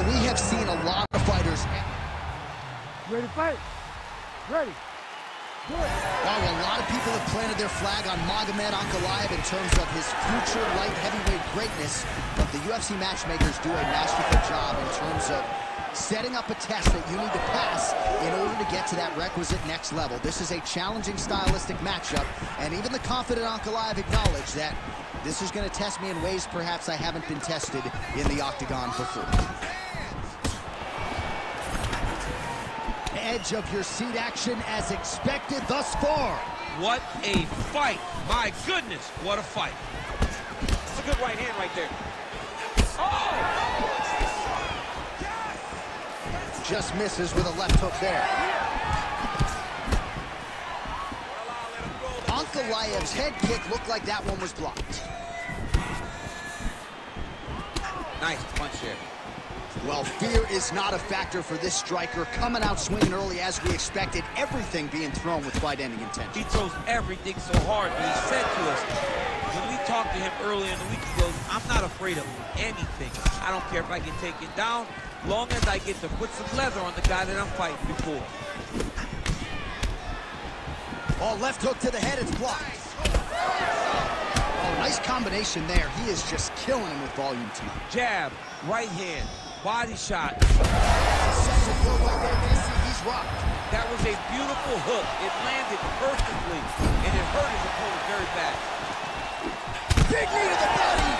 Well, we have seen a lot of fighters. Ready to fight? Ready. Good. Well, a lot of people have planted their flag on Ankalaev in terms of his future light heavyweight greatness, but the UFC matchmakers do a masterful job in terms of setting up a test that you need to pass in order to get to that requisite next level. This is a challenging stylistic matchup, and even the confident Ankalaev acknowledged that this is going to test me in ways perhaps I haven't been tested in the Octagon before. Edge of your seat action as expected thus far. What a fight. My goodness, what a fight. That's a good right hand right there. Oh! Just misses with a left hook there. Ankalaev's head kick looked like that one was blocked. Nice punch there. Well, fear is not a factor for this striker, coming out swinging early as we expected, everything being thrown with fight-ending intention. He throws everything so hard, but he said to us, when we talked to him earlier in the week, he goes, I'm not afraid of anything. I don't care if I can take it down, long as I get to put some leather on the guy that I'm fighting before. Oh, left hook to the head, it's blocked. Oh, nice combination there. He is just killing him with volume tonight. Jab, right hand. Body shot. He's rocked. That was a beautiful hook. It landed perfectly, and it hurt his opponent very bad. Big knee to the body.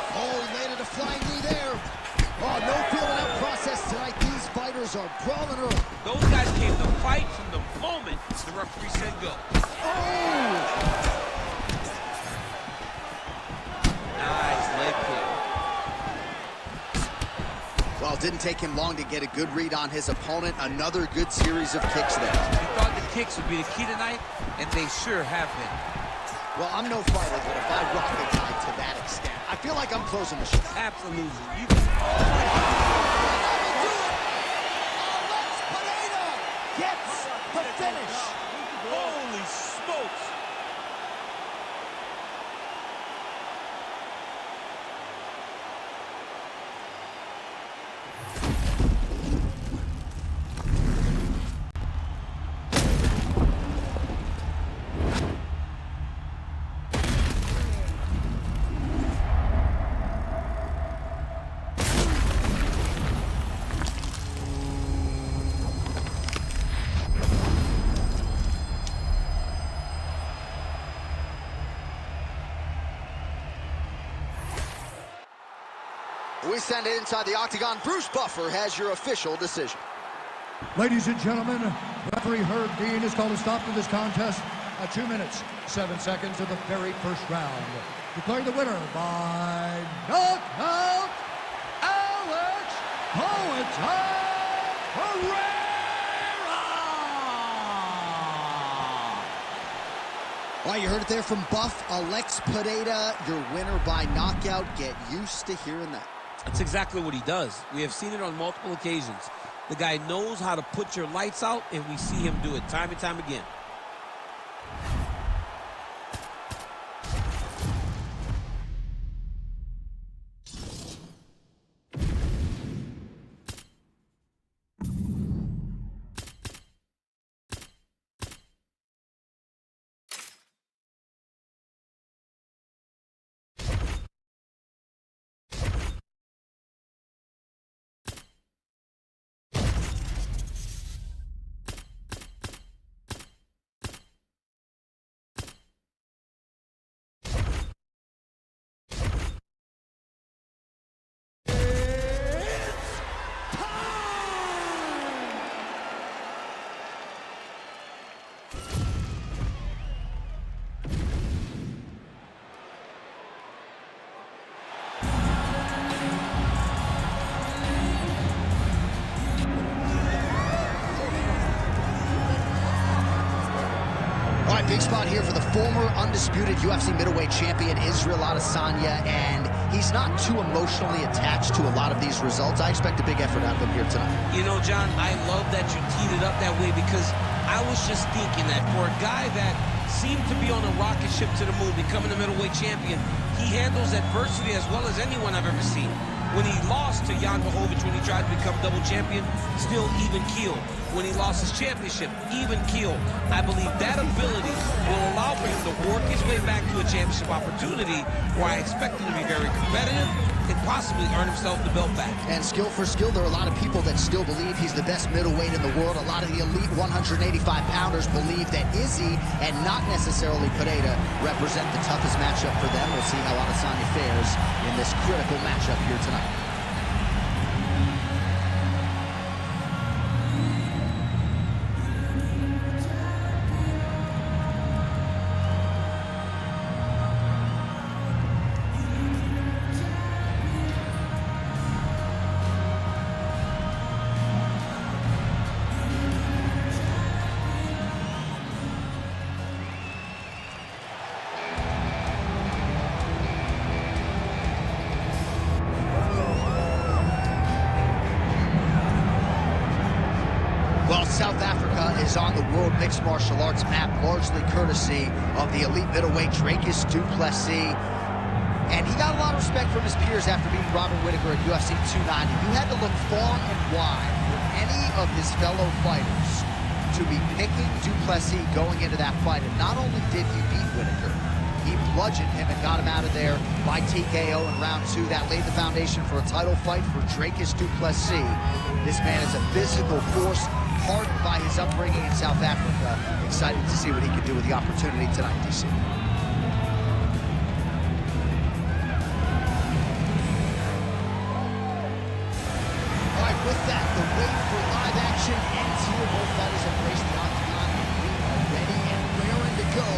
Oh, he landed a flying knee there. Oh, no feeling out process tonight. These fighters are brawling early. Those guys came to fight from the moment the referee said go. Oh! Nice leg kick. Well, it didn't take him long to get a good read on his opponent. Another good series of kicks there. He thought the kicks would be the key tonight, and they sure have been. Well, I'm no fighter, but if I rock the guy to that extent, I feel like I'm closing the show. Absolutely. Pereira gets the finish. Holy smokes. We send it inside the Octagon. Bruce Buffer has your official decision. Ladies and gentlemen, referee Herb Dean has called a stop to this contest at 2 minutes, 7 seconds of the very first round. Declaring the winner by knockout, Alex Pereira! Well, you heard it there from Buff. Alex Pereira, your winner by knockout. Get used to hearing that. That's exactly what he does. We have seen it on multiple occasions. The guy knows how to put your lights out, and we see him do it time and time again. Big spot here for the former undisputed UFC middleweight champion, Israel Adesanya, and he's not too emotionally attached to a lot of these results. I expect a big effort out of him here tonight. You know, John, I love that you teed it up that way, because I was just thinking that for a guy that seemed to be on a rocket ship to the moon, becoming a middleweight champion, he handles adversity as well as anyone I've ever seen. When he lost to Jan Blachowicz, when he tried to become double champion, still even keel. When he lost his championship, even keel. I believe that ability will allow for him to work his way back to a championship opportunity where I expect him to be very competitive and possibly earn himself the belt back. And skill for skill, there are a lot of people that still believe he's the best middleweight in the world. A lot of the elite 185-pounders believe that Izzy and not necessarily Pereira represent the toughest matchup for them. We'll see how Adesanya fares in this critical matchup here tonight. Well, South Africa is on the World Mixed Martial Arts map, largely courtesy of the elite middleweight Dricus du Plessis. And he got a lot of respect from his peers after beating Robert Whittaker at UFC 290. You had to look far and wide for any of his fellow fighters to be picking du Plessis going into that fight. And not only did he beat Whittaker, he bludgeoned him and got him out of there by TKO in round 2. That laid the foundation for a title fight for Dricus du Plessis. This man is a physical force, hardened by his upbringing in South Africa. Excited to see what he can do with the opportunity tonight, DC. All right, with that, the wait for live action ends here. Both fighters have placed the Octagon. We are ready and raring to go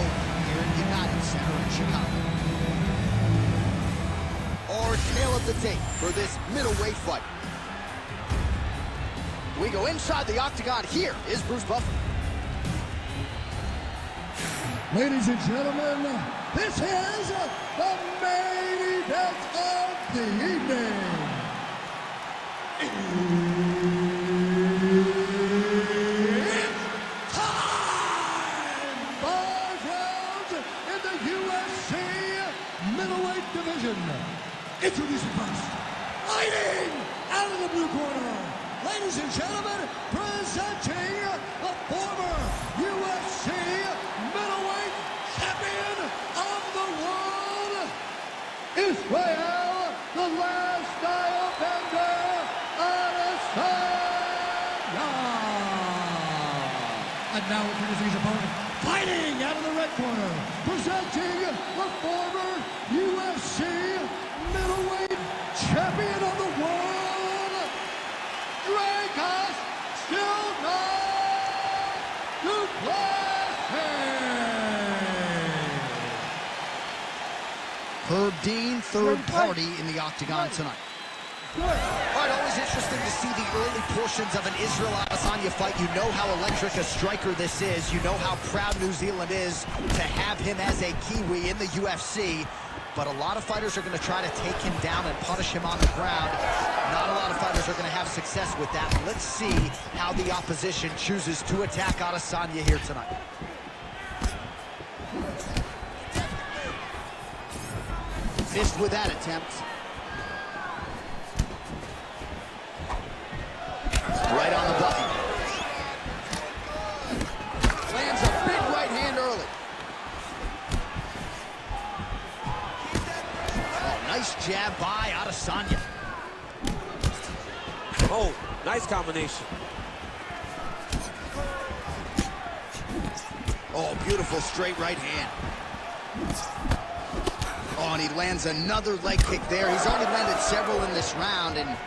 here at United Center in Chicago. Our tale of the tape for this middleweight fight. We go inside the Octagon. Here is Bruce Buffer. Ladies and gentlemen, this is the main event of the evening. It's time! 5 rounds in the UFC middleweight division. Introducing first, fighting out of the blue corner. Ladies and gentlemen, presenting the former UFC middleweight champion of the world, Israel, the last Airbender, Adesanya. And now introducing his opponent, fighting out of the red corner, presenting the former UFC middleweight champion of the world, Herb Dean, third party in the Octagon tonight. All right, always interesting to see the early portions of an Israel Adesanya fight. You know how electric a striker this is. You know how proud New Zealand is to have him as a Kiwi in the UFC. But a lot of fighters are going to try to take him down and punish him on the ground. Not a lot of fighters are going to have success with that. Let's see how the opposition chooses to attack Adesanya here tonight. Missed with that attempt. Right on the button. Lands a big right hand early. Oh, nice jab by Adesanya. Oh, nice combination. Oh, beautiful straight right hand. Oh, and he lands another leg kick there. He's only landed several in this round, and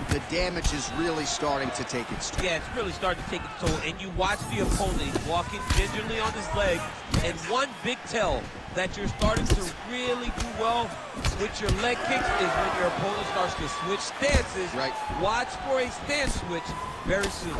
the damage is really starting to take its toll. Yeah, it's really starting to take its toll. And you watch the opponent, he's walking gingerly on his leg. And one big tell that you're starting to really do well with your leg kicks is when your opponent starts to switch stances. Right. Watch for a stance switch very soon.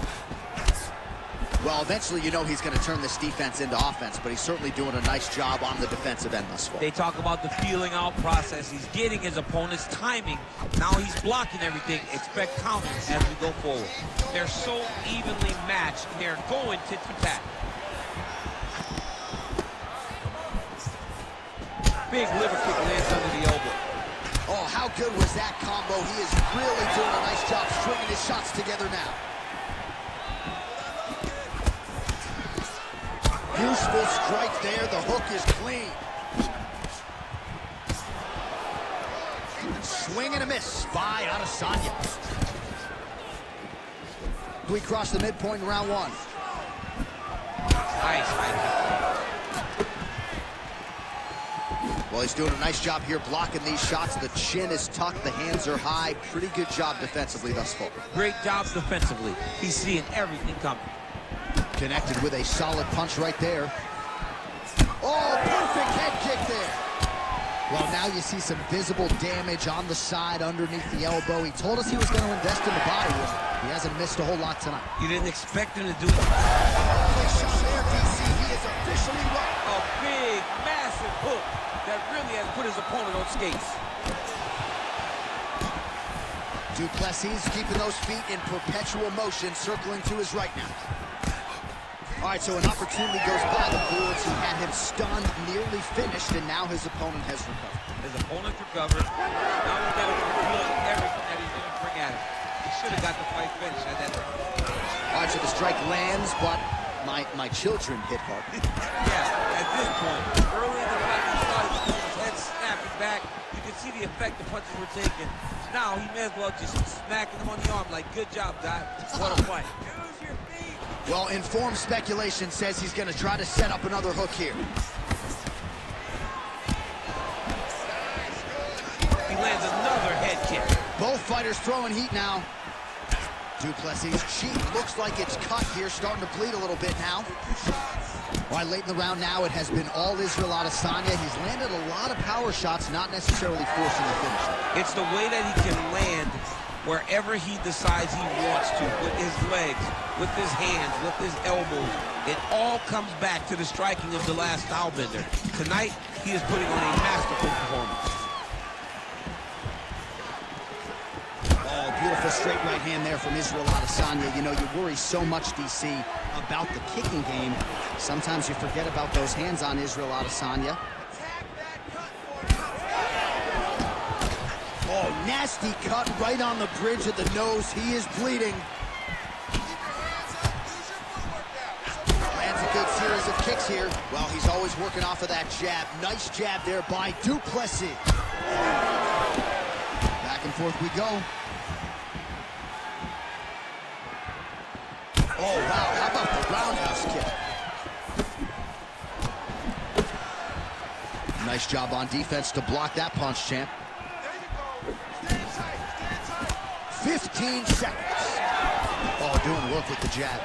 Well, eventually, you know he's going to turn this defense into offense, but he's certainly doing a nice job on the defensive end thus far. They talk about the feeling out process. He's getting his opponent's timing. Now he's blocking everything. Expect counters as we go forward. They're so evenly matched. They're going tit for tat. Big liver kick lands under the elbow. Oh, how good was that combo? He is really doing a nice job stringing his shots together now. Useful strike there. The hook is clean. Swing and a miss by Adesanya. We cross the midpoint in round one. Nice. Well, he's doing a nice job here blocking these shots. The chin is tucked, the hands are high. Pretty good job defensively thus far. Great job defensively. He's seeing everything coming. Connected with a solid punch right there. Oh, perfect head kick there. Well, now you see some visible damage on the side underneath the elbow. He told us he was going to invest in the body. He hasn't missed a whole lot tonight. You didn't expect him to do it. Big shot there, DC. He is officially right. A big, massive hook that really has put his opponent on skates. Plessis keeping those feet in perpetual motion, circling to his right now. All right, so an opportunity goes by the boards. He had him stunned, nearly finished, and now his opponent has recovered. His opponent recovered. Now we got to reveal everything that he's going to bring at him. He should have got the fight finished at that point. All right, so the strike lands, but my children hit hard. Yeah, at this point, early in the fight, he saw his head snapping back. You could see the effect the punches were taking. Now he may as well just smacking him on the arm like, good job, Doc. What a fight. Well, informed speculation says he's going to try to set up another hook here. He lands another head kick. Both fighters throwing heat now. Plessis' cheek looks like it's cut here, starting to bleed a little bit now. All right, late in the round now, it has been all Israel Adesanya. He's landed a lot of power shots, not necessarily forcing the finish. It's the way that he can land wherever he decides he wants to, with his legs, with his hands, with his elbows. It all comes back to the striking of the last style bender. Tonight, he is putting on a masterful performance. Oh, beautiful straight right hand there from Israel Adesanya. You know, you worry so much, DC, about the kicking game. Sometimes you forget about those hands on Israel Adesanya. Oh, nasty cut right on the bridge of the nose. He is bleeding. Lands a good series of kicks here. Well, he's always working off of that jab. Nice jab there by Plessis. Back and forth we go. Oh, wow. How about the roundhouse kick? Nice job on defense to block that punch, champ. 15 seconds. Oh, doing work with the jab.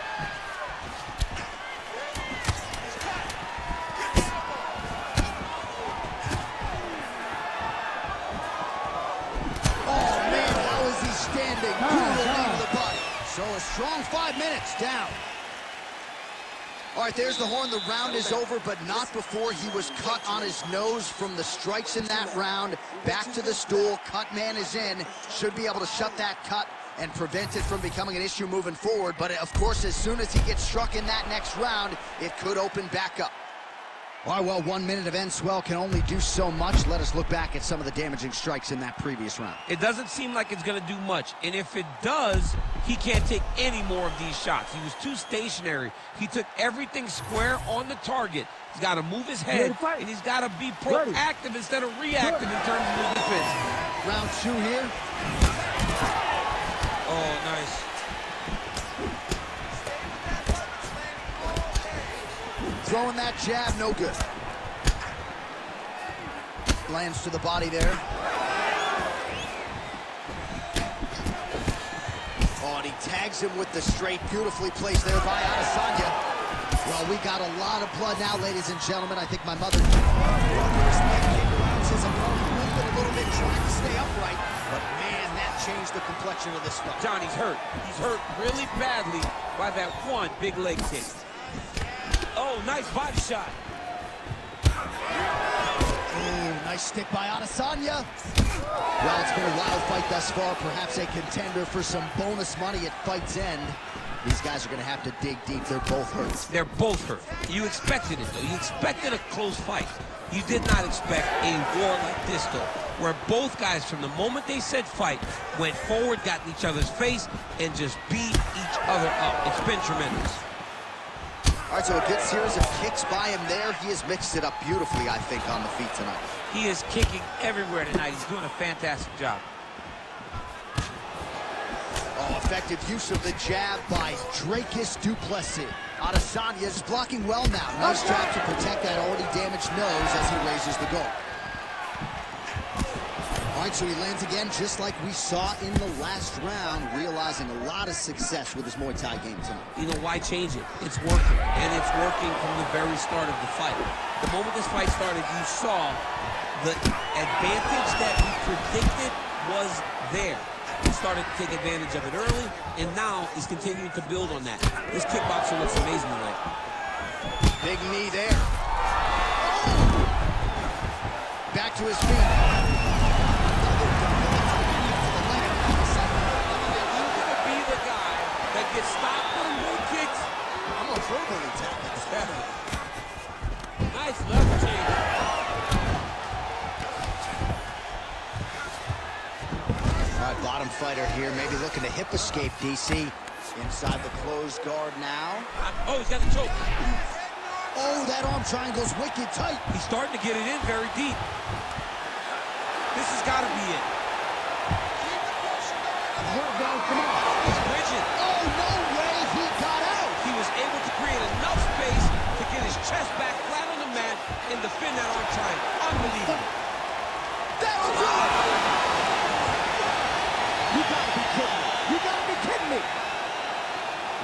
Oh, man, how is he standing? Brutal knee to the body. So a strong 5 minutes down. All right, there's the horn. The round is over, but not before he was cut on his nose from the strikes in that round. Back to the stool. Cut man is in. Should be able to shut that cut and prevent it from becoming an issue moving forward. But, of course, as soon as he gets struck in that next round, it could open back up. All right, well, 1 minute of end swell can only do so much. Let us look back at some of the damaging strikes in that previous round. It doesn't seem like it's going to do much. And if it does, he can't take any more of these shots. He was too stationary. He took everything square on the target. He's got to move his head, and he's got to be proactive instead of reactive in terms of his defense. Round two here. Oh, nice. Throwing that jab, no good. Lands to the body there. Oh, and he tags him with the straight, beautifully placed there by Adesanya. Well, we got a lot of blood now, ladies and gentlemen. I think my mother his opponent moving a little bit, trying to stay upright. But man, that changed the complexion of this fight. Johnny's hurt. He's hurt really badly by that one big leg kick. Oh, nice body shot. Oh, nice stick by Adesanya. Well, it's been a wild fight thus far. Perhaps a contender for some bonus money at fight's end. These guys are going to have to dig deep. They're both hurt. They're both hurt. You expected it, though. You expected a close fight. You did not expect a war like this, though, where both guys, from the moment they said fight, went forward, got in each other's face, and just beat each other up. It's been tremendous. All right, so a good series of kicks by him there. He has mixed it up beautifully, I think, on the feet tonight. He is kicking everywhere tonight. He's doing a fantastic job. Oh, effective use of the jab by du Plessis. Adesanya is blocking well now. Nice job to protect that already damaged nose as he raises the goal. All right, so he lands again just like we saw in the last round, realizing a lot of success with his Muay Thai game tonight. You know, why change it? It's working, and it's working from the very start of the fight. The moment this fight started, you saw the advantage that we predicted was there. He started to take advantage of it early, and now he's continuing to build on that. This kickboxer looks amazing tonight. Big knee there. Oh! Back to his feet. You're going to be the guy that gets stopped on low kicks. I'm a verbally tackle. Nice level change. All right, bottom fighter here, maybe looking to hip escape, DC. Inside the closed guard now. Oh, he's got the choke. Oh, that arm triangle's wicked tight. He's starting to get it in very deep. This has got to be it. He's bridging. Oh, no way, he got out. He was able to create enough space to get his chest back flat on the mat and defend that arm triangle. Unbelievable. That was it. You gotta be kidding me. You gotta be kidding me.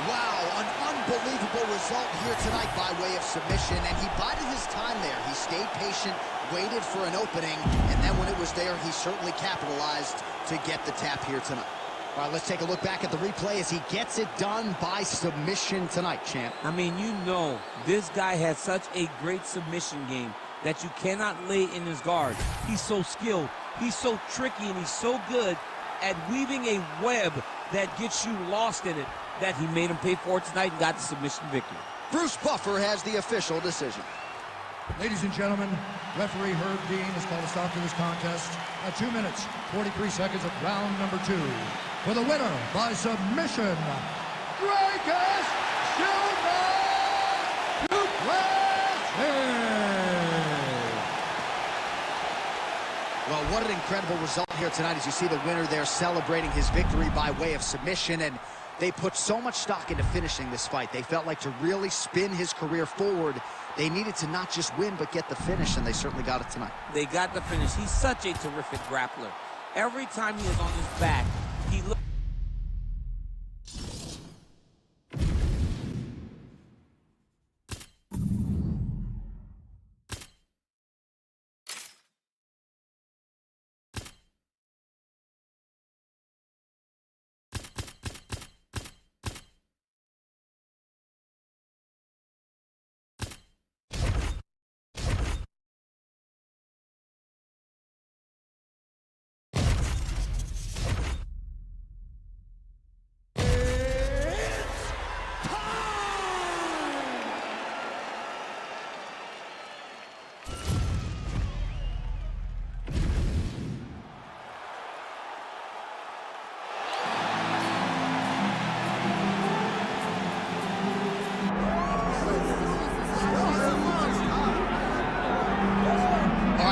Wow, an unbelievable result here tonight by way of submission, and he bided his time there. He stayed patient, waited for an opening, and then when it was there, he certainly capitalized to get the tap here tonight. All right, let's take a look back at the replay as he gets it done by submission tonight, champ. I mean, you know, this guy has such a great submission game that you cannot lay in his guard. He's so skilled, he's so tricky, and he's so good at weaving a web that gets you lost in it that he made him pay for it tonight and got the submission victory. Bruce Buffer has the official decision. Ladies and gentlemen, referee Herb Dean has called a stop to this contest at 2 minutes, 43 seconds of round number 2. For the winner by submission, Dracus Silva to Well, what an incredible result here tonight as you see the winner there celebrating his victory by way of submission, and they put so much stock into finishing this fight. They felt like to really spin his career forward, they needed to not just win but get the finish, and they certainly got it tonight. They got the finish. He's such a terrific grappler. Every time he is on his back, he looks...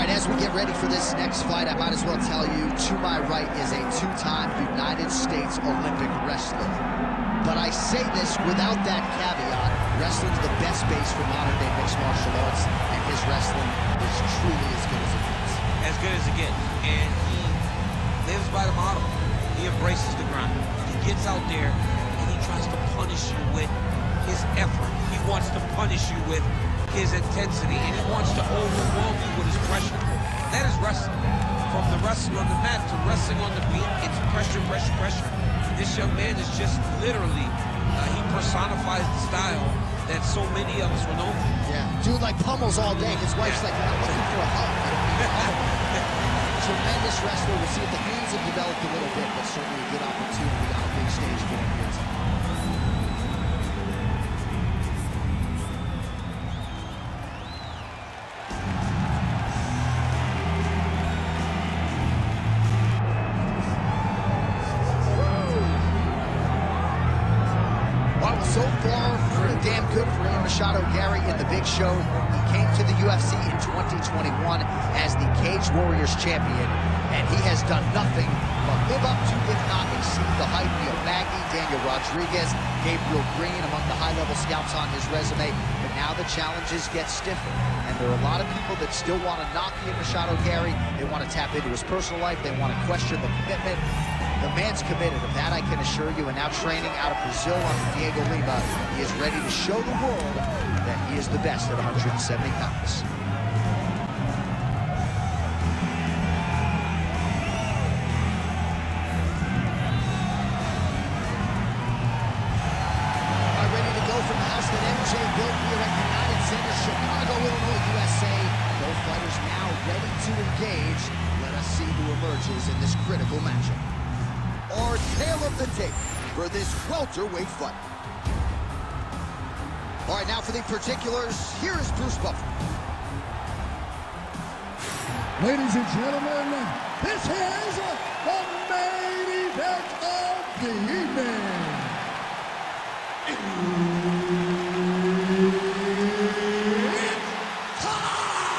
As we get ready for this next fight, I might as well tell you, to my right is a two-time United States Olympic wrestler. But I say this without that caveat. Wrestling's the best base for modern-day mixed martial arts, and his wrestling is truly as good as it gets. As good as it gets. And he lives by the model. He embraces the grind. He gets out there, and he tries to punish you with his effort. He wants to punish you with his intensity, and he wants to overwhelm you with his pressure. That is wrestling. From the wrestling on the mat to wrestling on the feet, it's pressure, pressure, pressure. This young man is just literally, he personifies the style that so many of us were known for. Yeah, dude like pummels all day. His wife's like, I'm looking for a hug. Tremendous wrestler. We'll see if the hands have developed a little bit, but certainly a good opportunity on a big stage for him here tonight. Machado Garry in the Big Show. He came to the UFC in 2021 as the Cage Warriors champion, and he has done nothing but live up to, if not exceed, the hype. Neil Magny, Daniel Rodriguez, Gabriel Green among the high-level scouts on his resume. But now the challenges get stiffer, and there are a lot of people that still want to knock in Machado Garry. They want to tap into his personal life. They want to question the commitment. The man's committed, of that I can assure you, and now training out of Brazil under Diego Lima, he is ready to show the world that he is the best at 170 pounds. All right, ready to go from the house that MJ built here at United Center, Chicago, Illinois, USA. Both fighters now ready to engage. Let us see who emerges in this critical matchup. Our tale of the tape for this welterweight fight. All right, now for the particulars, here is Bruce Buffer. Ladies and gentlemen, this is the main event of the evening. It's time!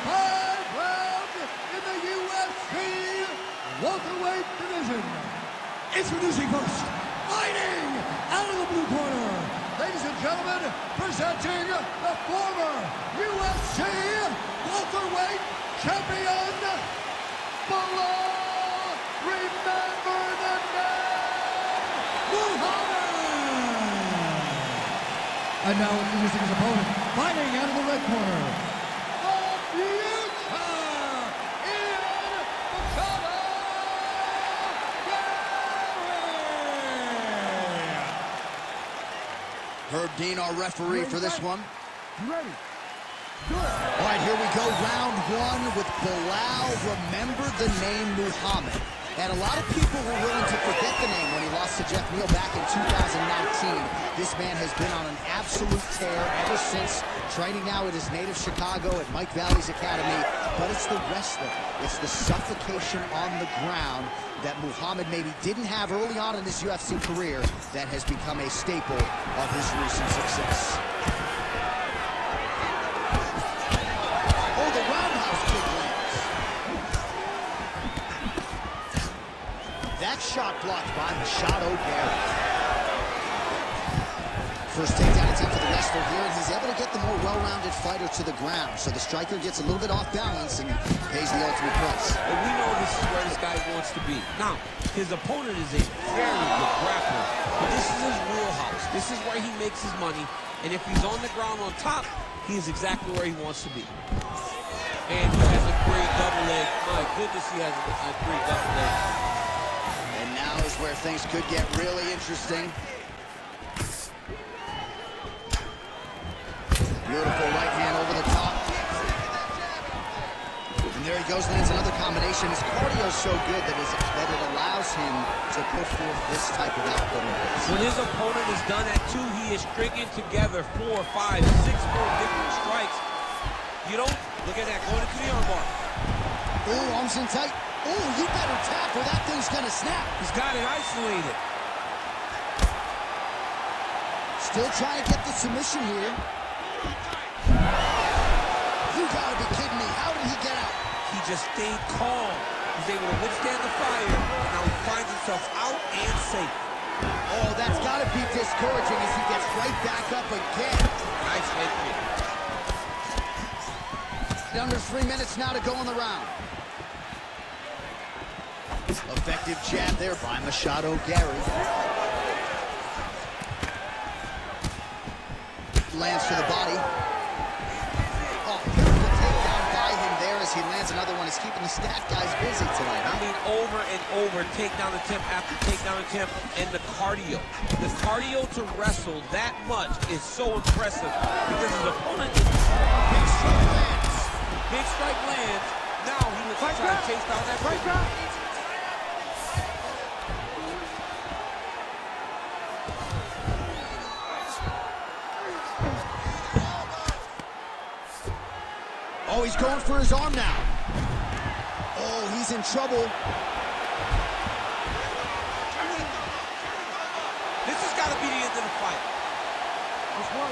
5 rounds in the UFC welterweight division. Introducing first, fighting out of the blue corner, ladies and gentlemen, presenting the former UFC welterweight champion, Valoria, remember the name, Muhammad. And now introducing his opponent, fighting out of the red corner, Herb Dean, our referee for this one. You ready? Good. All right, here we go, round one with Bilal. Remember the name Muhammad. And a lot of people were willing to forget the name when he lost to Jeff Neal back in 2019. This man has been on an absolute tear ever since, training now at his native Chicago at Mike Valley's Academy. But it's the wrestling, it's the suffocation on the ground that Muhammad maybe didn't have early on in his UFC career that has become a staple of his recent success. Oh, the roundhouse kick lands. That shot blocked by Machado Garry. First takedown attempt for the wrestler here, and he's able to get the more well-rounded fighter to the ground. So the striker gets a little bit off balance and pays the ultimate price. And we know this is where this guy wants to be. Now, his opponent is a very good grappler, but this is his wheelhouse. This is where he makes his money, and if he's on the ground on top, he is exactly where he wants to be. And he has a great double leg. My goodness, he has a great double leg. And now is where things could get really interesting. Beautiful right hand over the top. And there he goes, lands another combination. His cardio is so good that it allows him to put forth this type of output. When his opponent is done at 2, he is stringing together 4, 5, 6 more different strikes. You don't look at that, going into the armbar. Ooh, arms in tight. Ooh, you better tap or that thing's gonna snap. He's got it isolated. Still trying to get the submission here. You gotta be kidding me. How did he get out? He just stayed calm. He's able to withstand the fire. Now he finds himself out and safe. Oh, that's gotta be discouraging as he gets right back up again. Nice head kick. Under 3 minutes now to go in the round. Effective jab there by Machado Garry. Lands to the body. Oh, beautiful takedown by him there as he lands another one. He's keeping the stat guys busy tonight. I mean, over and over, takedown attempt after takedown attempt, and the cardio. The cardio to wrestle that much is so impressive because his opponent is big strike lands. Big strike lands. Now he looks to try to chase down that breakout. Oh, he's going for his arm now. Oh, he's in trouble. This has got to be the end of the fight. Oh,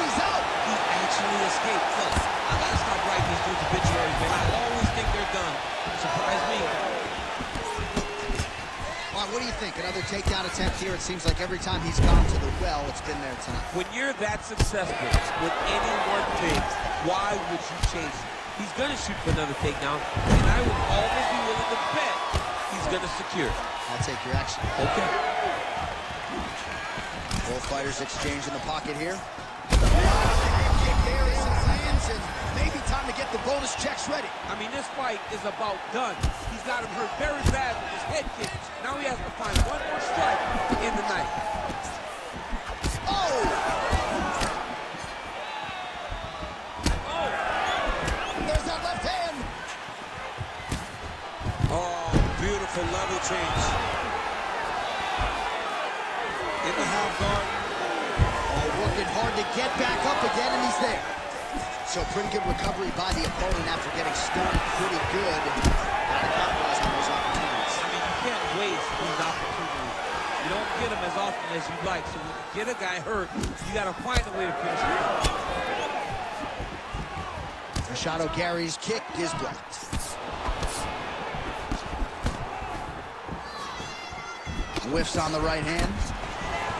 he's out. He actually escaped. Look, I gotta stop writing these dudes obituaries, man. I always think they're done. Surprise me. All right, what do you think? Another takedown attempt here. It seems like every time he's gone to the well, it's been there tonight. When you're that successful with any one thing, why would you chase it? He's gonna shoot for another takedown, and I would almost be willing to bet he's gonna secure it. I'll take your action. Okay. Both fighters exchange in the pocket here. Kick there as it lands, and maybe time to get the bonus checks ready. I mean, this fight is about done. He's got him hurt very bad with his head kick. Now he has to find one more strike to end the night. Oh! There's that left hand. Oh, beautiful level change. In the half guard. Oh, working hard to get back up again, and he's there. So pretty good recovery by the opponent after getting stunned pretty good. Gotta capitalize on those opportunities. I mean, you can't waste these opportunities. You don't get them as often as you'd like. So when you get a guy hurt, you gotta find a way to finish him. Machado Garry's kick is blocked. Whiffs on the right hand.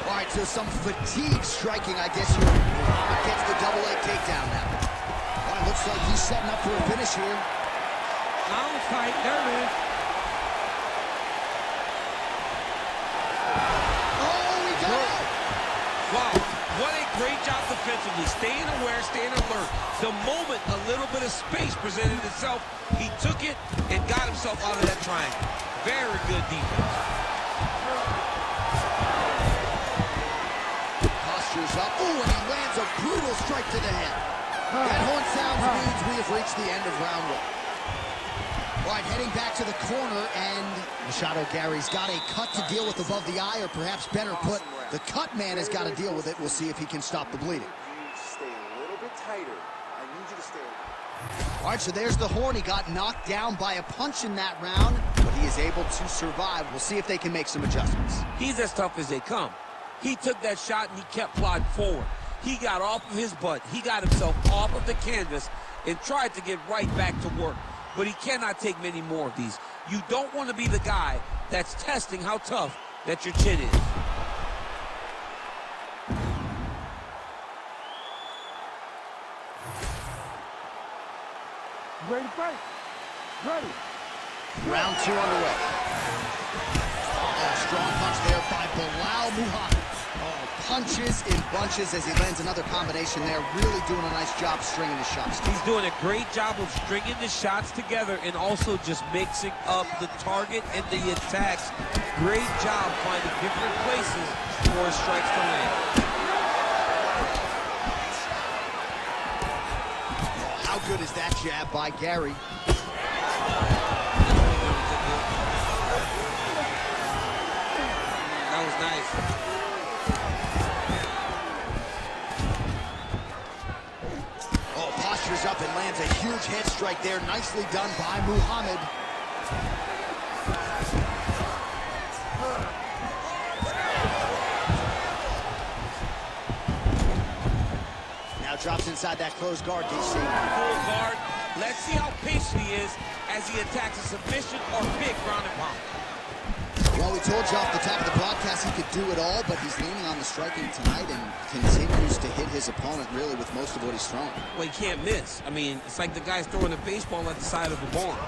All right, so some fatigue striking, I guess. Gets the double leg takedown now. All right, looks like he's setting up for a finish here. Long fight, there it is. Oh, he got it! Wow, what a great job defensively. Staying aware, staying alert. The moment a little bit of space presented itself, he took it and got himself out of that triangle. Very good defense. Postures up. Ooh, and he lands a brutal strike to the head. That horn sounds means we have reached the end of round one. All right, heading back to the corner, and Machado Garry's got a cut to deal with above the eye, or perhaps better put, the cut man has got to deal with it. We'll see if he can stop the bleeding. Stay a little bit tighter. I need you to stay. All right, so there's the horn. He got knocked down by a punch in that round, but he is able to survive. We'll see if they can make some adjustments. He's as tough as they come. He took that shot and he kept plodding forward. He got off of his butt. He got himself off of the canvas and tried to get right back to work. But he cannot take many more of these. You don't want to be the guy that's testing how tough that your chin is. Ready to fight? Ready. Round two underway. Oh, strong punch there by Bilal Muhammad. Oh, punches in bunches as he lands another combination there. Really doing a nice job stringing his shots. He's doing a great job of stringing the shots together and also just mixing up the target and the attacks. Great job finding different places for his strikes to land. How good is that jab by Garry? That was nice. Oh, postures up and lands a huge head strike there. Nicely done by Muhammad. Now drops inside that closed guard, DC. Full guard. Let's see how patient he is as he attacks a submission or big ground and pound. Well, we told you off the top of the broadcast he could do it all, but he's leaning on the striking tonight and continues to hit his opponent really with most of what he's throwing. Well, he can't miss. I mean, it's like the guy's throwing a baseball at the side of a barn.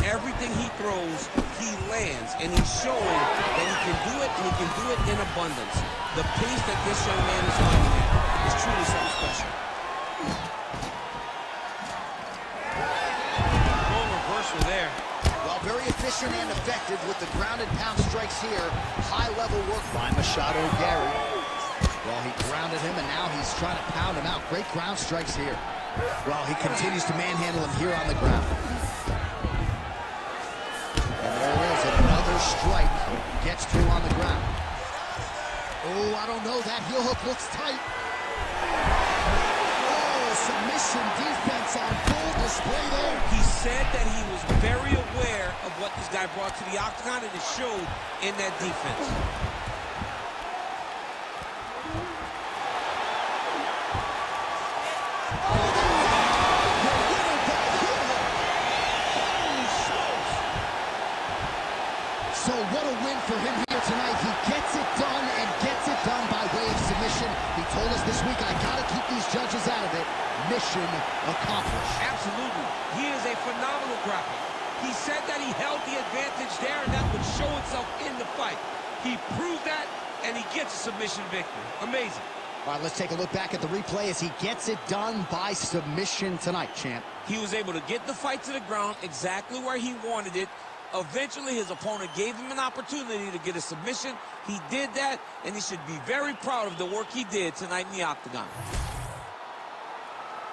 Everything he throws, he lands, and he's showing that he can do it, and he can do it in abundance. The pace that this young man is fighting at is truly something special. Full reversal there. Well, very efficient and effective with the ground and pound strikes here. High-level work by Machado Garry. Well, he grounded him, and now he's trying to pound him out. Great ground strikes here. Well, he continues to manhandle him here on the ground. And there it is, another strike. Gets through on the ground. Oh, I don't know. That heel hook looks tight. Submission defense on full display there. He said that he was very aware of what this guy brought to the octagon, and it showed in that defense. tonight. He gets it done and gets it done by way of submission. He told us this week, I gotta keep these judges out of it. Mission accomplished. Absolutely. He is a phenomenal grappler. He said that he held the advantage there and that would show itself in the fight. He proved that and he gets a submission victory. Amazing. All right, let's take a look back at the replay as he gets it done by submission tonight, champ. He was able to get the fight to the ground exactly where he wanted it. Eventually, his opponent gave him an opportunity to get a submission. He did that, and he should be very proud of the work he did tonight in the Octagon.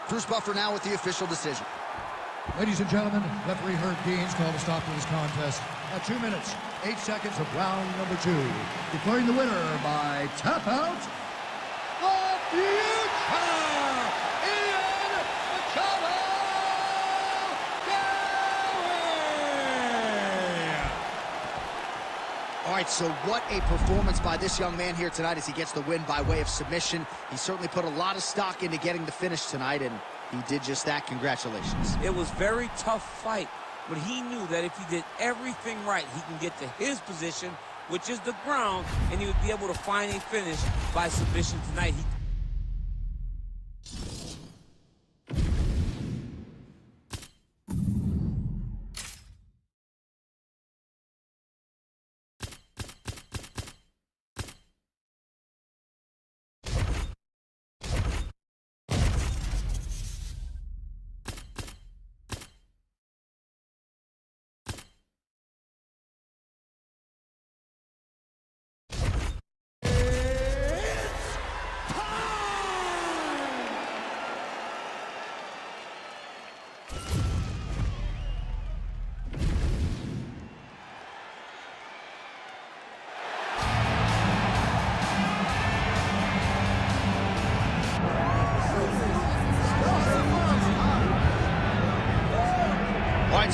Bruce Buffer now with the official decision. Ladies and gentlemen, referee Herb Dean's called a stop to this contest at 2 minutes, 8 seconds of round number 2. Declaring the winner by tap out, the future, All right, so what a performance by this young man here tonight as he gets the win by way of submission. He certainly put a lot of stock into getting the finish tonight, and he did just that. Congratulations. It was a very tough fight, but he knew that if he did everything right, he can get to his position, which is the ground, and he would be able to find a finish by submission tonight.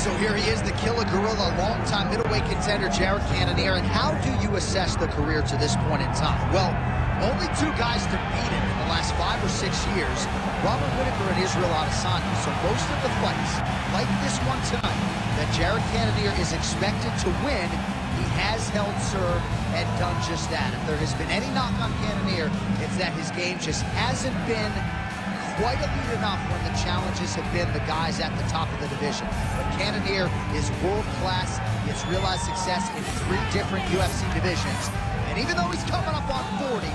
So here he is, the killer gorilla, longtime middleweight contender, Jared Cannonier. And how do you assess the career to this point in time? Well, only 2 guys to beat him in the last 5 or 6 years, Robert Whittaker and Israel Adesanya. So most of the fights, like this one tonight, that Jared Cannonier is expected to win, he has held serve and done just that. If there has been any knock on Cannonier, it's that his game just hasn't been quite elite enough when the challenges have been the guys at the top of the division. But Cannonier is world-class. He has realized success in 3 different UFC divisions. And even though he's coming up on 40,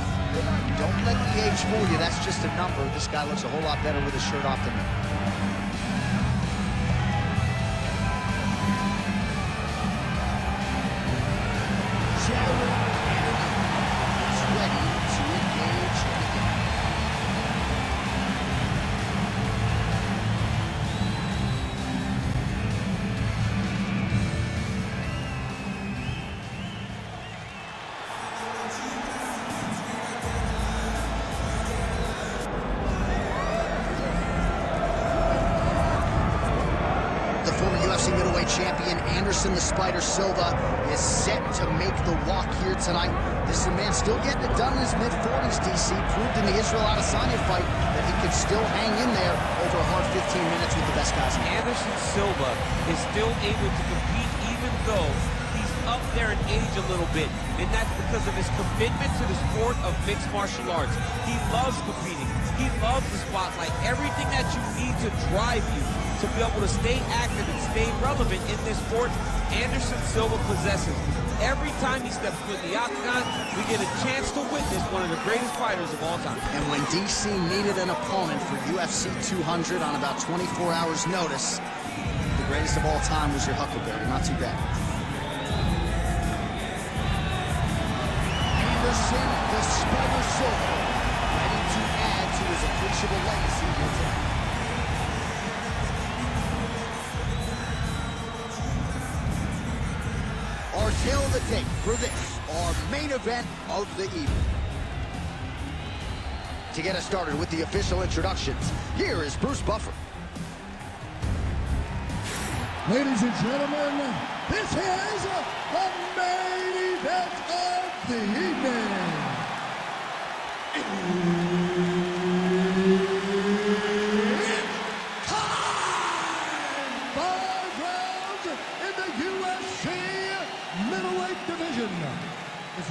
don't let the age fool you. That's just a number. This guy looks a whole lot better with his shirt off than me. Jared Cannonier is ready to engage in the game. Middleweight champion Anderson the Spider Silva is set to make the walk here tonight. This is a man still getting it done in his mid-40s, DC. Proved in the Israel Adesanya fight that he could still hang in there over a hard 15 minutes with the best guys. Anderson Silva is still able to compete even though he's up there in age a little bit, and that's because of his commitment to the sport of mixed martial arts. He loves competing. He loves the spotlight. Everything that you need to drive you to be able to stay active and stay relevant in this sport, Anderson Silva possesses. Every time he steps foot in the Octagon, we get a chance to witness one of the greatest fighters of all time. And when DC needed an opponent for UFC 200 on about 24 hours notice, the greatest of all time was your Huckleberry. Not too bad. Anderson the Spider Silva, ready to add to his appreciable legacy here tonight. Our tale of the tape for this, our main event of the evening. To get us started with the official introductions, here is Bruce Buffer. Ladies and gentlemen, this is the main event of the evening. It's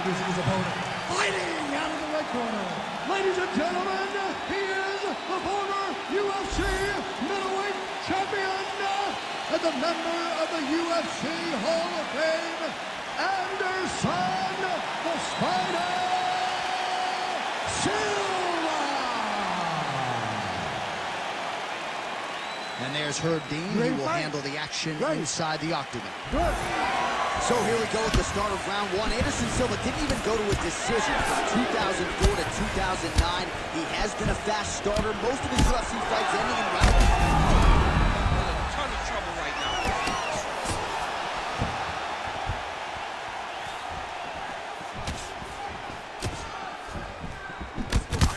Introducing his opponent, fighting out of the red corner. Ladies and gentlemen, he is the former UFC middleweight champion and the member of the UFC Hall of Fame, Anderson the Spider Silva. And there's Herb Dean. He will handle the action inside the Octagon. So here we go with the start of round one. Anderson Silva didn't even go to a decision from 2004 to 2009. He has been a fast starter. Most of his UFC fights ending in round one. In a ton of trouble right now.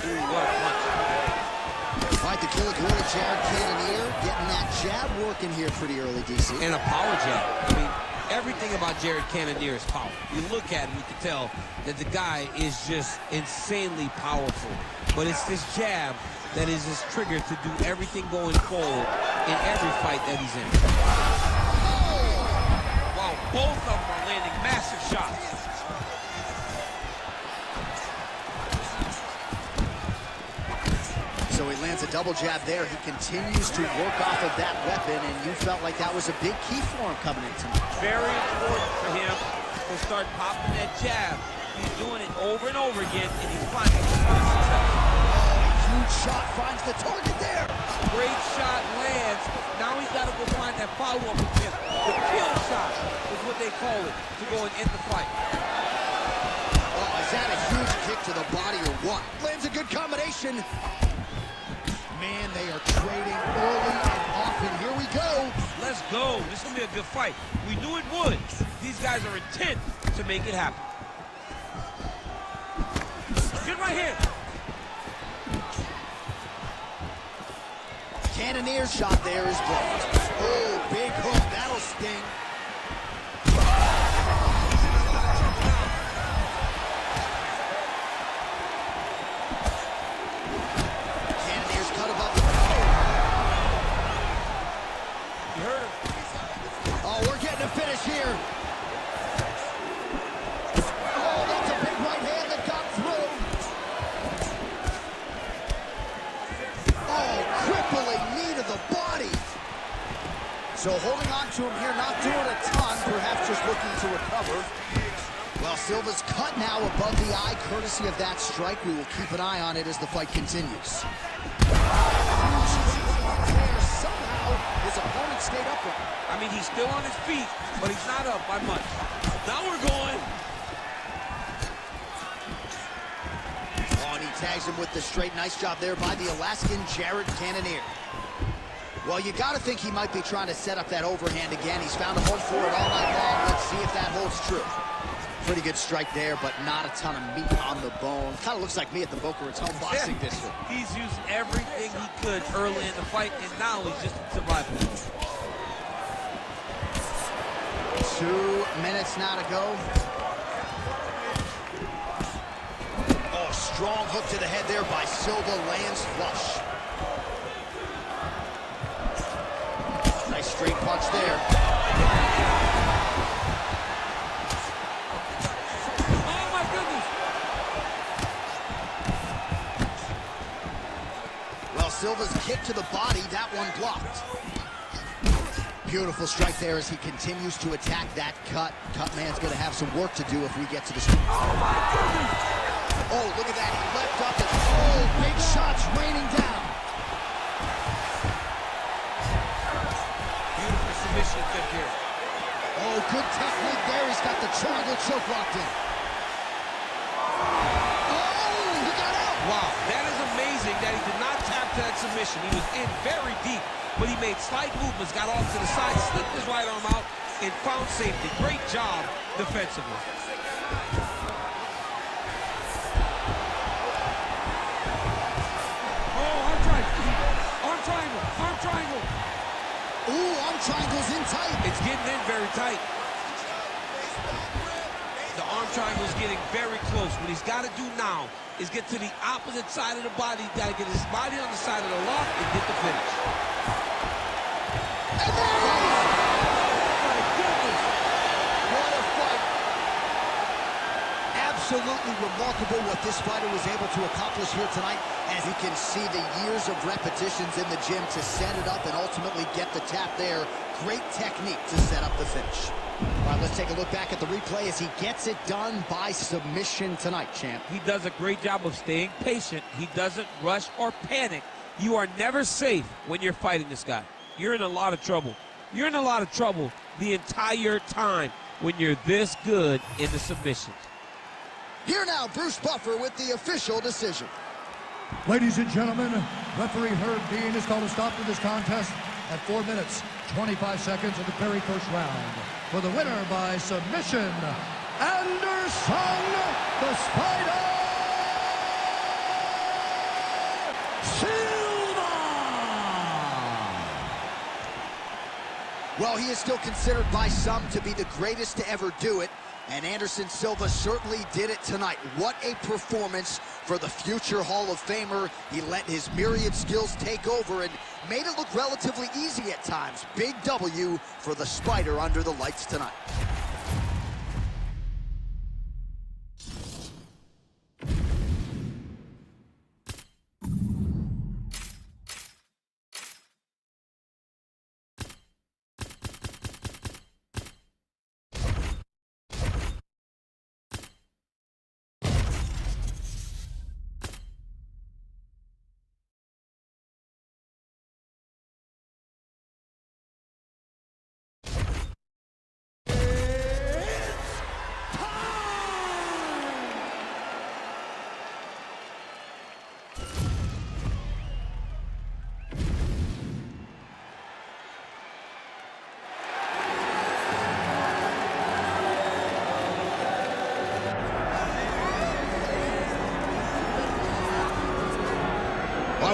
Ooh, what a punch. All right, the killer gorilla Jared Cannonier getting that jab working here pretty early, DC. And a power jab. I mean, everything about Jared Cannonier is power. You look at him, you can tell that the guy is just insanely powerful. But it's this jab that is his trigger to do everything going forward in every fight that he's in. Wow, both of them are landing massive shots. So he lands a double jab there. He continues to work off of that weapon, and you felt like that was a big key for him coming in tonight. Very important for him to start popping that jab. He's doing it over and over again, and he's finding success. Huge shot finds the target there. Great shot lands. Now he's got to go find that follow-up attempt. The kill shot is what they call it, to go and end the fight. Oh, is that a huge kick to the body or what? Lands a good combination. Man, they are trading early and often. Here we go. Let's go. This is going to be a good fight. We knew it would. These guys are intent to make it happen. Good right here. Cannonier's shot there is blocked. Oh, big hook. That'll sting. Cannonier's cut above the You heard him. Oh, we're getting a finish here. Oh, that's a big right hand that got through. Oh, crippling knee to the body. So holding on to him here, not doing a ton, perhaps just looking to recover. Well, Silva's cut now above the eye, courtesy of that strike. We will keep an eye on it as the fight continues. Somehow, his opponent stayed upright. I mean, he's still on his feet, but he's not up by much. Now we're going. Oh, and he tags him with the straight. Nice job there by the Alaskan Jared Cannonier. Well, you got to think he might be trying to set up that overhand again. He's found a home for it all night long. Let's see if that holds true. Pretty good strike there, but not a ton of meat on the bone. Kind of looks like me at the Boca Raton boxing district. He's used everything he could early in the fight, and now he's just surviving. 2 minutes now to go. Oh, strong hook to the head there by Silva, lands flush. Nice straight punch there. Oh, my goodness. Well, Silva's kick to the body, that one blocked. Beautiful strike there as he continues to attack that cut. Cut man's going to have some work to do if we get to the street. Oh, my goodness. Oh, look at that. He leapt up and, oh, big shots raining down. Beautiful submission kick here. Oh, good technique there. He's got the triangle choke locked in. Oh, he got out. Wow, that is amazing that he did not tap to that submission. He was in very deep, but he made slight movements, got off to the side, slipped his right arm out, and found safety. Great job defensively. Arm triangle. Ooh, arm triangle's in tight. It's getting in very tight. The arm triangle's getting very close. What he's got to do now is get to the opposite side of the body. He's got to get his body on the side of the lock and get the finish. And there it is. My goodness. What a fight. absolutely remarkable what this fighter was able to accomplish here tonight. As you can see, the years of repetitions in the gym to set it up and ultimately get the tap there. Great technique to set up the finish. All right, let's take a look back at the replay as he gets it done by submission tonight, champ. He does a great job of staying patient. He doesn't rush or panic. You are never safe when you're fighting this guy. You're in a lot of trouble. You're in a lot of trouble the entire time when you're this good in the submissions. Here now, Bruce Buffer with the official decision. Ladies and gentlemen, referee Herb Dean has called a stop to this contest at 4 minutes, 25 seconds of the very first round. For the winner by submission, Anderson the Spider Silva! Well, he is still considered by some to be the greatest to ever do it, and Anderson Silva certainly did it tonight. What a performance for the future Hall of Famer. He let his myriad skills take over and made it look relatively easy at times. Big W for the Spider under the lights tonight.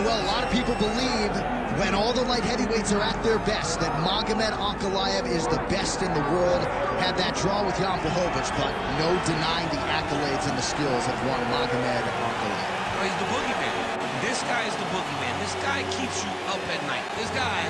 Well, a lot of people believe when all the light heavyweights are at their best that Ankalaev is the best in the world. Had that draw with Jan Blachowicz, but no denying the accolades and the skills of one Ankalaev. Well, he's the boogeyman. This guy is the boogeyman. This guy keeps you up at night. This guy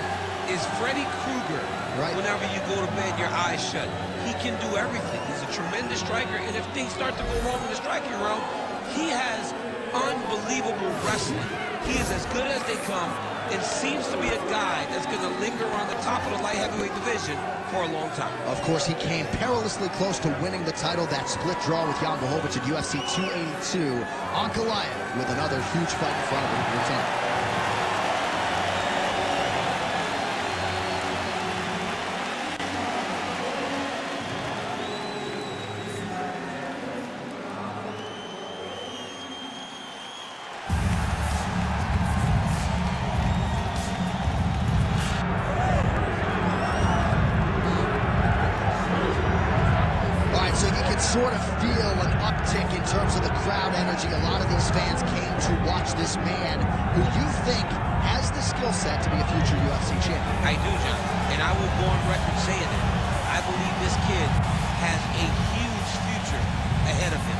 is Freddy Krueger. Right. Whenever you go to bed, your eyes shut. He can do everything. He's a tremendous striker, and if things start to go wrong in the striking realm, he has unbelievable wrestling. He is as good as they come and seems to be a guy that's going to linger on the top of the light heavyweight division for a long time. Of course, he came perilously close to winning the title, that split draw with Jan Blachowicz at UFC 282. Ankalaev with another huge fight in front of him here tonight. Sort of feel an uptick in terms of the crowd energy. A lot of these fans came to watch this man who you think has the skill set to be a future UFC champion. I do, John, and I will go on record saying it. I believe this kid has a huge future ahead of him.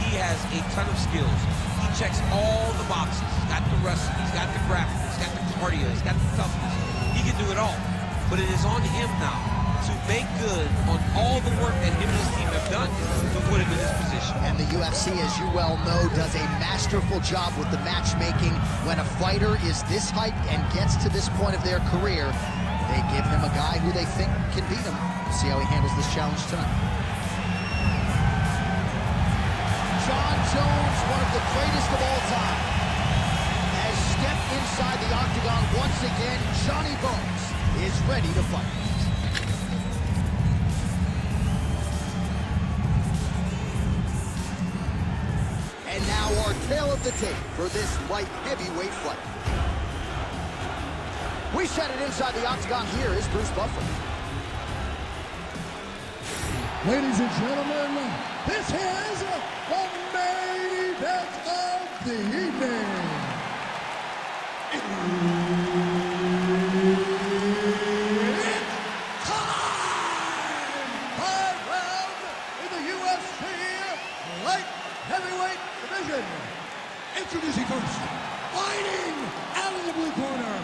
He has a ton of skills. He checks all the boxes. He's got the wrestling, he's got the grappling, he's got the cardio, he's got the toughness. He can do it all. But it is on him now to make good on all the work that him and his team have done to put him in this position. And the UFC, as you well know, does a masterful job with the matchmaking. When a fighter is this height and gets to this point of their career, they give him a guy who they think can beat him. We'll see how he handles this challenge tonight. Jon Jones, one of the greatest of all time, has stepped inside the octagon once again. Johnny Bones is ready to fight. And now our tale of the tape for this light heavyweight fight. We set it inside the octagon. Here is Bruce Buffer. Ladies and gentlemen, this is the main event of the evening. It's time! 5 rounds in the UFC light heavyweight division. Introducing first, fighting out of the blue corner,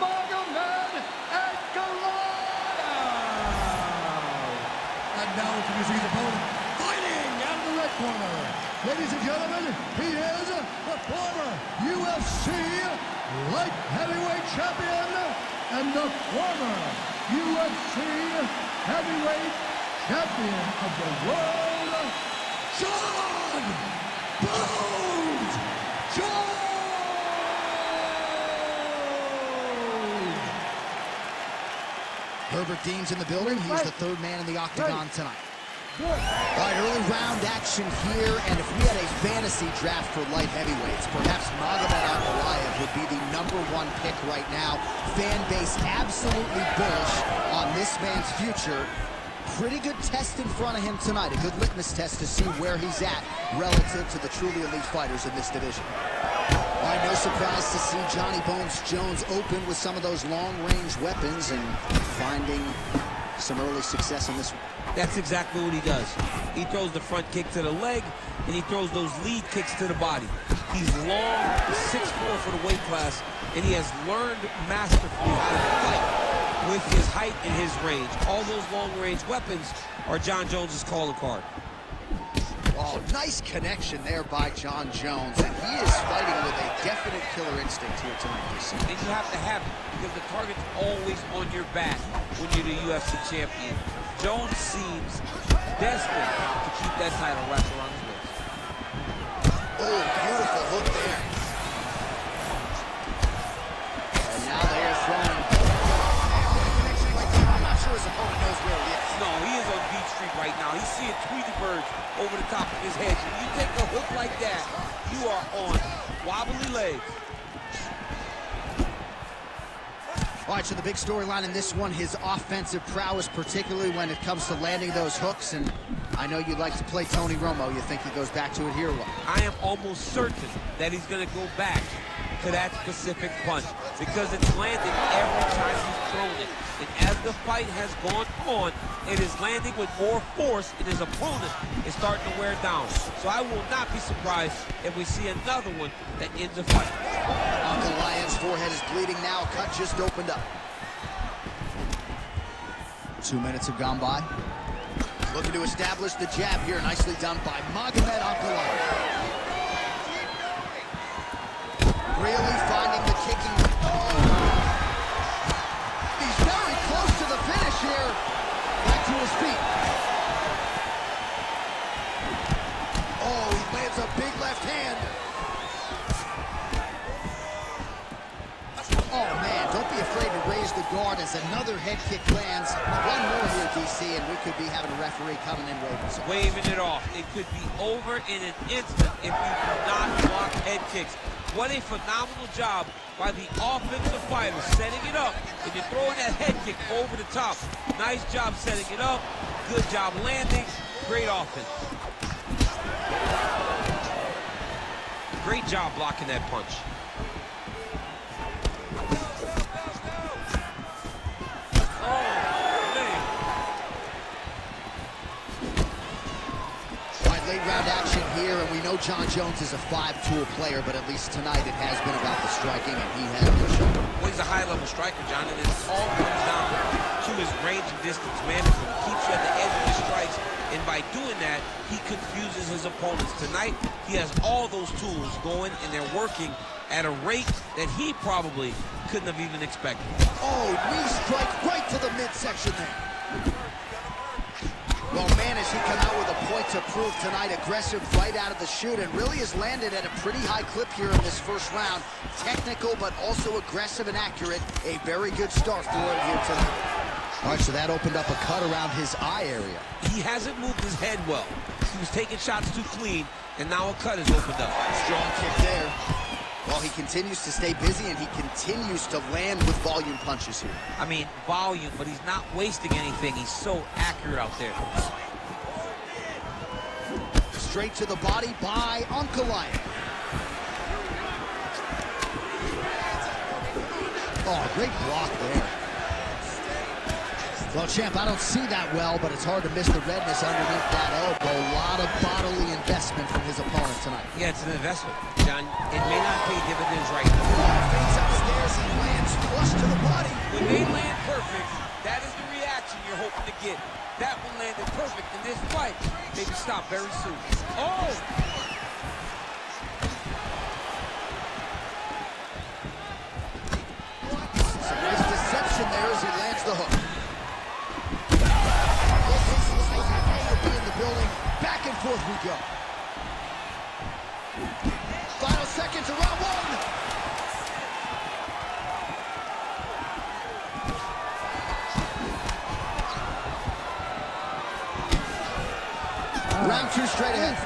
Ankalaev. And now introducing his opponent, fighting out of the red corner, ladies and gentlemen, he is the former UFC light heavyweight champion and the former UFC heavyweight champion of the world, Jon Bones Jones! Herbert Dean's in the building. He's the third man in the Octagon tonight. All right, early round action here, and if we had a fantasy draft for light heavyweights, perhaps Ankalaev would be the #1 pick right now. Fan base absolutely bullish on this man's future. Pretty good test in front of him tonight, a good litmus test to see where he's at relative to the truly elite fighters in this division. All right, no surprise to see Johnny Bones Jones open with some of those long-range weapons and finding some early success in this one. That's exactly what he does. He throws the front kick to the leg, and he throws those lead kicks to the body. He's long, 6'4" for the weight class, and he has learned masterfully how to fight with his height and his range. All those long-range weapons are Jon Jones's calling card. Oh, nice connection there by Jon Jones, and he is fighting with a definite killer instinct here tonight, DC. And you have to have it, because the target's always on your back when you're the UFC champion. Jones seems desperate to keep that title wrapped around his waist. Oh, beautiful hook there. And now they're throwing. I'm not sure his opponent knows where he is. No, he is on Beach Street right now. He's seeing Tweety birds over the top of his head. When you take a hook like that, you are on wobbly legs. All right, so the big storyline in this one, his offensive prowess, particularly when it comes to landing those hooks. And I know you'd like to play Tony Romo. You think he goes back to it here? What? I am almost certain that he's going to go back to that specific punch because it's landed every time he's thrown it. And as the fight has gone on, it is landing with more force, and his opponent is starting to wear down. So I will not be surprised if we see another one that ends the fight. Ankalaev's forehead is bleeding now. Cut just opened up. 2 minutes have gone by. Looking to establish the jab here. Nicely done by Ankalaev. Really finding the kicking. He's very close to the finish here. Back to his feet. Oh, he lands a big left hand. Oh, man, don't be afraid to raise the guard as another head kick lands. One more here, DC, and we could be having a referee coming in waving it off. It could be over in an instant if you do not block head kicks. What a phenomenal job by the offensive fighter, setting it up, and you're throwing that head kick over the top. Nice job setting it up, good job landing, great offense. Great job blocking that punch. Round action here, and we know Jon Jones is a 5-tool player, but at least tonight it has been about the striking, and he has been shown. Well, he's a high-level striker, John, and it all comes down to his range and distance management. He keeps you at the edge of his strikes, and by doing that, he confuses his opponents. Tonight, he has all those tools going, and they're working at a rate that he probably couldn't have even expected. Oh, knee strike right to the midsection there. Well, man, has he come out with a point to prove tonight. Aggressive right out of the chute, and really has landed at a pretty high clip here in this first round. Technical, but also aggressive and accurate. A very good start for him here tonight. All right, so that opened up a cut around his eye area. He hasn't moved his head well. He was taking shots too clean, and now a cut has opened up. Strong kick there. Well, he continues to stay busy, and he continues to land with volume punches here. I mean, volume, but he's not wasting anything. He's so accurate out there. Straight to the body by Ankalaev. Oh, great block there. Well, champ, I don't see that well, but it's hard to miss the redness underneath that elbow. A lot of bodily investment from his opponent tonight. Yeah, it's an investment, John. It may not pay dividends right now. Fades upstairs and lands flush to the body. When they land perfect, that is the reaction you're you're hoping to get. That one landed perfect in this fight. Maybe stop very soon. Oh! Some nice deception there as he lands the hook. Will be in the building. Back and forth we go. Final seconds of round one. Round two straight ahead.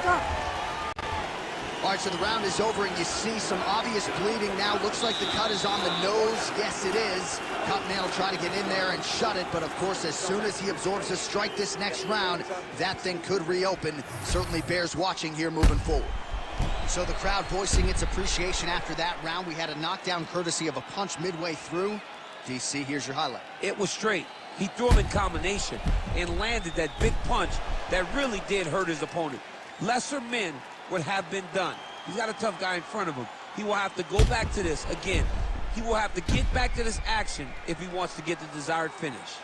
All right, so the round is over, and you see some obvious bleeding now. Looks like the cut is on the nose. Yes, it is. Cutman will try to get in there and shut it, but of course, as soon as he absorbs a strike this next round, that thing could reopen. Certainly bears watching here moving forward. So the crowd voicing its appreciation after that round. We had a knockdown courtesy of a punch midway through. DC, here's your highlight. It was straight. He threw him in combination and landed that big punch that really did hurt his opponent. Lesser men would have been done. He's got a tough guy in front of him. He will have to go back to this again. He will have to get back to this action if he wants to get the desired finish.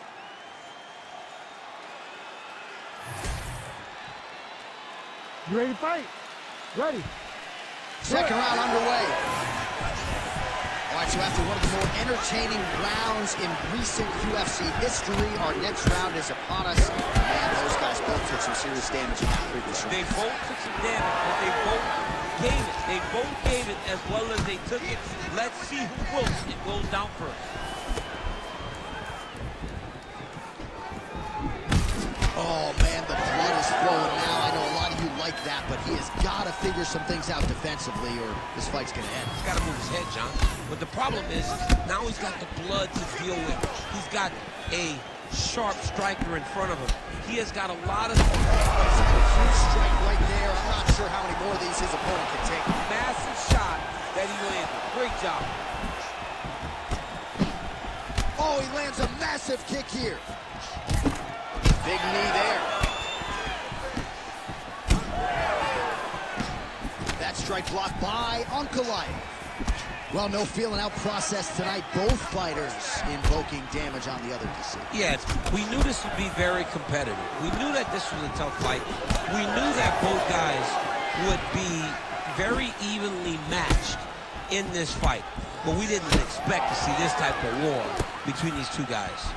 You ready to fight? Ready. Second round underway. All right, so after one of the more entertaining rounds in recent UFC history, our next round is upon us. Man, those guys both took some serious damage in that previous round. They both took some damage, but they both gave it. They both gave it as well as they took it. Let's see who wilts and goes down first. Oh, man, the blood is flowing now. I know a lot of you like that, but he has got to figure some things out defensively or this fight's going to end. He's got to move his head, John. But the problem is, now he's got the blood to deal with. He's got a sharp striker in front of him. He has got a lot of... Huge strike right there. I'm not sure how many more of these his opponent can take. Massive shot that he landed. Great job. Oh, he lands a massive kick here. Big knee there. That strike blocked by Ankalaev. Well, no feeling out process tonight. Both fighters invoking damage on the other DC. Yes, we knew this would be very competitive. We knew that this was a tough fight. We knew that both guys would be very evenly matched in this fight. But we didn't expect to see this type of war between these two guys.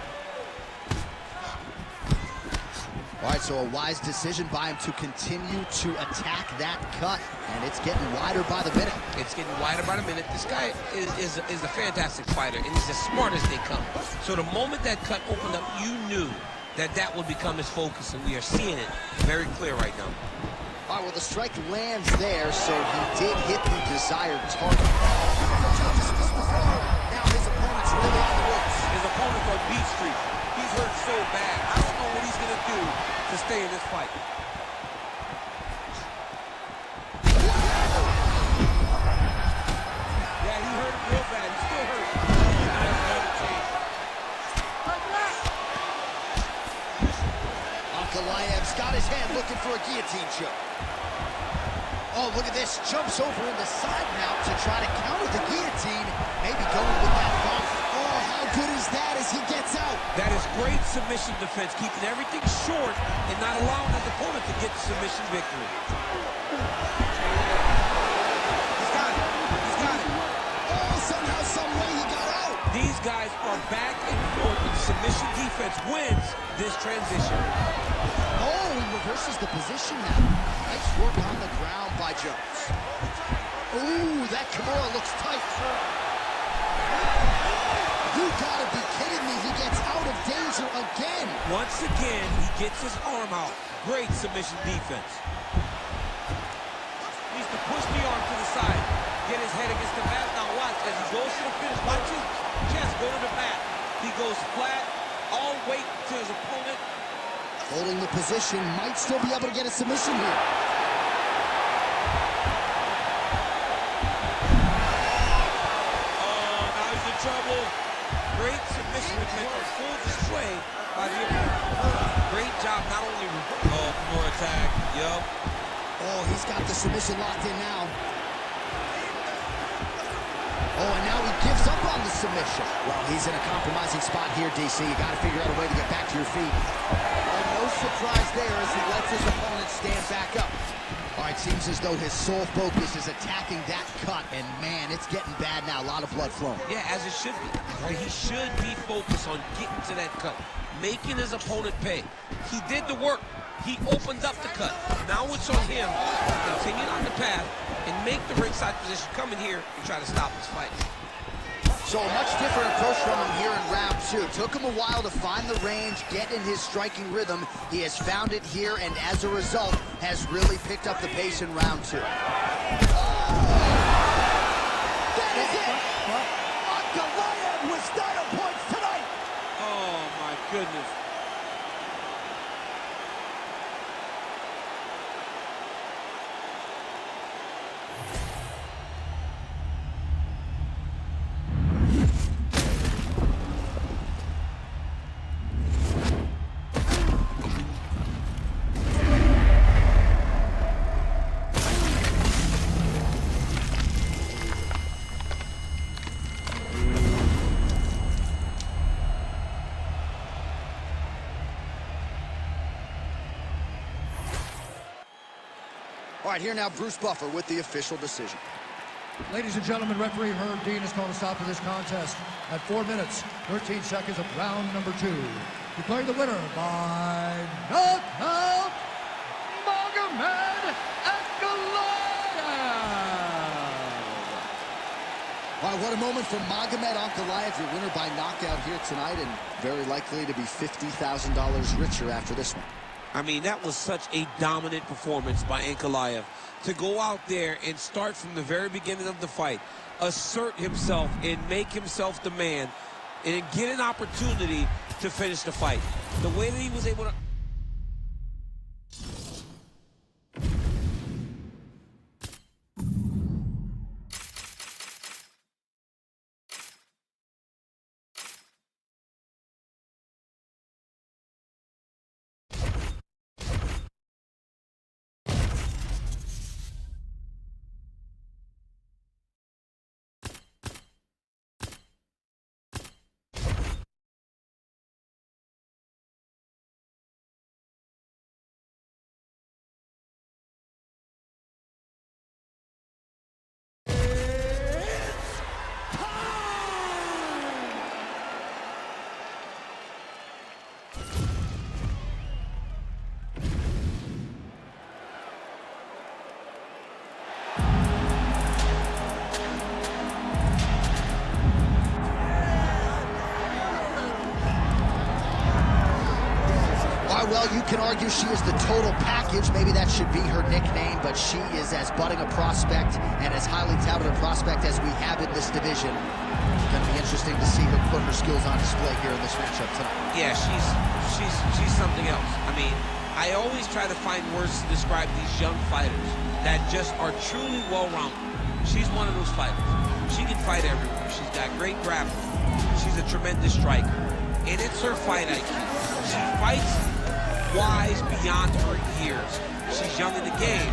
All right, so a wise decision by him to continue to attack that cut, and it's getting wider by the minute. It's getting wider by the minute. This guy is a fantastic fighter, and he's as smart as they come. So the moment that cut opened up, you knew that that would become his focus, and we are seeing it very clear right now. All right, well, the strike lands there, so he did hit the desired target. Now his opponent's really on the ropes. His opponent's on beat street. He's hurt so bad. I don't know what he's going to do to stay in this fight. Yeah, he hurt him real bad. He's still hurt. Ankalaev's got his hand looking for a guillotine choke. Oh, look at this. Jumps over in the side mount to try to counter the guillotine. Maybe going with that bump. Oh, how good is that as he gets out? That is great submission defense, keeping everything short and not allowing his opponent to get the submission victory. He's got it. He's got it. Oh, somehow, some way he got out. These guys are back and forth, and submission defense wins this transition. Oh, he reverses the position now. Nice work on the ground by Jones. Ooh, that Kimura looks tight. You gotta be kidding me. He gets out of danger again. Once again, he gets his arm out. Great submission defense. Needs to push the arm to the side. Get his head against the mat. Now watch, as he goes to the finish, watch his chest go to the mat. He goes flat, all weight to his opponent. Holding the position, might still be able to get a submission here. Oh, now he's in trouble. Great submission defense on full display by the opponent. Great job, not only more attack. Yup. Oh, he's got the submission locked in now. Oh, and now he gives up on the submission. Well, he's in a compromising spot here, DC. You got to figure out a way to get back to your feet. No surprise there as he lets his opponent stand back up. All right, seems as though his sole focus is attacking that cut, and man, it's getting bad now. A lot of blood flowing. Yeah, as it should be. Right? He should be focused on getting to that cut, making his opponent pay. He did the work. He opened up the cut. Now it's on him to continue on the path and make the ringside position, come in here and try to stop this fight. So a much different approach from him here in round 2. Took him a while to find the range, get in his striking rhythm. He has found it here, and as a result, has really picked up the pace in round 2. That is it! Ankalaev with style points tonight! Oh, my goodness. All right, here now, Bruce Buffer with the official decision. Ladies and gentlemen, referee Herb Dean has called a stop to this contest at 4 minutes, 13 seconds of round number 2. Declaring the winner by knockout, Magomed Ankalaev. All right, what a moment for Magomed Ankalaev, your winner by knockout here tonight, and very likely to be $50,000 richer after this one. I mean, that was such a dominant performance by Ankalaev to go out there and start from the very beginning of the fight, assert himself and make himself the man, and get an opportunity to finish the fight. The way that he was able to... Well, you can argue she is the total package. Maybe that should be her nickname, but she is as budding a prospect and as highly touted a prospect as we have in this division. It's going to be interesting to see her put her skills on display here in this matchup tonight. Yeah, she's something else. I mean, I always try to find words to describe these young fighters that just are truly well-rounded. She's one of those fighters. She can fight everywhere. She's got great grappling. She's a tremendous striker. And it's her fight IQ. She fights wise beyond her years. She's young in the game,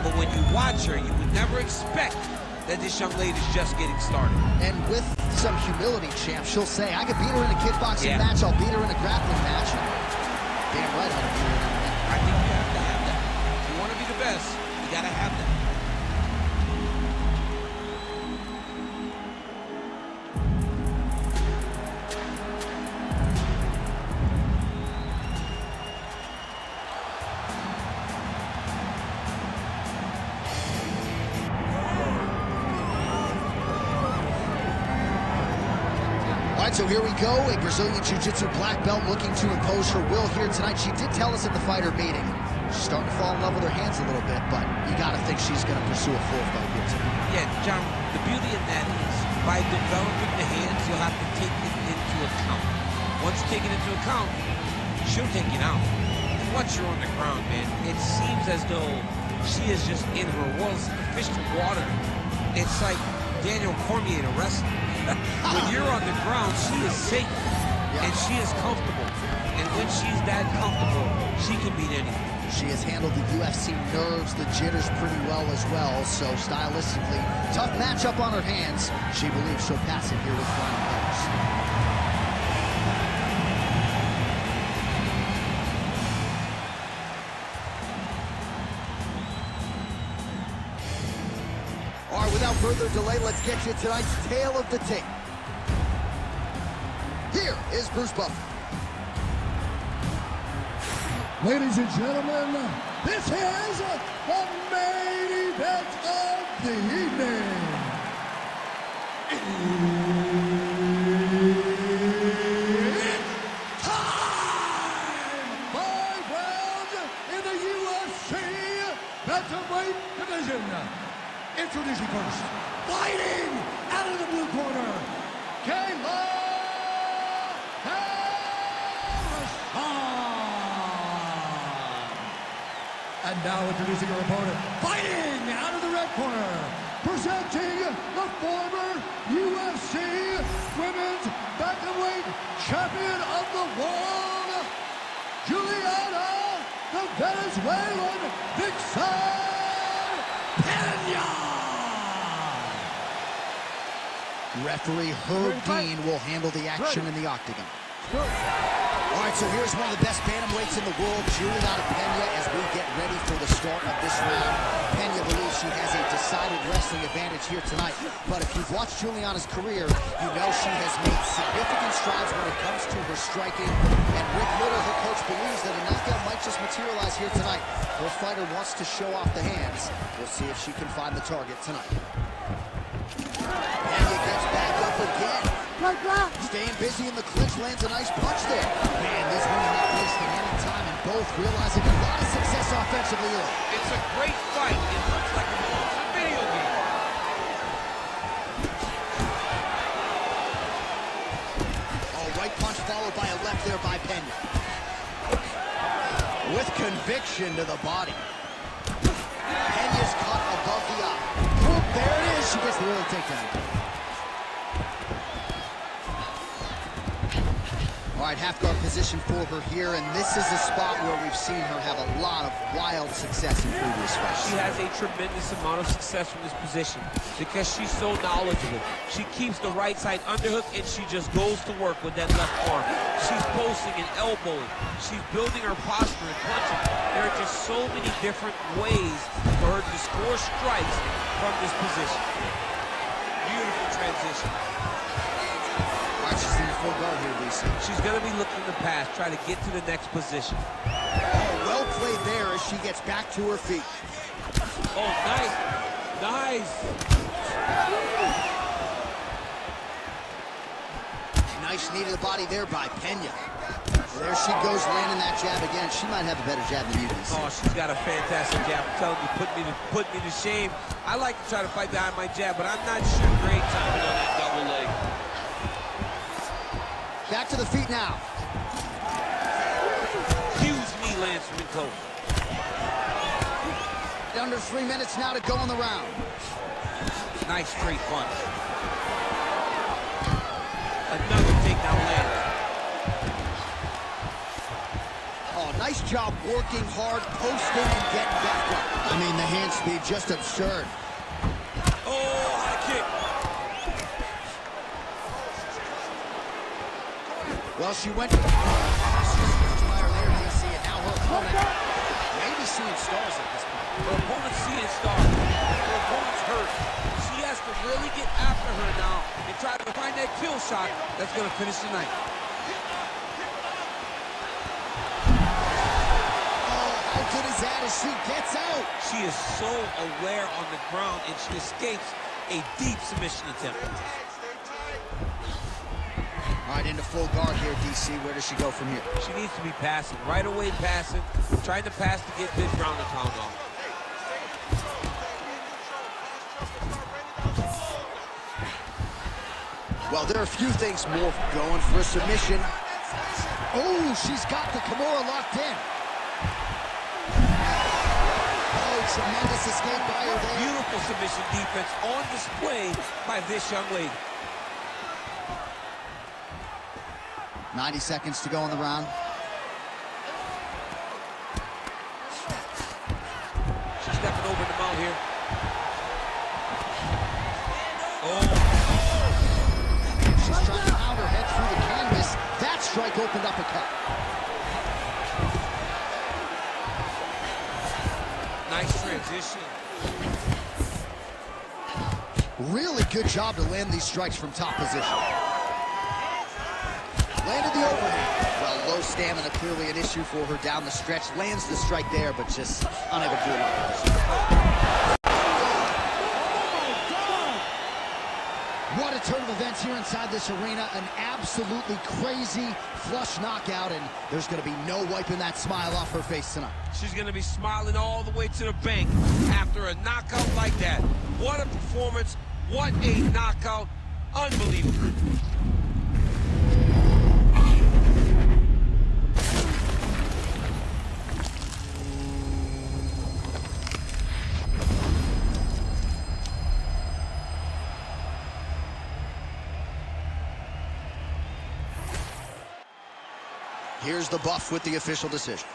but when you watch her, you would never expect that this young lady's just getting started. And with some humility, champ, she'll say, I could beat her in a kickboxing match, I'll beat her in a grappling match. Damn right I'm gonna beat her in MMA. I think you have to have that. If you want to be the best, you gotta have that. So here we go, a Brazilian Jiu-Jitsu black belt looking to impose her will here tonight. She did tell us at the fighter meeting, she's starting to fall in love with her hands a little bit, but you got to think she's going to pursue a full fight here tonight. Yeah, John, the beauty of that is by developing the hands, you'll have to take it into account. Once you take it into account, she'll take it out. And once you're on the ground, man, it seems as though she is just in her world. It's like a fish to water. It's like Daniel Cormier to wrestling. When you're on the ground, she is safe, and she is comfortable. And when she's that comfortable, she can beat anyone. She has handled the UFC nerves, the jitters pretty well as well, so stylistically, tough matchup on her hands. She believes she'll pass it here with flying colors. All right, without further delay, let's get you tonight's tale of the tape. Here is Bruce Buffer. Ladies and gentlemen, this is the main event of the evening. It's time! 5 rounds in the UFC Bantamweight division. Introducing first, fighting out of the blue corner, Kayla. And now introducing her opponent, fighting out of the red corner, presenting the former UFC Women's Bantamweight Champion of the World, Juliana, the Venezuelan Vixen Pena. Referee Herb Dean will handle the action in the Octagon. All right, so here's one of the best bantamweights in the world, Juliana Pena, as we get ready for the start of this round. Pena believes she has a decided wrestling advantage here tonight, but if you've watched Juliana's career, you know she has made significant strides when it comes to her striking, and Rick Liddell, her coach, believes that a knockout might just materialize here tonight. Her fighter wants to show off the hands. We'll see if she can find the target tonight. Pena gets back up again. Staying busy in the clinch, lands a nice punch there. Man, these women not wasting any time, and both realizing a lot of success offensively. It's a great fight. It looks like it belongs in a video game. Oh, right punch followed by a left there by Pena. With conviction to the body. Pena's cut above the eye. Whoop, there it is. She gets the early takedown. All right, half guard position for her here, and this is a spot where we've seen her have a lot of wild success in previous fights. She has a tremendous amount of success from this position because she's so knowledgeable. She keeps the right side underhook, and she just goes to work with that left arm. She's posting and elbowing. She's building her posture and punching. There are just so many different ways for her to score strikes from this position. Beautiful transition. She's in the full guard here, DC. She's going to be looking to pass, try to get to the next position. Oh, well played there as she gets back to her feet. Oh, nice. Nice. Nice knee to the body there by Pena. There she goes, landing that jab again. She might have a better jab than you, DC. Oh, she's got a fantastic jab. I'm telling you, put me to shame. I like to try to fight behind my jab, but I'm not sure. Great timing on that double leg. Back to the feet now. Huge knee lands from in close. Under 3 minutes now to go in the round. Nice straight punch. Another takedown lands. Oh, nice job working hard, posting, and getting back up. I mean, the hand speed, just absurd. Oh, high kick. Well, she went to the fire there, DC, and now her opponent maybe seeing stars at this point. Her opponent's seeing stars. Her opponent's hurt. She has to really get after her now and try to find that kill shot that's going to finish the night. Oh, how good is that as she gets out? She is so aware on the ground, and she escapes a deep submission attempt. All right, into full guard here, DC. Where does she go from here? She needs to be passing, right away passing, trying to pass to get this ground and pound off. Well, there are a few things more going for a submission. Oh, she's got the Kimura locked in. Oh, tremendous escape by her there. Beautiful submission defense on display by this young lady. 90 seconds to go in the round. quick opened uppercut. Nice transition. Really good job to land these strikes from top position. Landed the overhand. Well, low stamina clearly an issue for her down the stretch. Lands the strike there, but just unable to do it. What a turn of events here inside this arena. An absolutely crazy flush knockout, and there's going to be no wiping that smile off her face tonight. She's going to be smiling all the way to the bank after a knockout like that. What a performance. What a knockout. Unbelievable. Here's the buff with the official decision.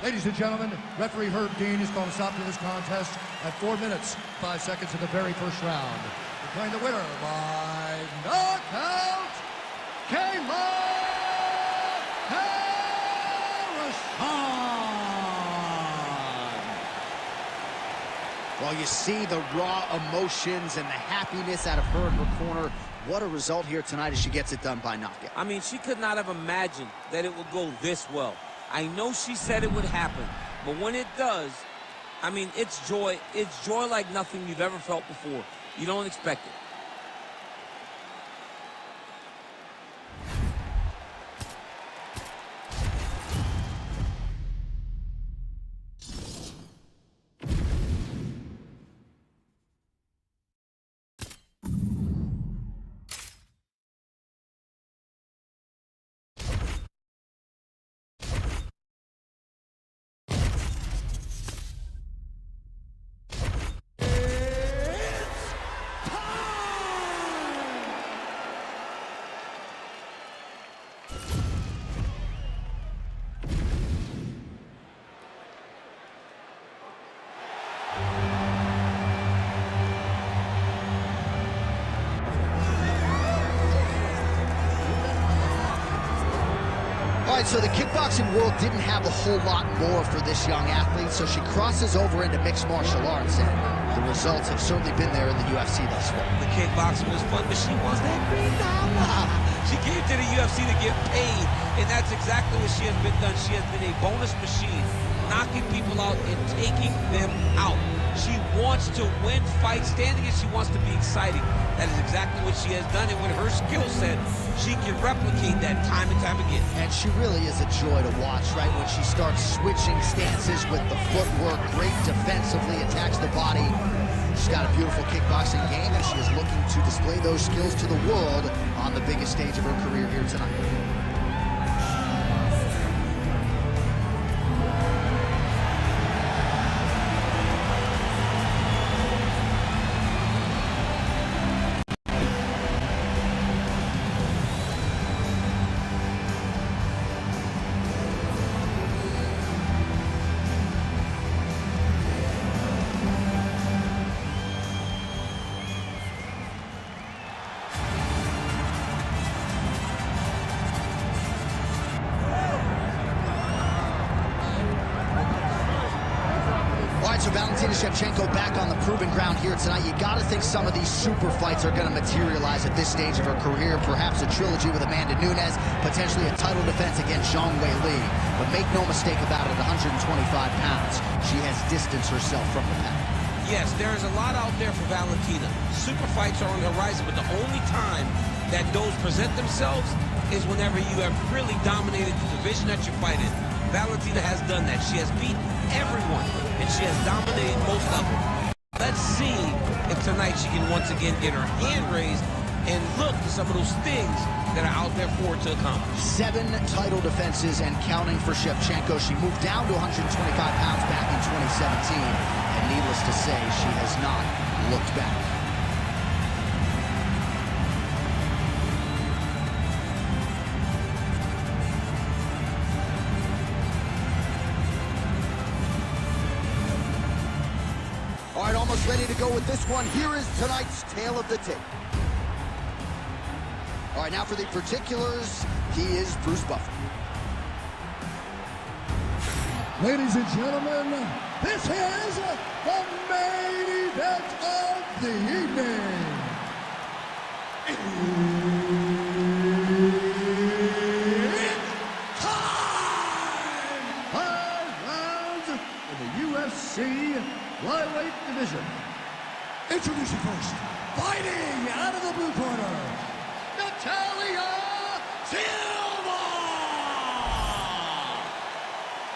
Ladies and gentlemen, referee Herb Dean is going to stop to this contest at 4 minutes, 5 seconds of the very first round. Declaring the winner by knockout, Kayla Harrison. Well, you see the raw emotions and the happiness out of her in her corner. What a result here tonight as she gets it done by knockout. I mean, she could not have imagined that it would go this well. I know she said it would happen, but when it does, I mean, it's joy. It's joy like nothing you've ever felt before. You don't expect it. All right, so the kickboxing world didn't have a whole lot more for this young athlete, so she crosses over into mixed martial arts, and the results have certainly been there in the UFC thus far. The kickboxing was fun, but she wants that $3. She came to the UFC to get paid, and that's exactly what she has been done. She has been a bonus machine, knocking people out and taking them out. She wants to win fights, standing and she wants to be exciting. That is exactly what she has done, and with her skill set, she can replicate that time and time again. And she really is a joy to watch, right? When she starts switching stances with the footwork, great defensively, attacks the body. She's got a beautiful kickboxing game, and she is looking to display those skills to the world on the biggest stage of her career here tonight. So Valentina Shevchenko back on the proving ground here tonight. You got to think some of these super fights are going to materialize at this stage of her career. Perhaps a trilogy with Amanda Nunes, potentially a title defense against Zhang Weili. But make no mistake about it, at 125 pounds, she has distanced herself from the pack. Yes, there is a lot out there for Valentina. Super fights are on the horizon, but the only time that those present themselves is whenever you have really dominated the division that you're fighting. Valentina has done that. She has beat everyone, and she has dominated most of them. Let's see if tonight she can once again get her hand raised and look to some of those things that are out there for her to accomplish. 7 title defenses and counting for Shevchenko. She moved down to 125 pounds back in 2017, and needless to say, she has not looked back. All right, almost ready to go with this one. Here is tonight's tale of the tape. All right, now for the particulars. He is Bruce Buffer. Ladies and gentlemen, this is the main event of the evening. It's time! 5 rounds in the UFC flyweight division. Introducing first, fighting out of the blue corner, Natalia Silva!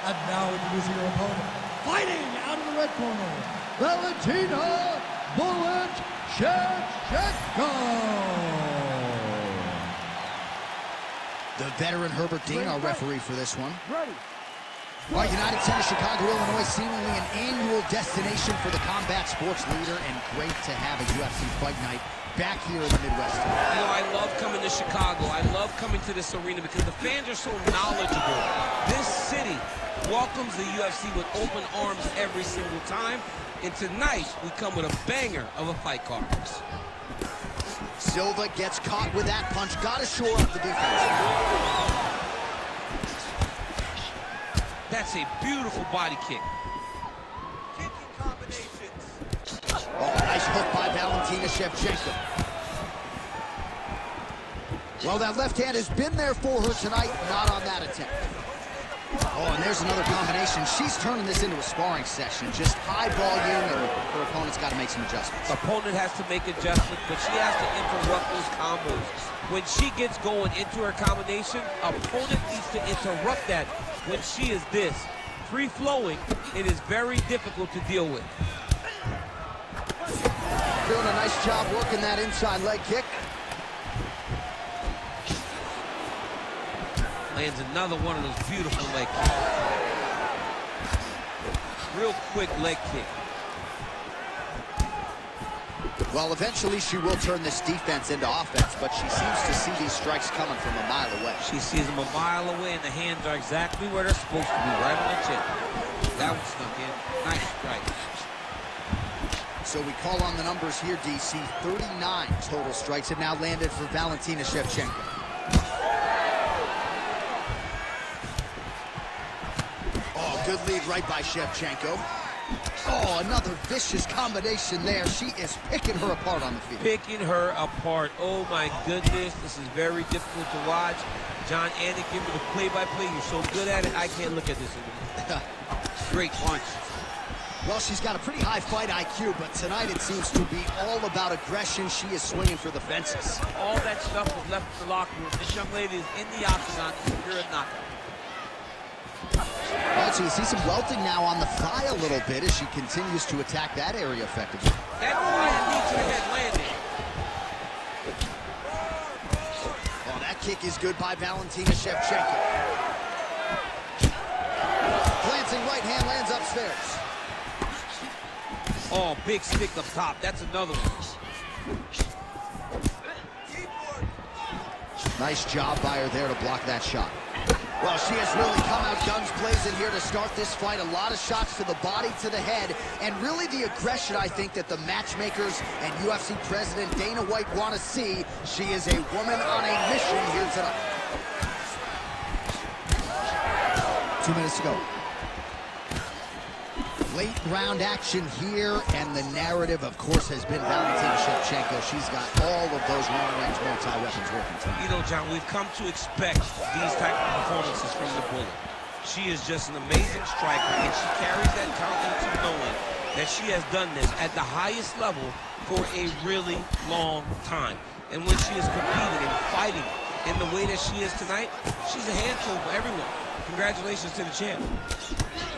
And now introducing your opponent, fighting out of the red corner, Valentina Bullet Shevchenko! The veteran Herbert Dean, our referee for this one. Ready. Our United Center, Chicago, Illinois, seemingly an annual destination for the combat sports leader, and great to have a UFC Fight Night back here in the Midwest. You know, I love coming to Chicago. I love coming to this arena because the fans are so knowledgeable. This city welcomes the UFC with open arms every single time. And tonight, we come with a banger of a fight card. Silva gets caught with that punch. Got to shore up the defense. That's a beautiful body kick. Kicking combinations. Oh, nice hook by Valentina Shevchenko. Well, that left hand has been there for her tonight, not on that attempt. Oh, and there's another combination. She's turning this into a sparring session. Just high volume, and her opponent's got to make some adjustments. Opponent has to make adjustments, but she has to interrupt those combos. When she gets going into her combination, opponent needs to interrupt that. When she is this free-flowing, it is very difficult to deal with. Doing a nice job working that inside leg kick. Lands another one of those beautiful leg kicks. Real quick leg kick. Well, eventually she will turn this defense into offense, but she seems to see these strikes coming from a mile away. She sees them a mile away, and the hands are exactly where they're supposed to be, right on the chin. That one snuck in. Nice strike. So we call on the numbers here, DC. 39 total strikes have now landed for Valentina Shevchenko. Oh, good lead right by Shevchenko. Oh, another vicious combination there. She is picking her apart on the field. Picking her apart. Oh, my goodness. This is very difficult to watch. John Anakin with the play-by-play. You're so good at it, I can't look at this anymore. Great punch. Well, she's got a pretty high fight IQ, but tonight it seems to be all about aggression. She is swinging for the fences. All that stuff was left in the locker room. This young lady is in the octagon to secure a knockout. Well, so you see some welting now on the thigh a little bit as she continues to attack that area effectively. That fire needs her head landing. Oh, that kick is good by Valentina Shevchenko. Glancing right hand lands upstairs. Oh, big stick up top. That's another one. Nice job by her there to block that shot. Well, she has really come out guns blazing here to start this fight. A lot of shots to the body, to the head, and really the aggression, I think, that the matchmakers and UFC President Dana White want to see. She is a woman on a mission here tonight. 2 minutes to go. Late round action here, and the narrative, of course, has been Valentina Shevchenko. She's got all of those long-range multi-weapons working tonight. You know, John, we've come to expect these type of performances from the Bullet. She is just an amazing striker, and she carries that confidence of knowing that she has done this at the highest level for a really long time. And when she is competing and fighting in the way that she is tonight, she's a handful for everyone. Congratulations to the champ.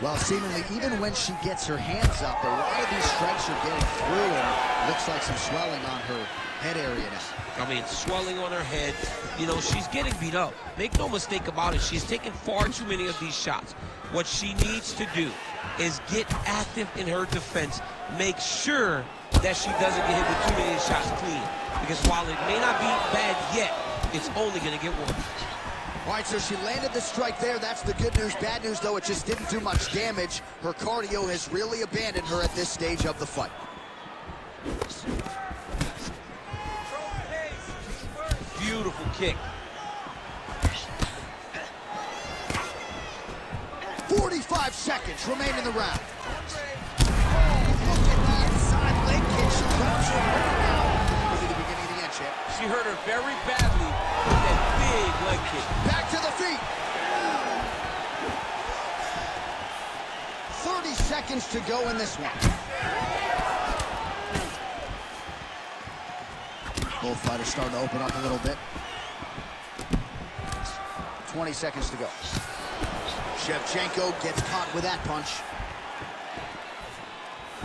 Well, seemingly, even when she gets her hands up, a lot of these strikes are getting through, and looks like some swelling on her head area now. I mean, swelling on her head. You know, she's getting beat up. Make no mistake about it. She's taken far too many of these shots. What she needs to do is get active in her defense. Make sure that she doesn't get hit with too many shots clean. Because while it may not be bad yet, it's only going to get worse. All right, so she landed the strike there. That's the good news. Bad news, though, it just didn't do much damage. Her cardio has really abandoned her at this stage of the fight. Beautiful kick. 45 seconds remain in the round. Oh, look at that side leg kick. She drops her right now. Maybe the beginning of the end, champ. She hurt her very badly with that big leg kick. Back to the feet. 30 seconds to go in this one. Both fighters starting to open up a little bit. 20 seconds to go. Shevchenko gets caught with that punch.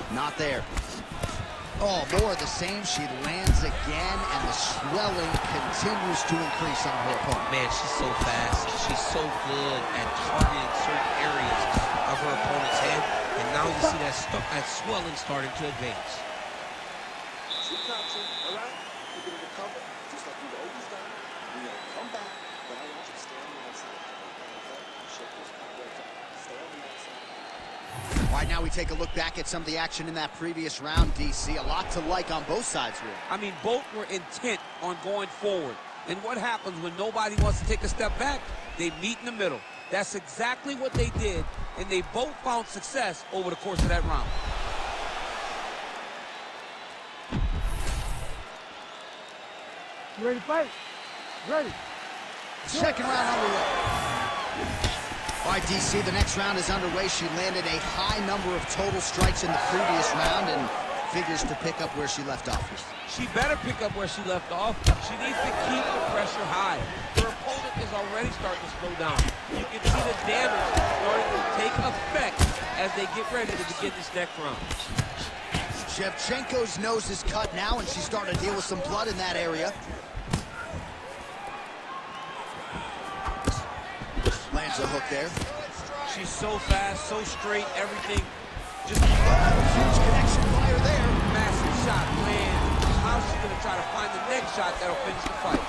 Not there. Oh, more of the same. She lands again, and the swelling continues to increase on her opponent. Man, she's so fast. She's so good at targeting certain areas of her opponent's head. And now you see that swelling starting to advance. Keep crouching, all right? You're going to recover, just like you've always done. You're going to come back, but I want you to stay on the outside. Okay? Shake those cobwebs up. Stay on the outside. All right, now we take a look back at some of the action in that previous round, DC. A lot to like on both sides, really. I mean, both were intent on going forward. And what happens when nobody wants to take a step back? They meet in the middle. That's exactly what they did, and they both found success over the course of that round. You ready to fight? Ready. Second round underway. All right, DC, the next round is underway. She landed a high number of total strikes in the previous round and figures to pick up where she left off. She better pick up where she left off. She needs to keep the pressure high. Her opponent is already starting to slow down. You can see the damage starting to take effect as they get ready to begin this next round. Shevchenko's nose is cut now, and she's starting to deal with some blood in that area. Lands a hook there. She's so fast, so straight, everything. Just Huge connection fire there. massive shot lands. How's she gonna try to find the next shot that'll finish the fight?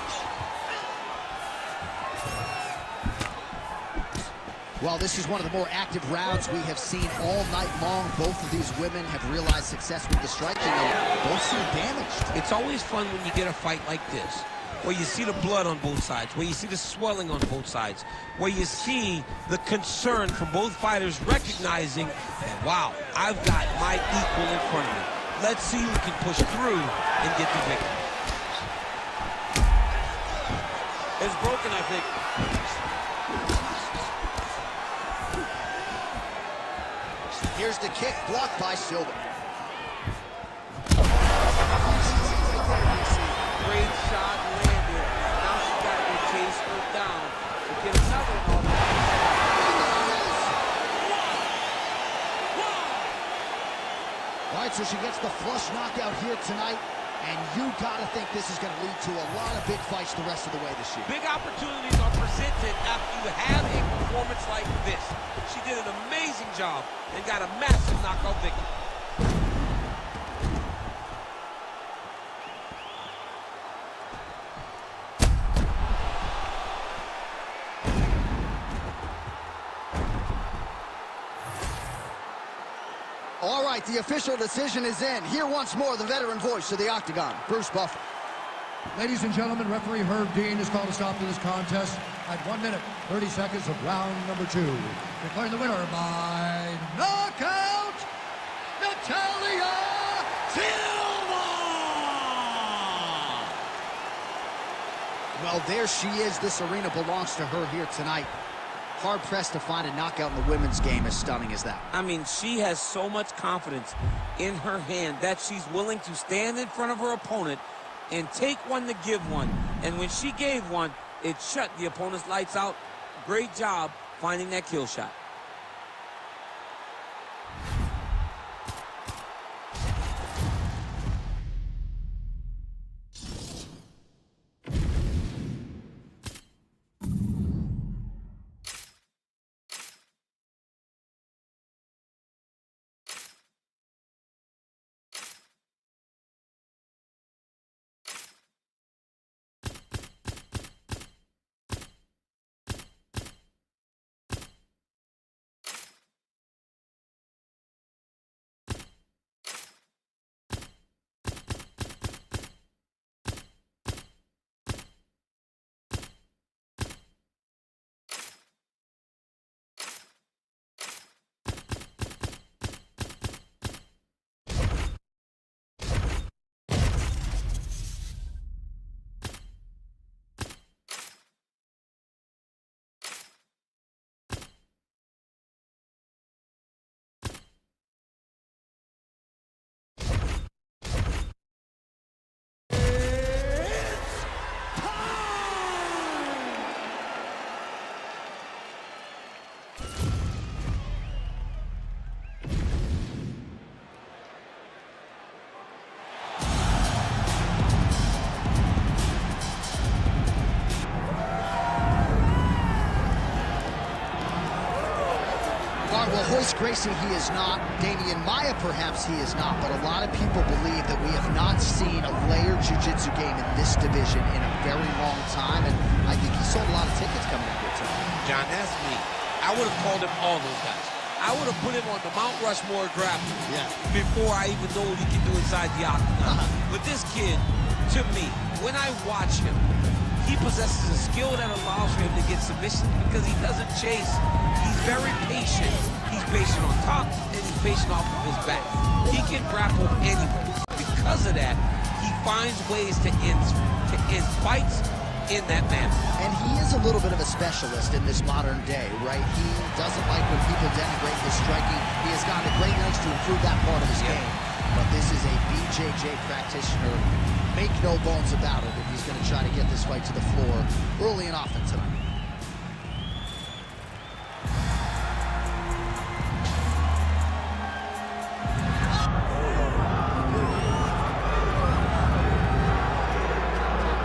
Well, this is one of the more active rounds we have seen all night long. Both of these women have realized success with the striking. They both seem damaged. It's always fun when you get a fight like this, where you see the blood on both sides, where you see the swelling on both sides, where you see the concern from both fighters recognizing that, wow, I've got my equal in front of me. Let's see who can push through and get the victory. It's broken, I think. Here's the kick, blocked by Silva. Great shot landed. Now she's got to chase her down to get another one off. All right, so she gets the flush knockout here tonight, and you got to think this is going to lead to a lot of big fights the rest of the way this year. Big opportunities are presented after you have a performance like this. She did an amazing job and got a massive knockout victory. All right, the official decision is in. Here once more, the veteran voice of the Octagon, Bruce Buffer. Ladies and gentlemen, referee Herb Dean has called a stop to this contest at 1 minute, 30 seconds of round number 2. Declaring the winner by knockout, Natalia Silva! Well, there she is. This arena belongs to her here tonight. Hard-pressed to find a knockout in the women's game as stunning as that. I mean, she has so much confidence in her hand that she's willing to stand in front of her opponent and take one to give one. And when she gave one, it shut the opponent's lights out. Great job finding that kill shot. All right, well, Royce Gracie, he is not. Damian Maia, perhaps he is not. But a lot of people believe that we have not seen a layered jiu-jitsu game in this division in a very long time. And I think he sold a lot of tickets coming in here tonight. John, that's me. I would have called him all those guys. I would have put him on the Mount Rushmore grappling before I even know what he can do inside the octagon. But this kid, to me, when I watch him, he possesses a skill that allows for him to get submissions because he doesn't chase. He's very patient. He's patient on top, and he's patient off of his back. He can grapple anyone. Because of that, he finds ways to end fights in that manner. And he is a little bit of a specialist in this modern day, right? He doesn't like when people denigrate his striking. He has gone to great lengths to improve that part of his game. But this is a BJJ practitioner. Make no bones about it, if he's going to try to get this fight to the floor early and often tonight.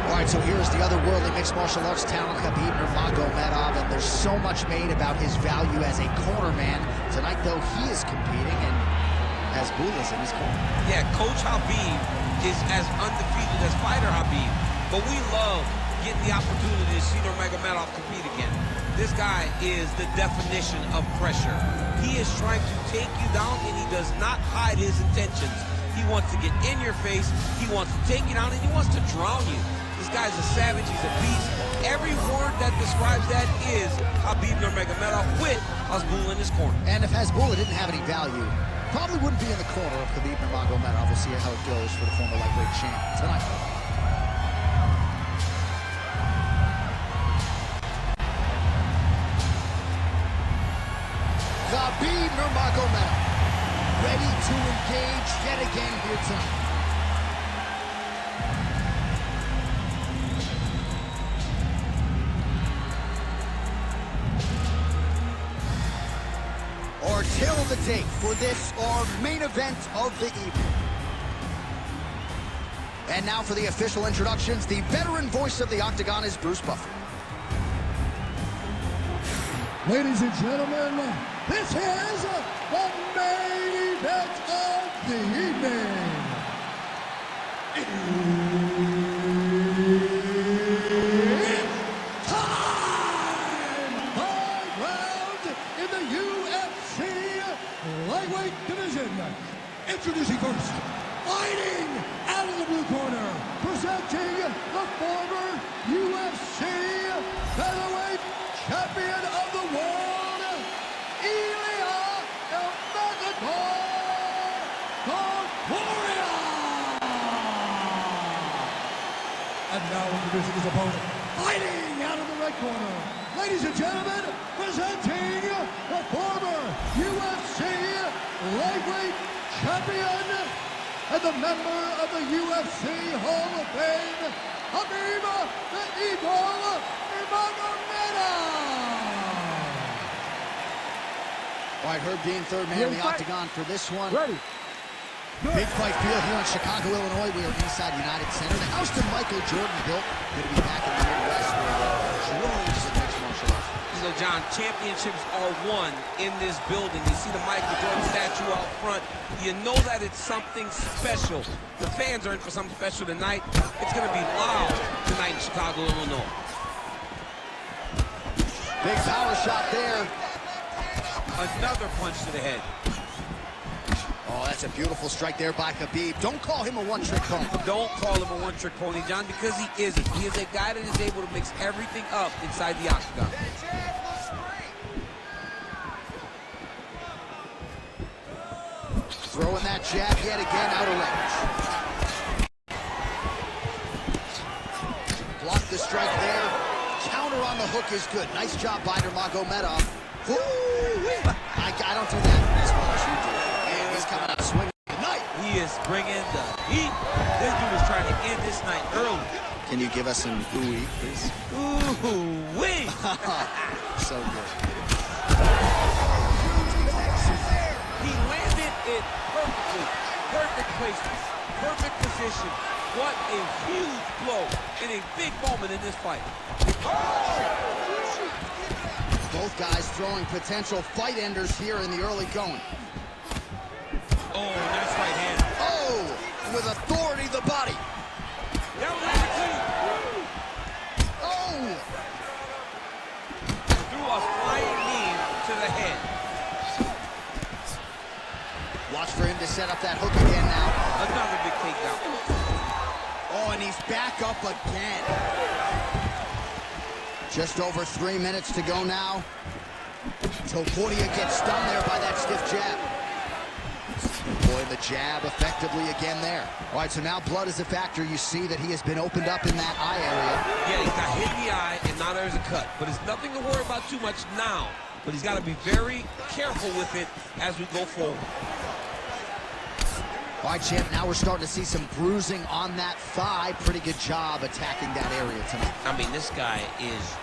All right, so here's the other worldly mixed martial arts talent, Khabib Nurmagomedov, and there's so much made about his value as a cornerman. Tonight, though, he is competing and has Bulas in his corner. Yeah, Coach Khabib is as undefeated as fighter Khabib, but we love getting the opportunity to see Nurmagomedov compete again. This guy is the definition of pressure. He is trying to take you down, and he does not hide his intentions. He wants to get in your face, he wants to take you down, and he wants to drown you. This guy's a savage, he's a beast. Every word that describes that is Khabib Nurmagomedov with Hasbulla in his corner. And if Hasbulla didn't have any value, probably wouldn't be in the corner of Khabib Nurmagomedov. We'll see how it goes for the former lightweight champ tonight. Khabib Nurmagomedov ready to engage yet again here tonight. Our tale of the tape for this, our main event of the evening. And now for the official introductions, the veteran voice of the Octagon is Bruce Buffer. Ladies and gentlemen, this is the main event of the evening. It's time! 5 rounds in the UFC lightweight division. Introducing first, fighting out of the blue corner, presenting the former UFC featherweight champion of the world, Valoria! And now introducing his opponent, fighting out of the red corner, ladies and gentlemen, presenting the former UFC lightweight champion and the member of the UFC Hall of Fame, Khabib the Eagle Nurmagomedov. All right, Herb Dean, third man in the Octagon for this one. Ready. Big fight field here in Chicago, Illinois. We are inside United Center. The house that Michael Jordan built. Good to be back in the Midwest where the drones of mixed martial arts. You know, John, championships are won in this building. You see the Michael Jordan statue out front. You know that it's something special. The fans are in for something special tonight. It's going to be loud tonight in Chicago, Illinois. Big power shot there. Another punch to the head. Oh, that's a beautiful strike there by Khabib. Don't call him a one-trick pony. Don't call him a one-trick pony, John, because he isn't. He is a guy that is able to mix everything up inside the octagon. Throwing that jab yet again out of range. Block the strike there. Counter on the hook is good. Nice job by Nurmagomedov. I don't do that as well as you do. And he's coming out swinging tonight. He is bringing the heat. This dude is trying to end this night early. Can you give us an ooh-wee, please? Ooh-wee! So good. He landed it perfectly. Perfect placement. Perfect position. What a huge blow in a big moment in this fight. Both Both guys throwing potential fight enders here in the early going. Oh, nice right hand. Oh, with authority, the body. That was clean. Oh! Threw a flying knee to the head. Watch for him to set up that hook again now. Another big takedown. Oh, and he's back up again. Just over 3 minutes to go now. Topuria gets stunned there by that stiff jab. Boy, the jab effectively again there. All right, so now blood is a factor. You see that he has been opened up in that eye area. Yeah, he got hit in the eye, and now there's a cut. But it's nothing to worry about too much now. But he's got to be very careful with it as we go forward. All right, champ, now we're starting to see some bruising on that thigh. Pretty good job attacking that area tonight. I mean, this guy is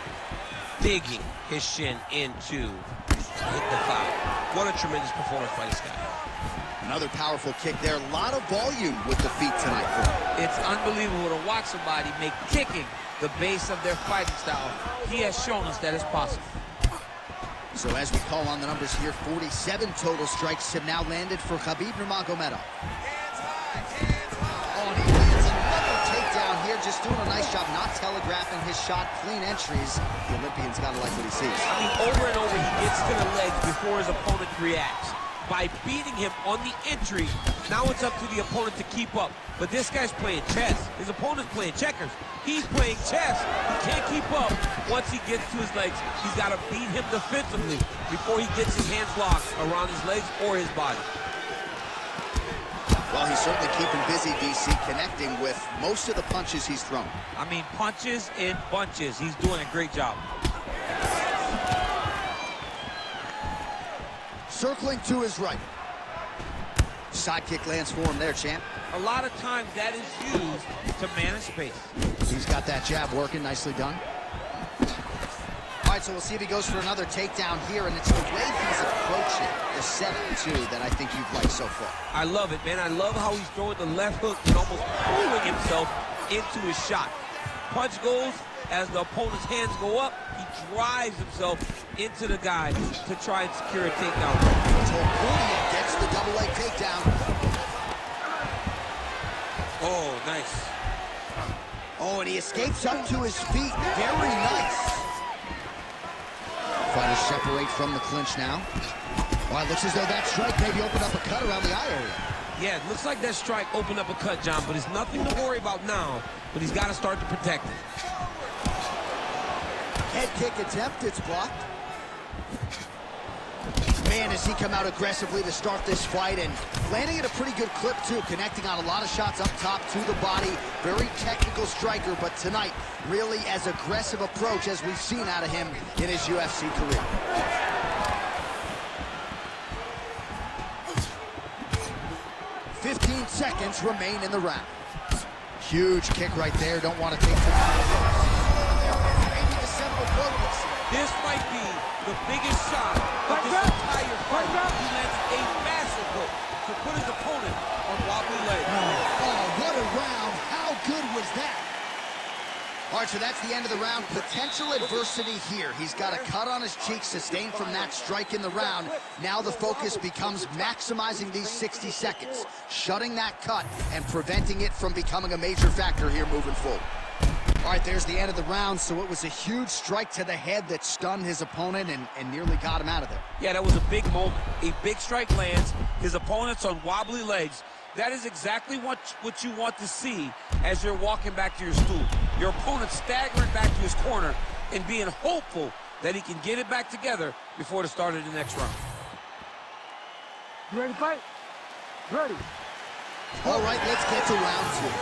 digging his shin into hit the thigh. What a tremendous performance by this guy. Another powerful kick there. A lot of volume with the feet tonight for him. It's unbelievable to watch somebody make kicking the base of their fighting style. He has shown us that it's possible. So as we call on the numbers here, 47 total strikes have now landed for Khabib Nurmagomedov. Oh, and he lands another takedown here, just doing a nice job not telegraphing his shot. Clean entries. The Olympian's got to like what he sees. I mean, over and over, he gets to the legs before his opponent reacts. By beating him on the entry, now it's up to the opponent to keep up. But this guy's playing chess. His opponent's playing checkers. He's playing chess. He can't keep up. Once he gets to his legs, he's got to beat him defensively before he gets his hands locked around his legs or his body. Well, he's certainly keeping busy, DC, connecting with most of the punches he's thrown. I mean, punches in bunches. He's doing a great job. Circling to his right. Side kick lands for him there, champ. A lot of times that is used to manage space. He's got that jab working, nicely done. All right, so we'll see if he goes for another takedown here, and it's the way he's approaching the setup, too, that I think you've liked so far. I love it, man. I love how he's throwing the left hook and almost pulling himself into his shot. Punch goes, as the opponent's hands go up, he drives himself into the guy to try and secure a takedown. Topuria gets the double leg takedown. Oh, nice. Oh, and he escapes up to his feet. Very nice. Fighters separate from the clinch now. Well, it looks as though that strike maybe opened up a cut around the eye area. Yeah, it looks like that strike opened up a cut, John, but it's nothing to worry about now, but he's got to start to protect it. Head kick attempt, it's blocked. Man, has he come out aggressively to start this fight, and landing at a pretty good clip, too, connecting on a lot of shots up top to the body. Very technical striker, but tonight, really as aggressive approach as we've seen out of him in his UFC career. "15 seconds remain in the round." Huge kick right there. Don't want to take too much of this. Maybe the seminal blow we'll see. This might be the biggest shot of this entire fight. He lands a massive hook to put his opponent on wobbly legs. Oh, what a round. How good was that? All right, so that's the end of the round. Potential adversity here. He's got a cut on his cheek sustained from that strike in the round. Now the focus becomes maximizing these 60 seconds, shutting that cut and preventing it from becoming a major factor here moving forward. All right, there's the end of the round. So it was a huge strike to the head that stunned his opponent and nearly got him out of there. Yeah, that was a big moment. A big strike lands. His opponent's on wobbly legs. That is exactly what you want to see as you're walking back to your stool. Your opponent staggering back to his corner and being hopeful that he can get it back together before the start of the next round. You ready to fight? Ready. All right, let's get to round two.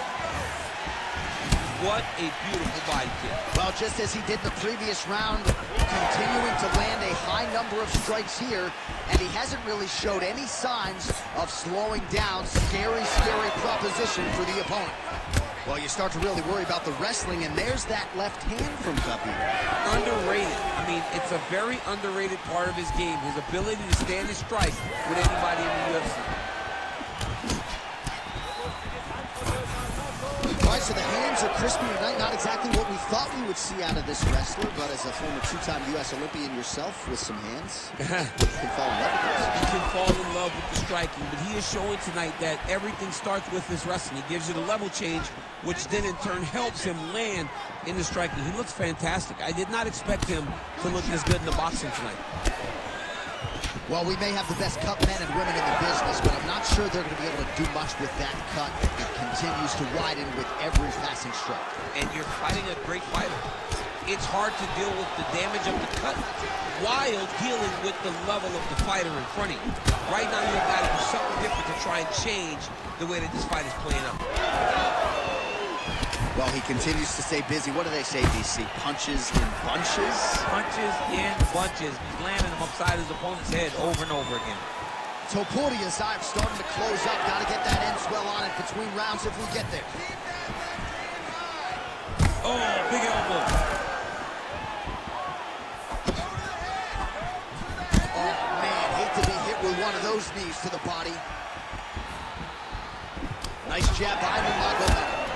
What a beautiful body kick. Well, just as he did in the previous round, continuing to land a high number of strikes here, and he hasn't really showed any signs of slowing down. Scary, scary proposition for the opponent. Well, you start to really worry about the wrestling, and there's that left hand from Khabib. Underrated. I mean, it's a very underrated part of his game, his ability to stand and strike with anybody in the UFC. All right, so the hands are crispy tonight. Not exactly what we thought we would see out of this wrestler, but as a former two-time U.S. Olympian yourself with some hands, you can fall in love with this. He can fall in love with the striking, but he is showing tonight that everything starts with his wrestling. He gives you the level change, which then in turn helps him land in the striking. He looks fantastic. I did not expect him to look this good in the boxing tonight. Well, we may have the best cut men and women in the business, but I'm not sure they're going to be able to do much with that cut. It continues to widen with every passing stroke. And you're fighting a great fighter. It's hard to deal with the damage of the cut while dealing with the level of the fighter in front of you. Right now, you've got to do something different to try and change the way that this fight is playing out. Well, he continues to stay busy. What do they say, DC? Punches in bunches? Punches in bunches. He's landing them upside his opponent's head over and over again. Topuria's eye starting to close up. Got to get that end swell on it between rounds if we get there. Oh, big elbow. Oh, man, hate to be hit with one of those knees to the body. Nice jab by Nurmagomedov.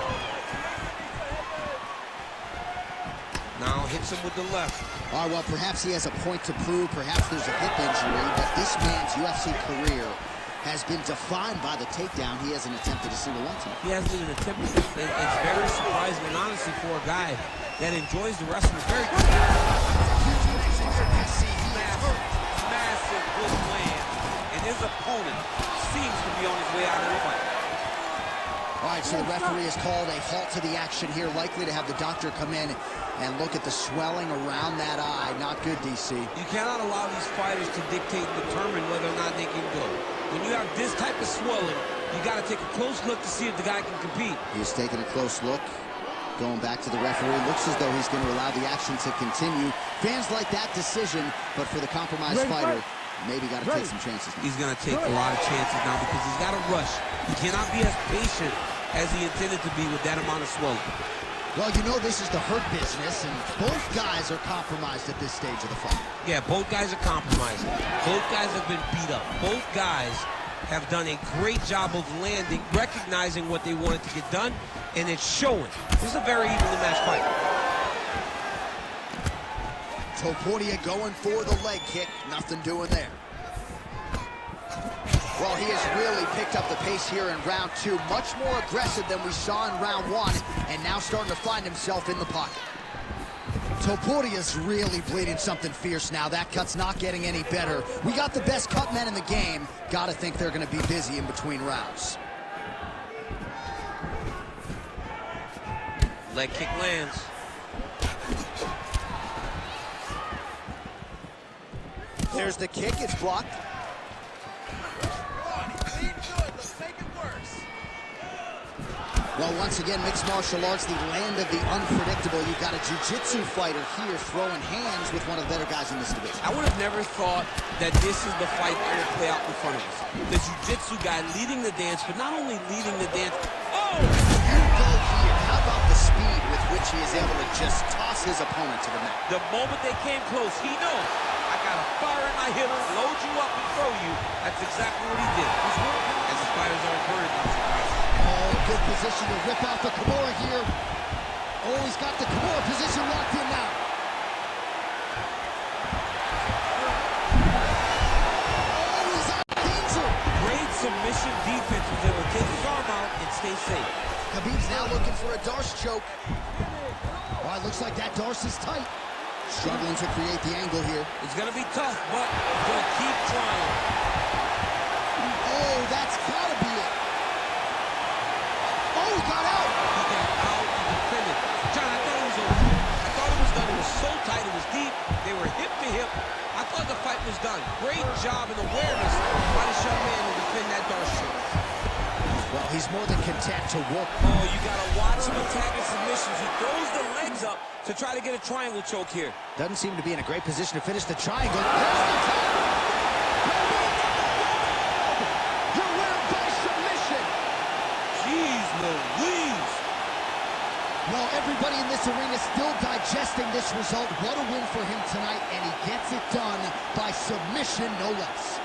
Now hits him with the left. All right, well, perhaps he has a point to prove. Perhaps there's a hip injury, but this man's UFC career has been defined by the takedown. He hasn't attempted a single one tonight. He hasn't even attempted it. It's very surprising, and honestly, for a guy that enjoys the wrestling, it's very good. Massive good land, and his opponent seems to be on his way out of the fight. All right, so the referee has called a halt to the action here, likely to have the doctor come in and look at the swelling around that eye. Not good, DC. You cannot allow these fighters to dictate and determine whether or not they can go. When you have this type of swelling, you got to take a close look to see if the guy can compete. He's taking a close look, going back to the referee. Looks as though he's going to allow the action to continue. Fans like that decision, but for the compromised fighter, maybe got to take some chances now. He's going to take a lot of chances now because he's got to rush. He cannot be as patient as he intended to be with that amount of swelling. Well, you know this is the hurt business, and both guys are compromised at this stage of the fight. Yeah, both guys are compromised. Both guys have been beat up. Both guys have done a great job of landing, recognizing what they wanted to get done, and it's showing. This is a very evenly matched fight. Topuria going for the leg kick. Nothing doing there. Well, he has really picked up the pace here in round two. Much more aggressive than we saw in round one, and now starting to find himself in the pocket. Topuria's really bleeding something fierce now. That cut's not getting any better. We got the best cut men in the game. Gotta think they're gonna be busy in between rounds. Leg kick lands. There's the kick, it's blocked. Well, once again, mixed martial arts, the land of the unpredictable. You've got a jiu-jitsu fighter here throwing hands with one of the better guys in this division. I would have never thought that this is the fight that would play out in front of us. The jiu-jitsu guy leading the dance, but not only leading the dance. Oh! You go here. How about the speed with which he is able to just toss his opponent to the mat? The moment they came close, he knows. I got a fire in my hitter, load you up and throw you. That's exactly what he did. As the fighters are inverted, not surprised. Oh, good position to rip out the Kimura here. Oh, he's got the Kimura position locked in now. Oh, he's out of danger. Great submission defense was able to take his arm out and stay safe. Khabib's now looking for a Darce choke. Oh, it looks like that Darce is tight. Struggling to create the angle here. It's going to be tough, but he's going to keep trying. Oh, that's got to be it. Oh, he got out. He got out and defended. John, I thought it was over. I thought it was done. It was so tight. It was deep. They were hip to hip. I thought the fight was done. Great job and awareness by this young man to defend that Darce choke. Well, he's more than content to work. Oh, you got to watch him attack his submissions. He throws the legs up to try to get a triangle choke here. Doesn't seem to be in a great position to finish the triangle. There's the tap. Your winner by submission. Jeez Louise. Well, everybody in this arena still digesting this result. What a win for him tonight, and he gets it done by submission, no less.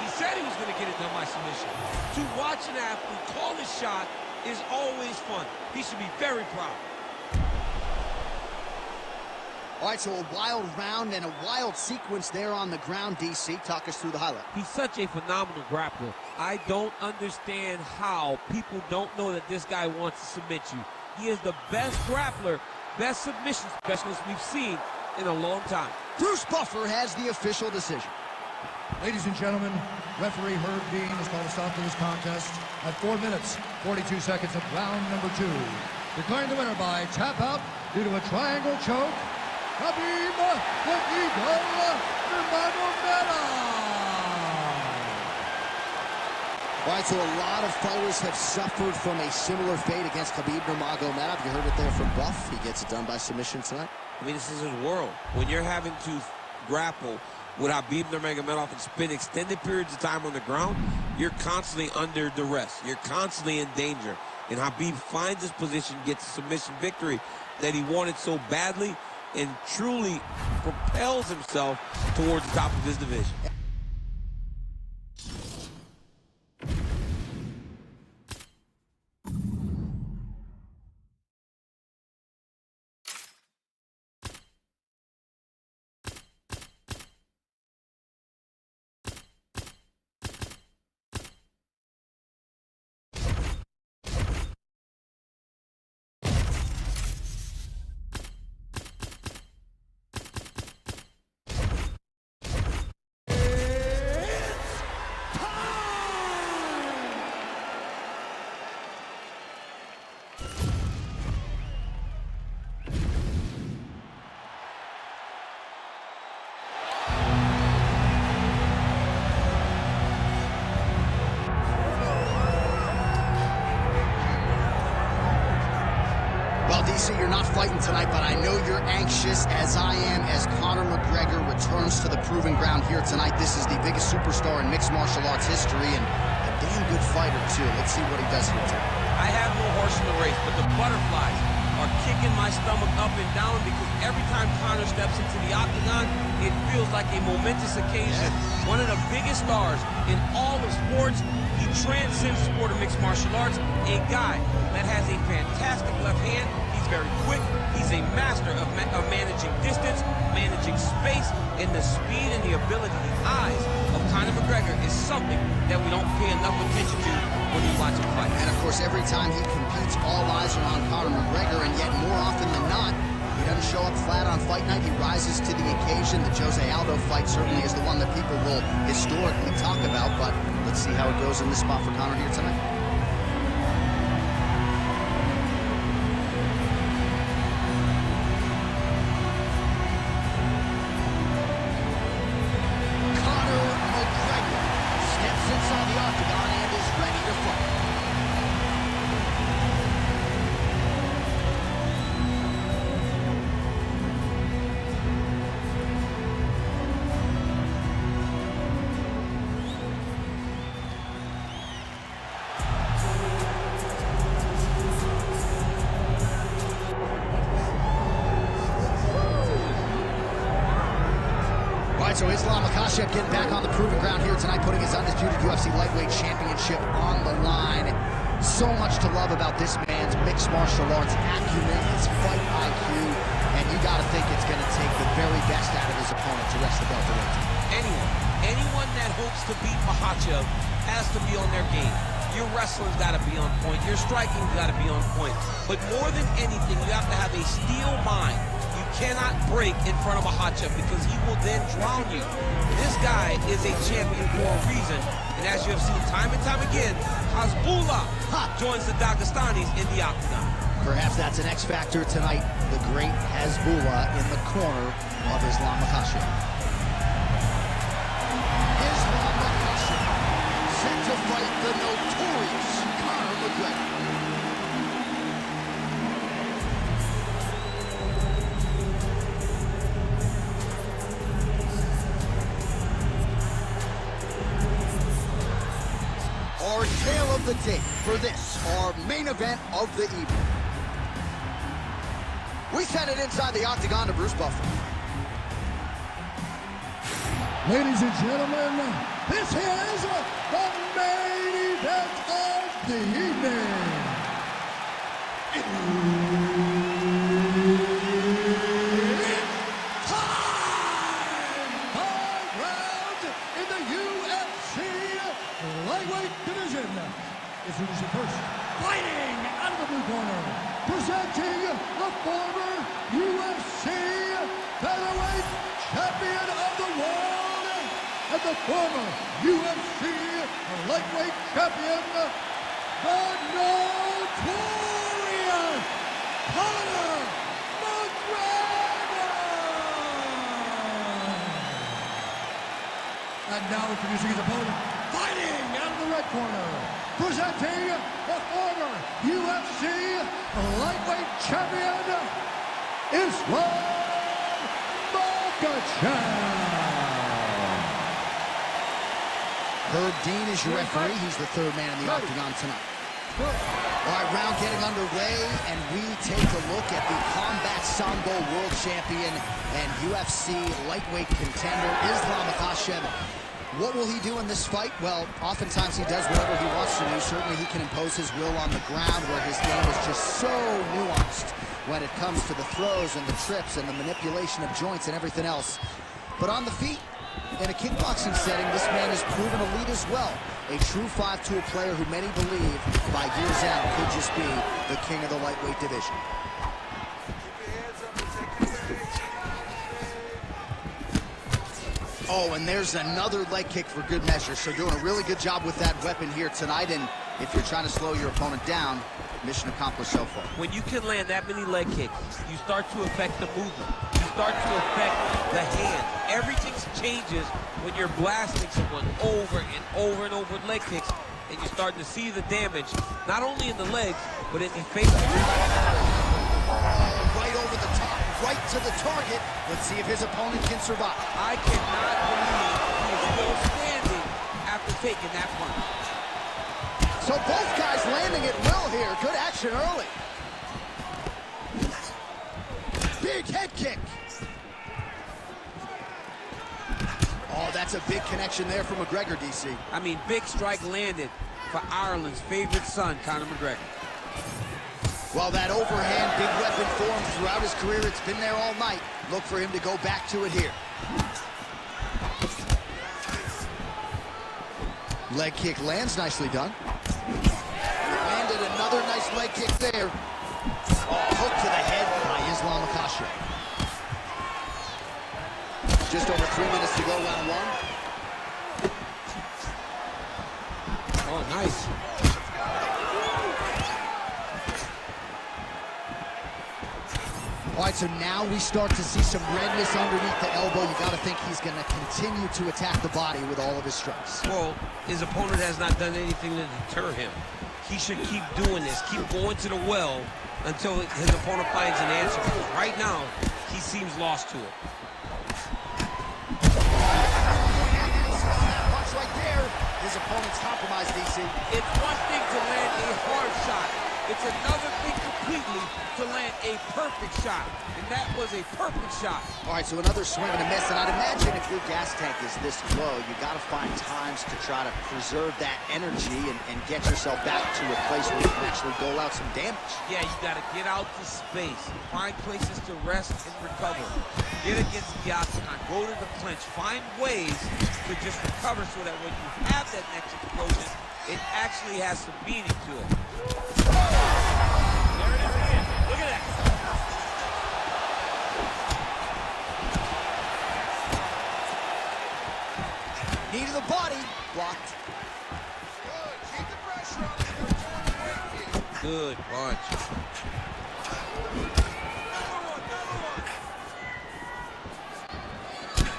He said he was going to get it done by submission. To watch an athlete call his shot is always fun. He should be very proud. All right, so a wild round and a wild sequence there on the ground, DC. Talk us through the highlight. He's such a phenomenal grappler. I don't understand how people don't know that this guy wants to submit you. He is the best grappler, best submission specialist we've seen in a long time. Bruce Buffer has the official decision. Ladies and gentlemen, referee Herb Dean has called a stop to this contest at 4 minutes, 42 seconds of round number 2. Declaring the winner by tap out due to a triangle choke, Khabib the Eagle Nurmagomedov. All right, so a lot of fighters have suffered from a similar fate against Khabib Nurmagomedov. You heard it there from Buff. He gets it done by submission tonight. I mean, this is his world. When you're having to grapple with Khabib Nurmagomedov and spend extended periods of time on the ground, you're constantly under duress. You're constantly in danger. And Khabib finds his position, gets a submission victory that he wanted so badly, and truly propels himself towards the top of his division. DC, you're not fighting tonight, but I know you're anxious, as I am, as Conor McGregor returns to the proving ground here tonight. This is the biggest superstar in mixed martial arts history, and a damn good fighter, too. Let's see what he does here tonight. I have no horse in the race, but the butterflies are kicking my stomach up and down because every time Conor steps into the octagon, it feels like a momentous occasion. One of the biggest stars in all of sports. He transcends the sport of mixed martial arts. A guy that has a fantastic left hand. He's very quick. He's a master of managing distance, managing space, and the speed and the ability, the eyes of Conor McGregor is something that we don't pay enough attention to when we watch him fight. And of course, every time he competes, all eyes are on Conor McGregor, and yet more often than not, he doesn't show up flat on fight night. He rises to the occasion. The Jose Aldo fight certainly is the one that people will historically talk about, but let's see how it goes in this spot for Conor here tonight. Conor McGregor steps inside the octagon and is ready to fight. So Makhachev getting back on the proving ground here tonight, putting his undisputed UFC lightweight championship on the line. So much to love about this man's mixed martial arts acumen, his fight IQ, and you got to think it's going to take the very best out of his opponent to wrest the belt away. Anyone that hopes to beat Makhachev has to be on their game. Your wrestling's got to be on point. Your striking's got to be on point. But more than anything, you have to have a steel mind. You cannot break in front of Makhachev because he will then drown you. This guy is a champion for a reason. And as you have seen time and time again, Hasbullah joins the Dagestanis in the octagon. Perhaps that's an X factor tonight. The great Hasbullah in the corner of Islam Makhachev. Islam Makhachev set to fight the notorious Conor McGregor. Our tale of the day for this, our main event of the evening. We send it inside the octagon to Bruce Buffer. Ladies and gentlemen, this is the main event of the evening. In the UFC lightweight division. Introducing first, fighting out of the blue corner, presenting the former UFC featherweight champion of the world and the former UFC lightweight champion, the notorious Conor McGregor. And now introducing his opponent, fighting out of the red corner, presenting the former UFC lightweight champion, Islam Makhachev. Herb Dean is your referee. He's the third man in the Octagon tonight. All right, round getting underway, and we take a look at the Combat Sambo World Champion and UFC lightweight contender, Islam Makhachev. What will he do in this fight? Well, oftentimes he does whatever he wants to do. Certainly he can impose his will on the ground, where his game is just so nuanced when it comes to the throws and the trips and the manipulation of joints and everything else. But on the feet, in a kickboxing setting, this man has proven elite as well. A true five-tool player who many believe, by year's end, could just be the king of the lightweight division. Oh, and there's another leg kick for good measure. So doing a really good job with that weapon here tonight. And if you're trying to slow your opponent down, mission accomplished so far. When you can land that many leg kicks, you start to affect the movement. You start to affect the hand. Everything changes when you're blasting someone over and over and over with leg kicks, and you're starting to see the damage, not only in the legs, but in the face. Right over the top, right to the target. Let's see if his opponent can survive. I cannot believe he is still standing after taking that punch. So both guys landing at will here. Good action early. Big head kick. Oh, that's a big connection there from McGregor, DC. I mean, big strike landed for Ireland's favorite son, Conor McGregor. Well, that overhand big weapon form throughout his career, it's been there all night. Look for him to go back to it here. Leg kick lands, nicely done. Landed another nice leg kick there. Oh, hook to the head by Islam Makhachev. Just over 3 minutes to go, round one. Oh, nice. All right, so now we start to see some redness underneath the elbow. You got to think he's going to continue to attack the body with all of his strikes. Well, his opponent has not done anything to deter him. He should keep doing this, keep going to the well until his opponent finds an answer. Right now, he seems lost to it. Punch right there. His opponent's compromised, DC. It's one thing to land a hard shot. It's another thing completely to land a perfect shot. And that was a perfect shot. All right, so another swing and a miss. And I'd imagine if your gas tank is this low, you got to find times to try to preserve that energy and get yourself back to a place where you can actually dole out some damage. Yeah, you got to get out to space. Find places to rest and recover. Get against the Octagon. Go to the clinch. Find ways to just recover so that when you have that next explosion, it actually has some meaning to it. There it is again. Look at that. Knee to the body. Blocked. Good. Keep the pressure on. Good punch.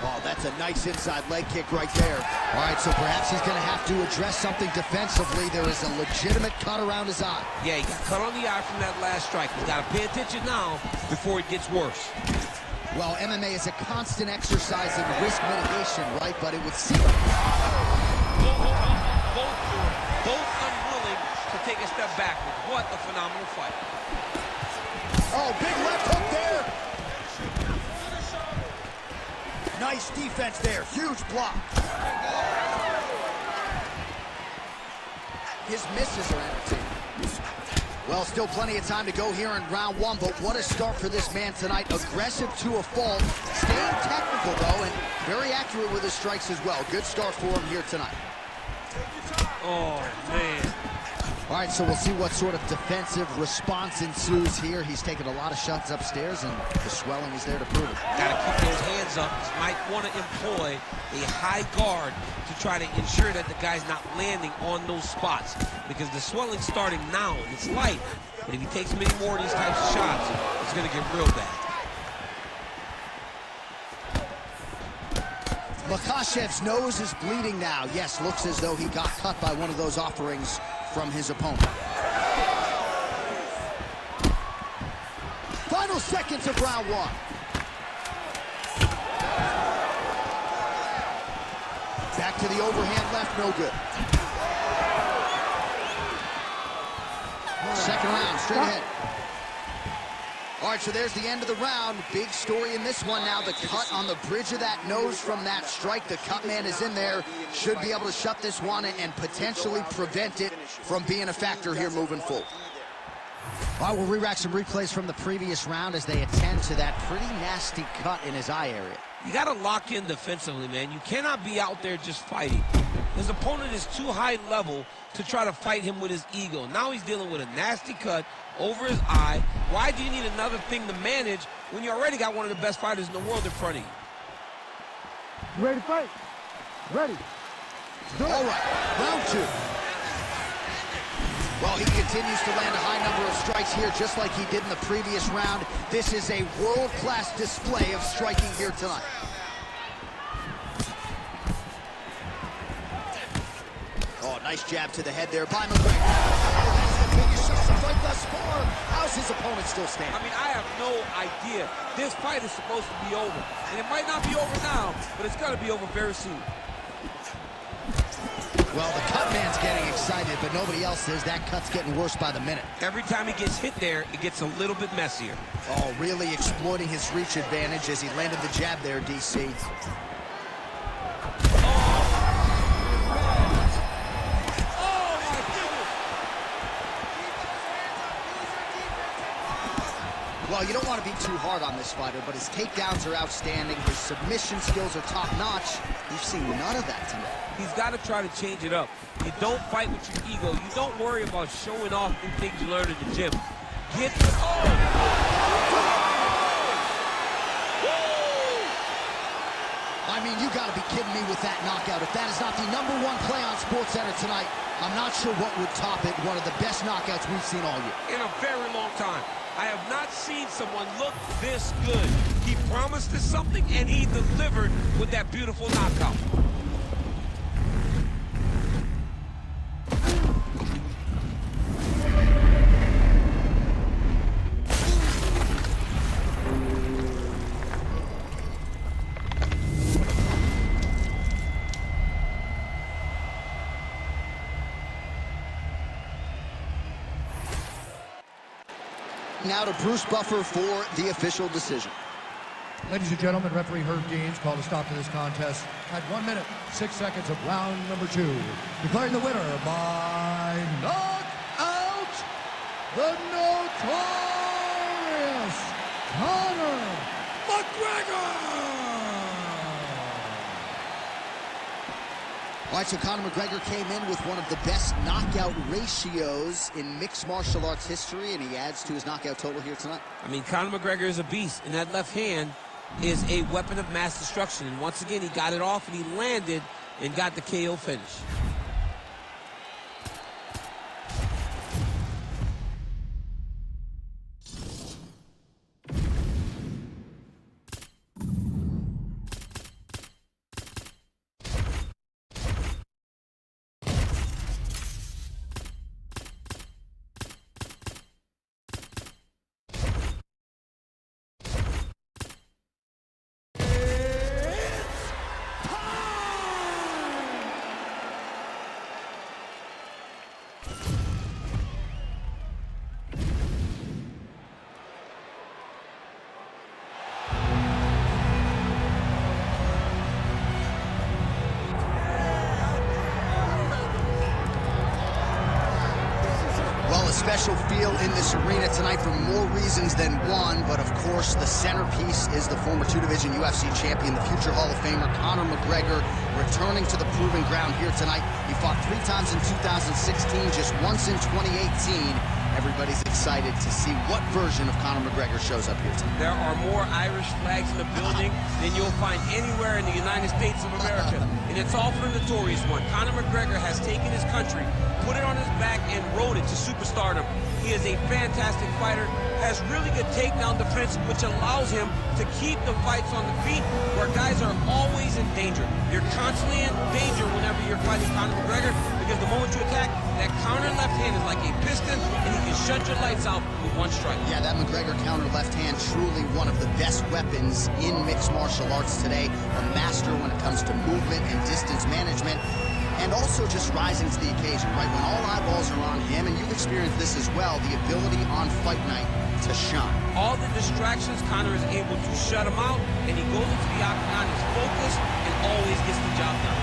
Oh, that's a nice inside leg kick right there. All right, so perhaps he's going to have to address something defensively. There is a legitimate cut around his eye. Yeah, he got cut on the eye from that last strike. He's got to pay attention now before it gets worse. Well, MMA is a constant exercise in risk mitigation, right? But it would seem... Both unwilling to take a step backward. What a phenomenal fight. Oh, big left hook there. Nice defense there. Huge block. His misses are entertaining. Well, still plenty of time to go here in round one, but what a start for this man tonight. Aggressive to a fault, staying technical, though, and very accurate with his strikes as well. Good start for him here tonight. Oh, man. All right, so we'll see what sort of defensive response ensues here. He's taken a lot of shots upstairs, and the swelling is there to prove it. Got to keep those hands up. He might want to employ a high guard to try to ensure that the guy's not landing on those spots, because the swelling's starting now, and it's light. But if he takes many more of these types of shots, it's going to get real bad. Makhachev's nose is bleeding now. Yes, looks as though he got cut by one of those offerings from his opponent. Final seconds of round one. Back to the overhand left, no good. Second round, straight ahead. All right, so there's the end of the round. Big story in this one now. The cut on the bridge of that nose from that strike. The cut man is in there. Should be able to shut this one and potentially prevent it from being a factor here moving forward. All right, we'll re-rack some replays from the previous round as they attend to that pretty nasty cut in his eye area. You got to lock in defensively, man. You cannot be out there just fighting. His opponent is too high level to try to fight him with his ego. Now he's dealing with a nasty cut over his eye. Why do you need another thing to manage when you already got one of the best fighters in the world in front of you? You ready to fight? Ready. All right, round two. Well, he continues to land a high number of strikes here, just like he did in the previous round. This is a world-class display of striking here tonight. Oh, nice jab to the head there by McGregor. That's the biggest shot of the fight thus far. How's his opponent still standing? I mean, I have no idea. This fight is supposed to be over. And it might not be over now, but it's going to be over very soon. Well, the cut man's getting excited, but nobody else is. That cut's getting worse by the minute. Every time he gets hit there, it gets a little bit messier. Oh, really exploiting his reach advantage as he landed the jab there, DC. Well, you don't want to be too hard on this fighter, but his takedowns are outstanding. His submission skills are top-notch. We've seen none of that tonight. He's got to try to change it up. You don't fight with your ego. You don't worry about showing off new things you learned in the gym. Get the... I mean, you got to be kidding me with that knockout. If that is not the #1 play on SportsCenter tonight, I'm not sure what would top it. One of the best knockouts we've seen all year. In a very long time. I have not seen someone look this good. He promised us something, and he delivered with that beautiful knockout. Now to Bruce Buffer for the official decision. Ladies and gentlemen, referee Herb Deans called a stop to this contest at 1 minute, 6 seconds of round number 2. Declaring the winner by knockout, the notorious Conor McGregor! All right, so Conor McGregor came in with one of the best knockout ratios in mixed martial arts history, and he adds to his knockout total here tonight. I mean, Conor McGregor is a beast, and that left hand is a weapon of mass destruction. And once again, he got it off, and he landed and got the KO finish. special feel in this arena tonight for more reasons than one, but of course the centerpiece is the former two-division UFC champion, the future Hall of Famer Conor McGregor, returning to the proving ground here tonight. He fought 3 times in 2016, just once in 2018. Everybody's excited to see what version of Conor McGregor shows up here tonight. There are more Irish flags in the building than you'll find anywhere in the United States of America. And it's all for the notorious one. Conor McGregor has taken his country, put it on his back, and rode it to superstardom. He is a fantastic fighter, has really good takedown defense, which allows him to keep the fights on the feet where guys are always in danger. You're constantly in danger whenever you're fighting Conor McGregor, because the moment you attack, that counter left hand is like a piston, and he can shut your lights out with one strike. Yeah, that McGregor counter left hand, truly one of the best weapons in mixed martial arts today. A master when it comes to movement and distance management, and also just rising to the occasion, right? When all eyeballs are on him, and you've experienced this as well, the ability on fight night to shine. All the distractions, Conor is able to shut them out, and he goes into the octagon, is focused, and always gets the job done.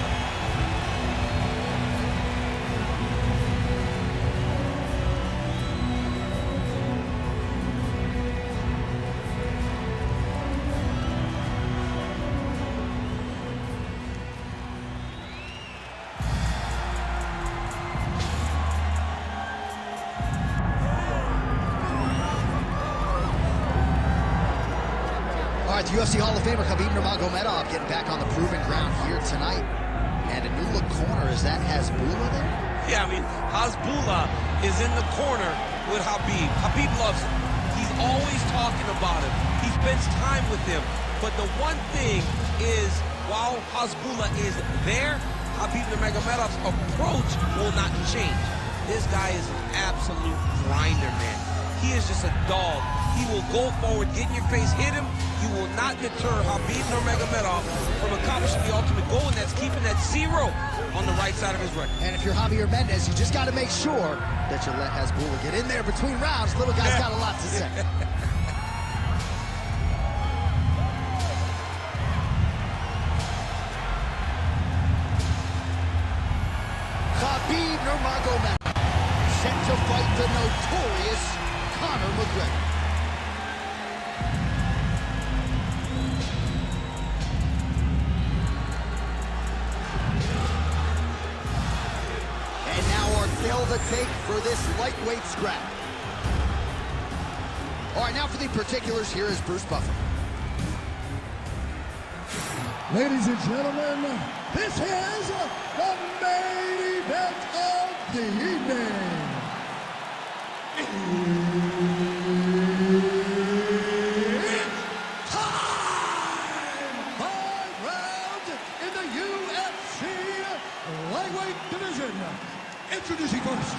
The UFC Hall of Famer Nurmagomedov getting back on the proving ground here tonight. And a new look corner, is that Hasbulla there? Yeah, I mean, Hasbulla is in the corner with Khabib. Khabib loves him. He's always talking about him. He spends time with him. But the one thing is, while Hasbulla is there, Khabib Nurmagomedov's approach will not change. This guy is an absolute grinder, man. He is just a dog. He will go forward, get in your face, hit him. You will not deter Khabib Nurmagomedov from accomplishing the ultimate goal, and that's keeping that 0 on the right side of his record. And if you're Javier Mendez, you just got to make sure that you let Hasbulla get in there between rounds. Little guy's got a lot to say. Khabib Nurmagomedov set to fight the notorious Conor McGregor. And now our tale to take for this lightweight scrap. All right, now for the particulars, here is Bruce Buffer. Ladies and gentlemen, this is the main event of the evening. It's time! 5 rounds in the UFC lightweight division. Introducing first,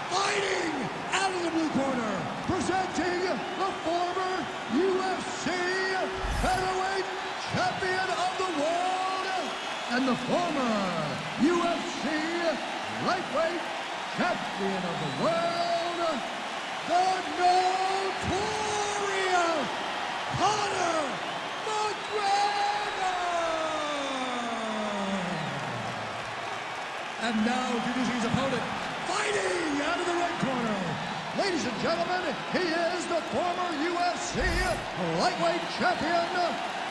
fighting out of the blue corner, presenting the former UFC featherweight champion of the world and the former UFC lightweight champion of the world, the notorious Conor McGregor! And now introducing his opponent, fighting out of the red corner. Ladies and gentlemen, he is the former UFC lightweight champion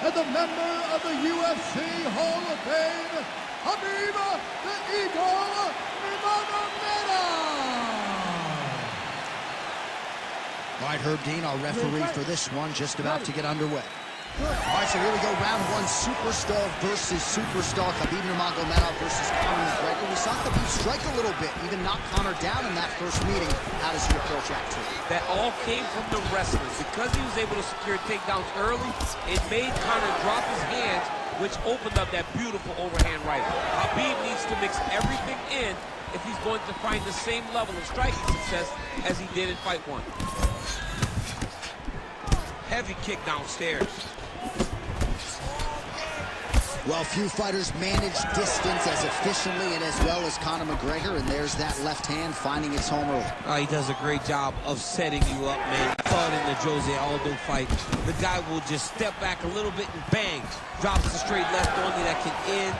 and the member of the UFC Hall of Fame, Khabib the Eagle Nurmagomedov. All right, Herb Dean, our referee for this one, just about to get underway. All right, so here we go, round 1, superstar versus superstar. Khabib Nurmagomedov versus Conor McGregor. We saw Khabib strike a little bit, even knock Conor down in that first meeting. How does he approach Act 2? That all came from the wrestling. Because he was able to secure takedowns early, it made Conor drop his hands, which opened up that beautiful overhand right. Khabib needs to mix everything in if he's going to find the same level of striking success as he did in Fight 1. Heavy kick downstairs. Well, few fighters manage distance as efficiently and as well as Conor McGregor, and there's that left hand finding its home early. He does a great job of setting you up, man. You saw it in the Jose Aldo fight. The guy will just step back a little bit and bang, drops a straight left on you that can end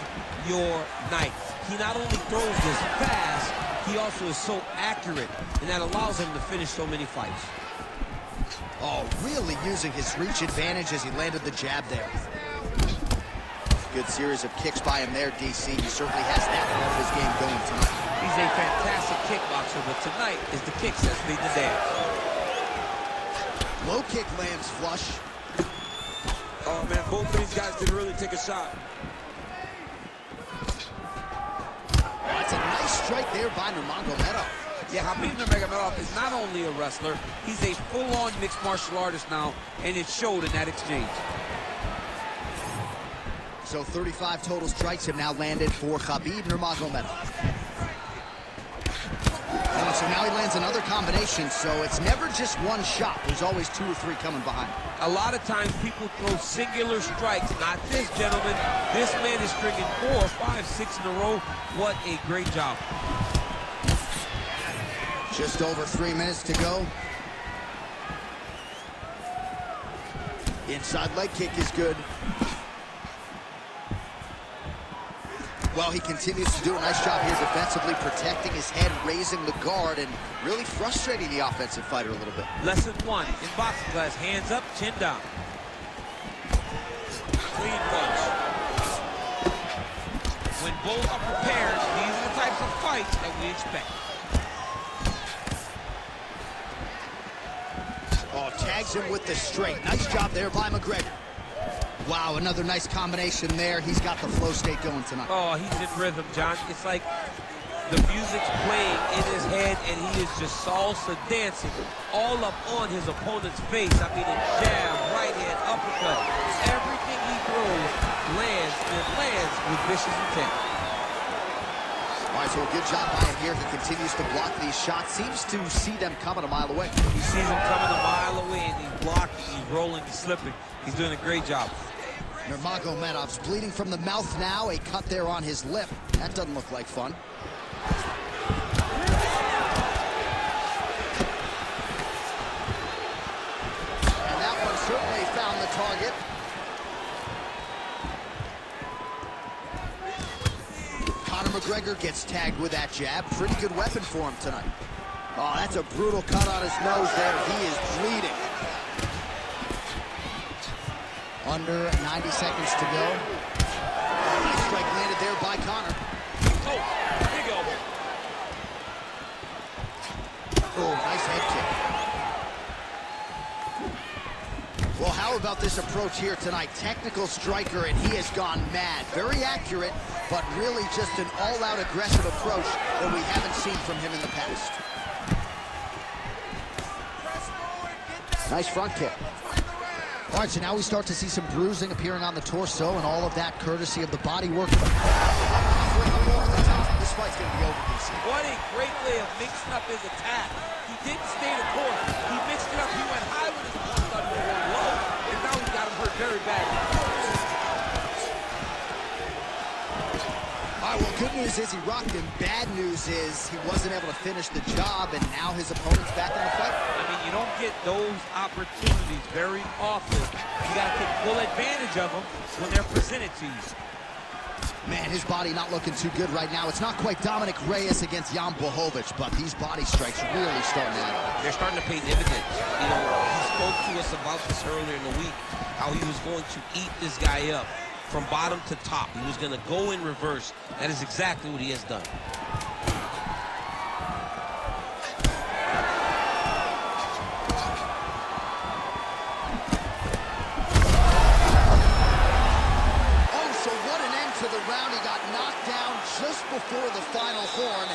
your night. He not only throws this fast, he also is so accurate, and that allows him to finish so many fights. Oh, really using his reach advantage as he landed the jab there. Good series of kicks by him there, DC. He certainly has that part of his game going tonight. He's a fantastic kickboxer, but tonight is the kicks that lead the dance. Low kick lands flush. Oh, man, both of these guys can really take a shot. Oh, that's a nice strike there by Nurmagomedov. Yeah, Nurmagomedov is not only a wrestler, he's a full-on mixed martial artist now, and it showed in that exchange. So 35 total strikes have now landed for Khabib Nurmagomedov. Oh, so now he lands another combination, so it's never just one shot. There's always 2 or 3 coming behind. A lot of times people throw singular strikes. Not this gentleman. This man is stringing 4, 5, 6 in a row. What a great job. Just over 3 minutes to go. Inside leg kick is good. Well, he continues to do a nice job here defensively, protecting his head, raising the guard, and really frustrating the offensive fighter a little bit. Lesson 1 in boxing class, hands up, chin down. Clean punch. When both are prepared, these are the types of fights that we expect. Oh, tags him with the straight. Nice job there by McGregor. Wow, another nice combination there. He's got the flow state going tonight. Oh, he's in rhythm, John. It's like the music's playing in his head, and he is just salsa dancing all up on his opponent's face. I mean, a jab, right hand, uppercut. Everything he throws lands, and lands with vicious intent. All right, so a good job by him here. He continues to block these shots. Seems to see them coming a mile away. He sees them coming a mile away, and he's blocking, he's rolling, he's slipping. He's doing a great job. Nurmagomedov's bleeding from the mouth now. A cut there on his lip. That doesn't look like fun. And that one certainly found the target. McGregor gets tagged with that jab. Pretty good weapon for him tonight. Oh, that's a brutal cut on his nose there. He is bleeding. Under 90 seconds to go. Nice strike landed there by Conor. Oh, big elbow. Oh, nice head kick. Well, how about this approach here tonight? Technical striker, and he has gone mad. Very accurate, but really just an all-out aggressive approach that we haven't seen from him in the past. Nice front kick. All right, so now we start to see some bruising appearing on the torso, and all of that courtesy of the body work. This fight's gonna be over, DC. What a great way of mixing up his attack. He didn't stay the course. He mixed it up. He went high with his punch, started going low, and now he got him hurt very badly. All right, well, good news is he rocked him. Bad news is he wasn't able to finish the job, and now his opponent's back in the fight. I mean, you don't get those opportunities very often. You got to take full advantage of them when they're presented to you. Man, his body not looking too good right now. It's not quite Dominic Reyes against Jan Blachowicz, but these body strikes really starting to add up. They're starting to pay dividends. You know, he spoke to us about this earlier in the week, how he was going to eat this guy up from bottom to top. He was going to go in reverse. That is exactly what he has done. Before the final horn,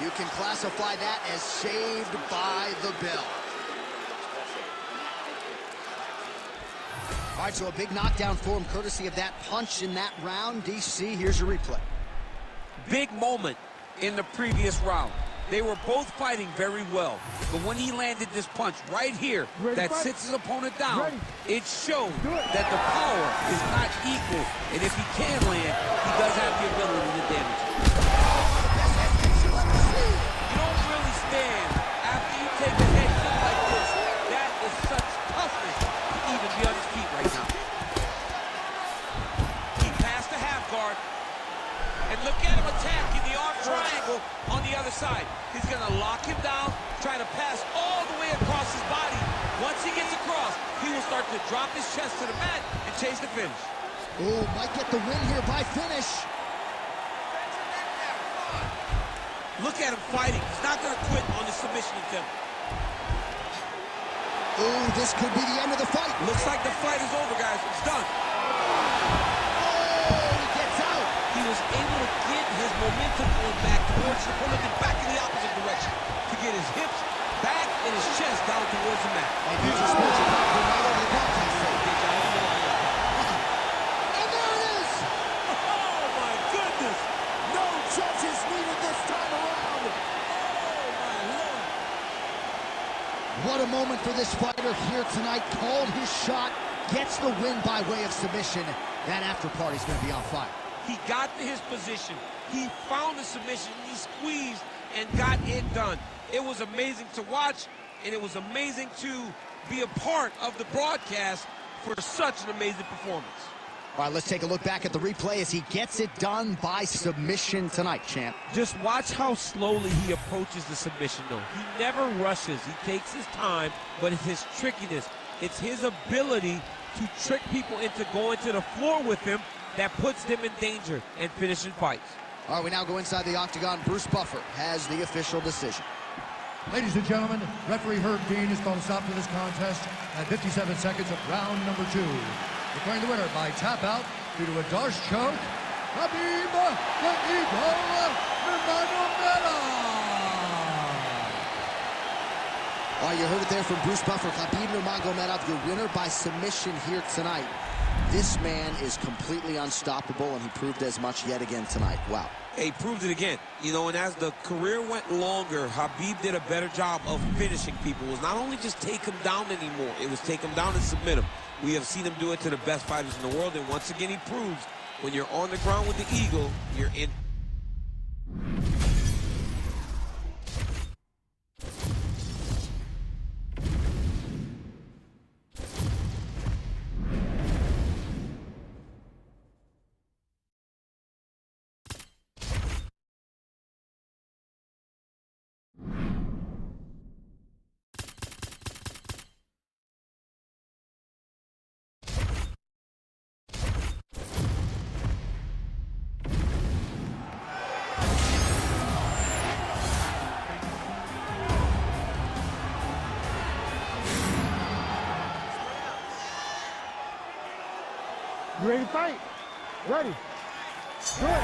you can classify that as saved by the bell. All right, so a big knockdown for him, courtesy of that punch in that round. DC, here's your replay. Big moment in the previous round. They were both fighting very well, but when he landed this punch right here that sits his opponent down, it showed that the power is not equal, and if he can land, he does have the ability to damage it. You don't really stand after you take a head kick like this. That is such toughness to even be on his feet right now. He passed the half guard, and look at him attacking the arm triangle on the the other side. He's going to lock him down, try to pass all the way across his body. Once he gets across, he will start to drop his chest to the mat and chase the finish. Oh, might get the win here by finish. Look at him fighting. He's not going to quit on the submission attempt. Oh, this could be the end of the fight. Looks like the fight is over, guys. It's done. Oh, he gets out. He was able to get his momentum going back towards the opponent and back in the opposite direction to get his hips back and his chest down towards the mat. And here's a sports reporter all over the broadcast. And there it is. Oh, my goodness. No judges needed this time around. Oh, my Lord. What a moment for this fighter here tonight. Called his shot, gets the win by way of submission. That after party's going to be on fire. He got to his position. He found the submission. He squeezed and got it done. It was amazing to watch, and it was amazing to be a part of the broadcast for such an amazing performance. All right, let's take a look back at the replay as he gets it done by submission tonight, champ. Just watch how slowly he approaches the submission, though. He never rushes. He takes his time, but it's his trickiness. It's his ability to trick people into going to the floor with him that puts them in danger and finishing fights. All right, we now go inside the octagon. Bruce Buffer has the official decision. Ladies and gentlemen, referee Herb Dean has called a stop to this contest at 57 seconds of round number 2. Declaring the winner by tap out due to a Darce choke, Khabib the Eagle Nurmagomedov. All right, you heard it there from Bruce Buffer. Khabib Nurmagomedov, your winner by submission here tonight. This man is completely unstoppable, and he proved as much yet again tonight. Wow. He proved it again. You know, and as the career went longer, Khabib did a better job of finishing people. It was not only just take him down anymore, it was take him down and submit him. We have seen him do it to the best fighters in the world, and once again he proves when you're on the ground with the Eagle, you're in. You ready to fight? Ready. Do it.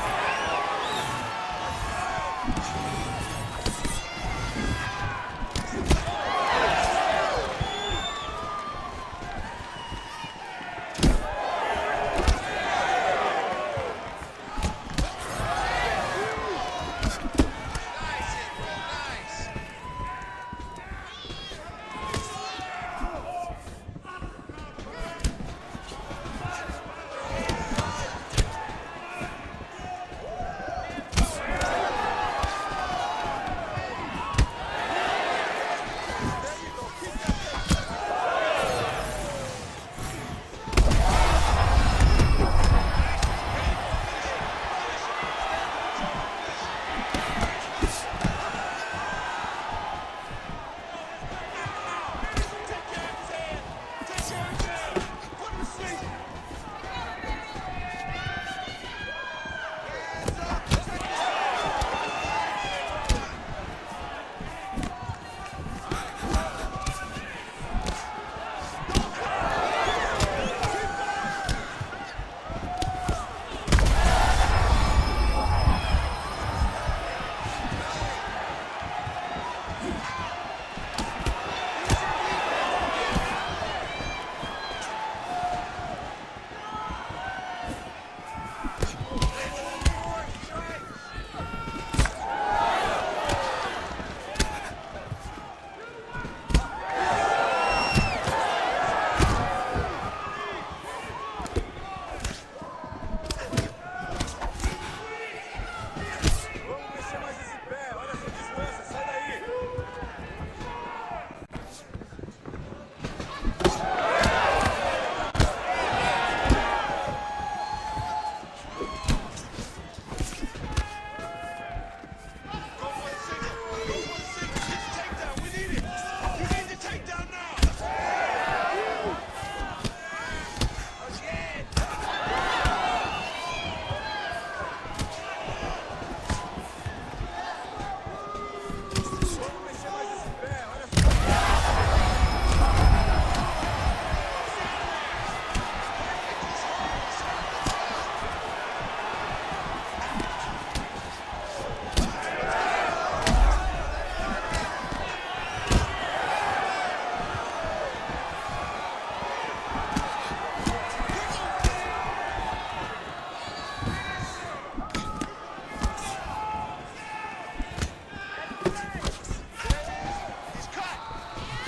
He's cut.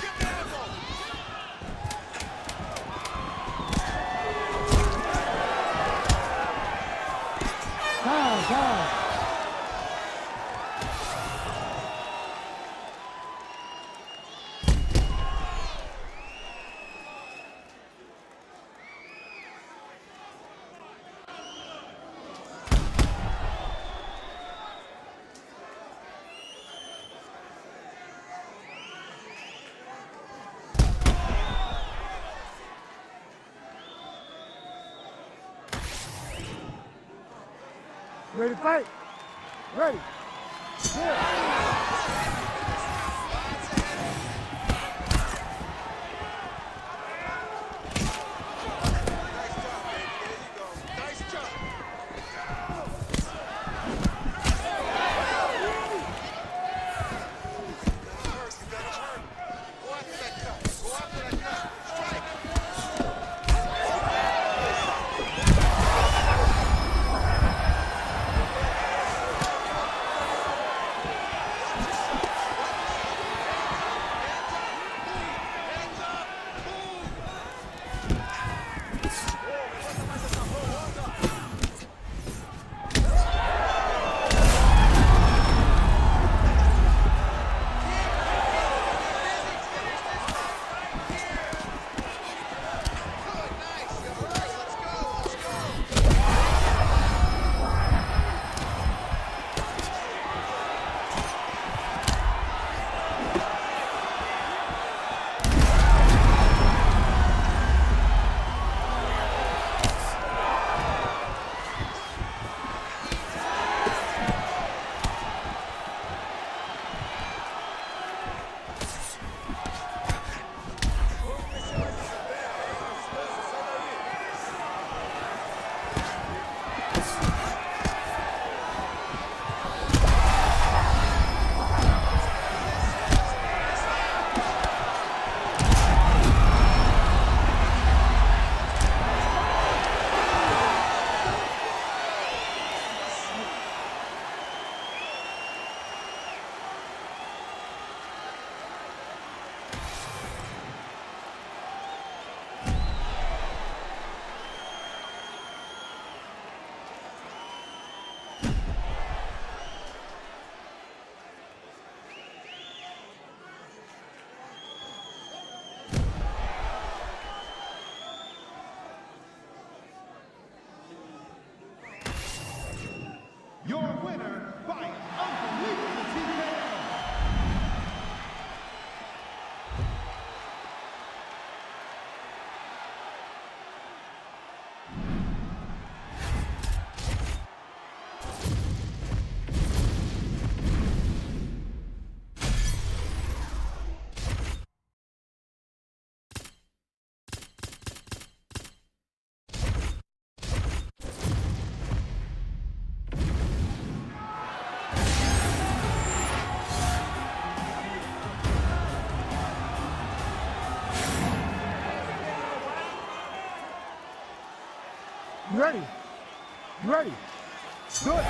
Give the elbow. Down. Ready to fight? Ready. Your winner by unbelievable TKO. You ready? You ready? Good.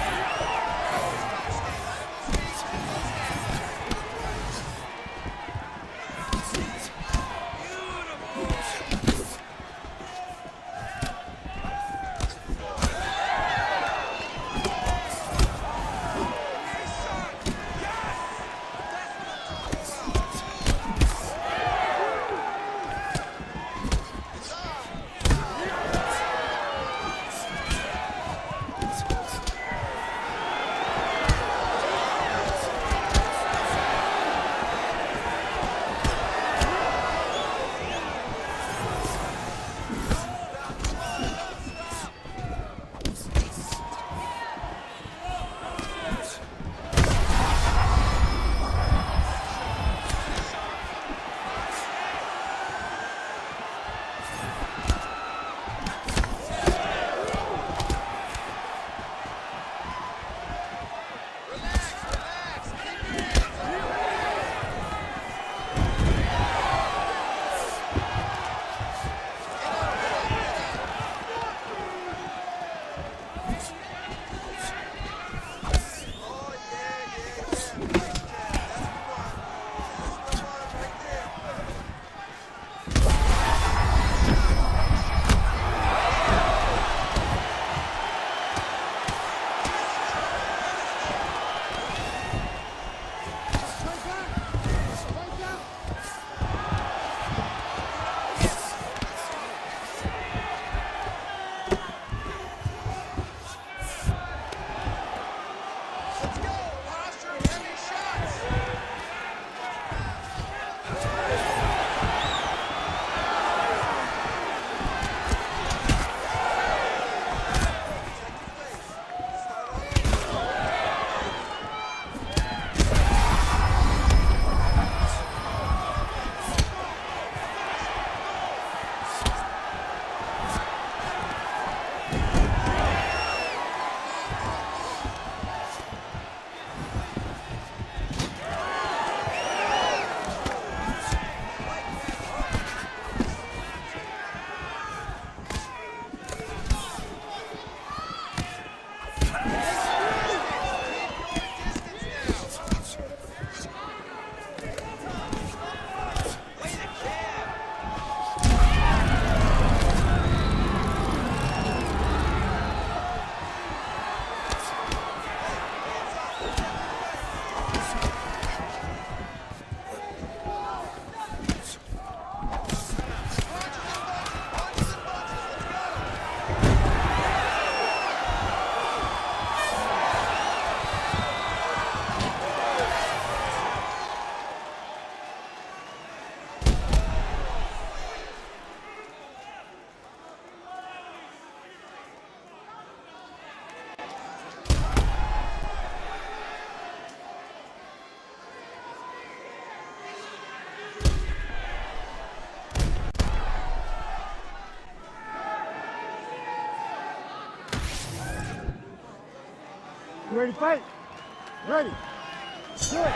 ready to fight? Ready. Good.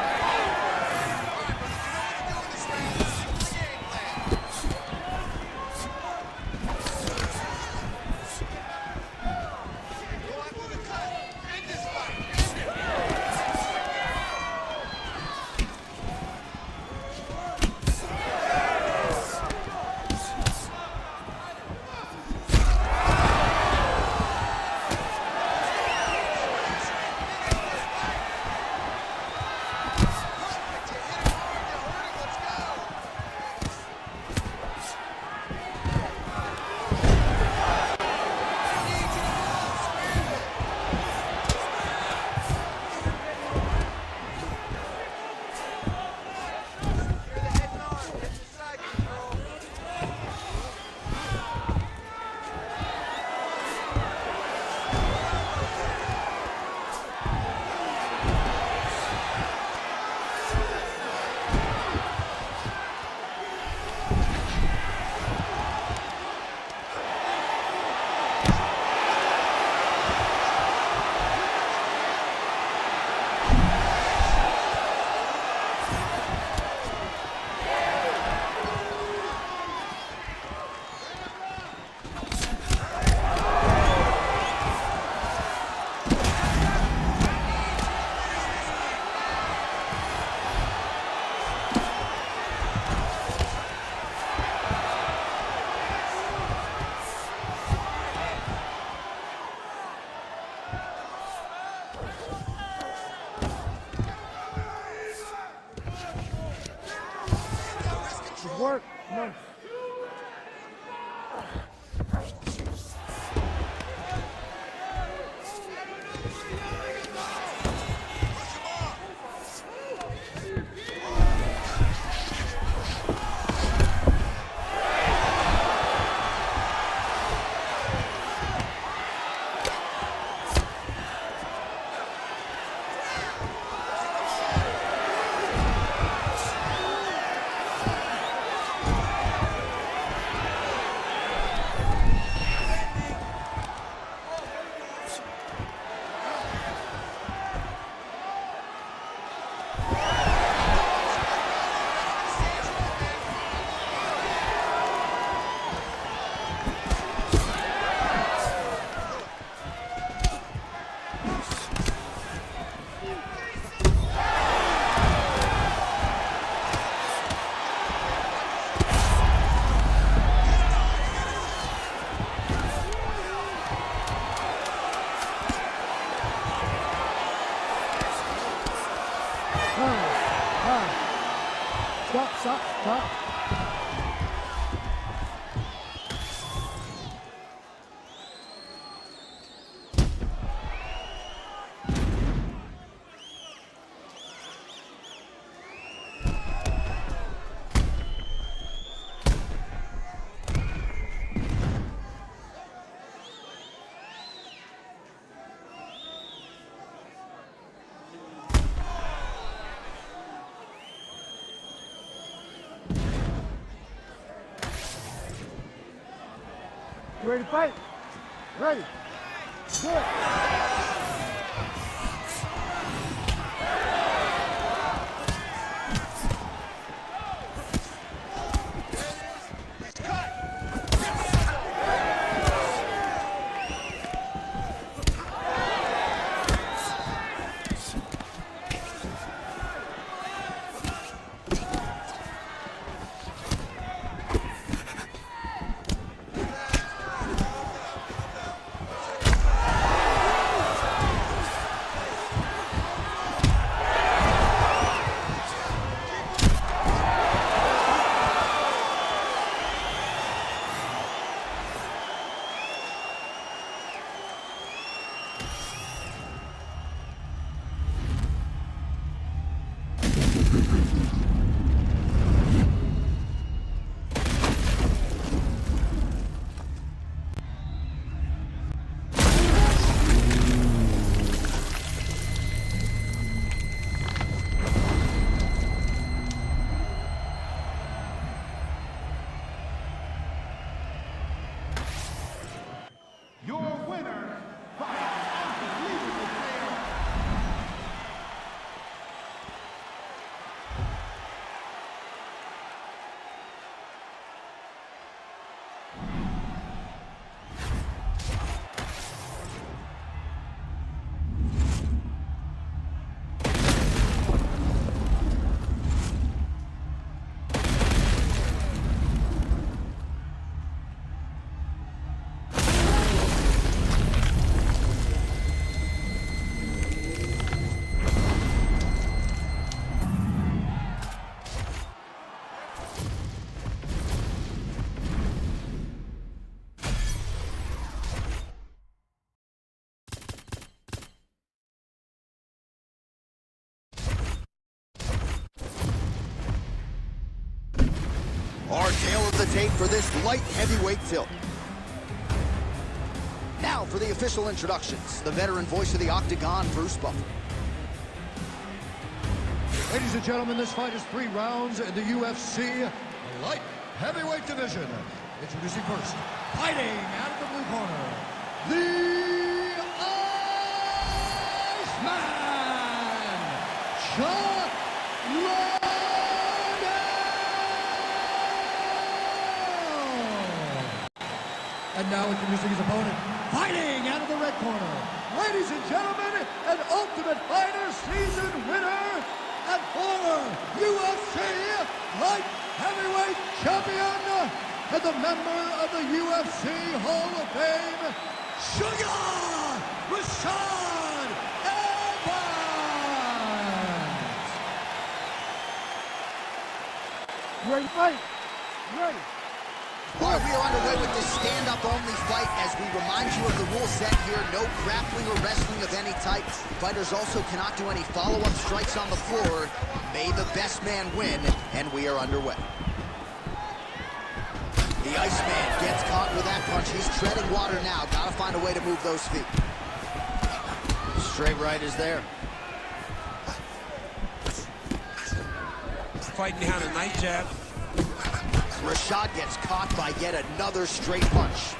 Work. Come on. Stop. You ready to fight? Ready. Good. Our tale of the tape for this light heavyweight tilt. Now for the official introductions, the veteran voice of the Octagon, Bruce Buffer. Ladies and gentlemen, this fight is 3 rounds in the UFC light heavyweight division. Introducing first, fighting out of the blue corner, the Iceman, Cannonier. And now introducing his opponent, fighting out of the red corner, ladies and gentlemen, an Ultimate Fighter season winner and former UFC light heavyweight champion and the member of the UFC Hall of Fame, Sugar Rashad Evans. You ready to fight? You ready? All right, we are underway with this stand-up only fight as we remind you of the rule set here. No grappling or wrestling of any type. Fighters also cannot do any follow-up strikes on the floor. May the best man win, and we are underway. The Iceman gets caught with that punch. He's treading water now. Gotta find a way to move those feet. Straight right is there. Fighting behind a nice jab. Rashad gets caught by yet another straight punch.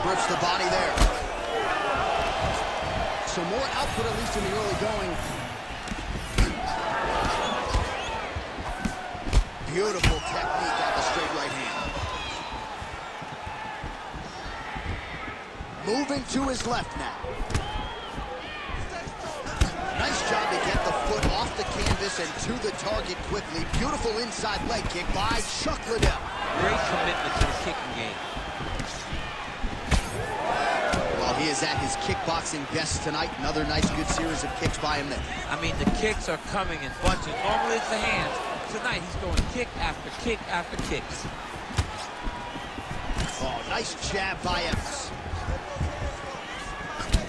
Grips the body there. So more output, at least in the early going. Beautiful technique on the straight right hand. Moving to his left now. Nice job to get the foot off the canvas and to the target quickly. Beautiful inside leg kick by Chuck Liddell. Great commitment to the kicking game. Well, he is at his kickboxing best tonight. Another nice, good series of kicks by him there. I mean, the kicks are coming in bunches. Normally it's the hands. Tonight he's throwing kick after kick after kicks. Oh, nice jab by Eps.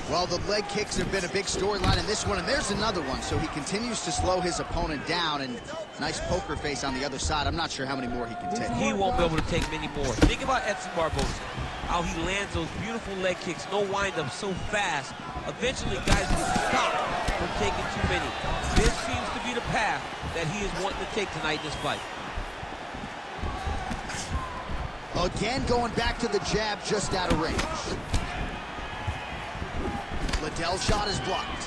Well, the leg kicks have been a big storyline in this one, and there's another one. So he continues to slow his opponent down, and nice poker face on the other side. I'm not sure how many more he can take. He won't be able to take many more. Think about Edson Barboza, how he lands those beautiful leg kicks, no wind-up, so fast. Eventually, guys will stop from taking too many. This seems to be the path that he is wanting to take tonight in this fight. Again, going back to the jab just out of range. Liddell's shot is blocked.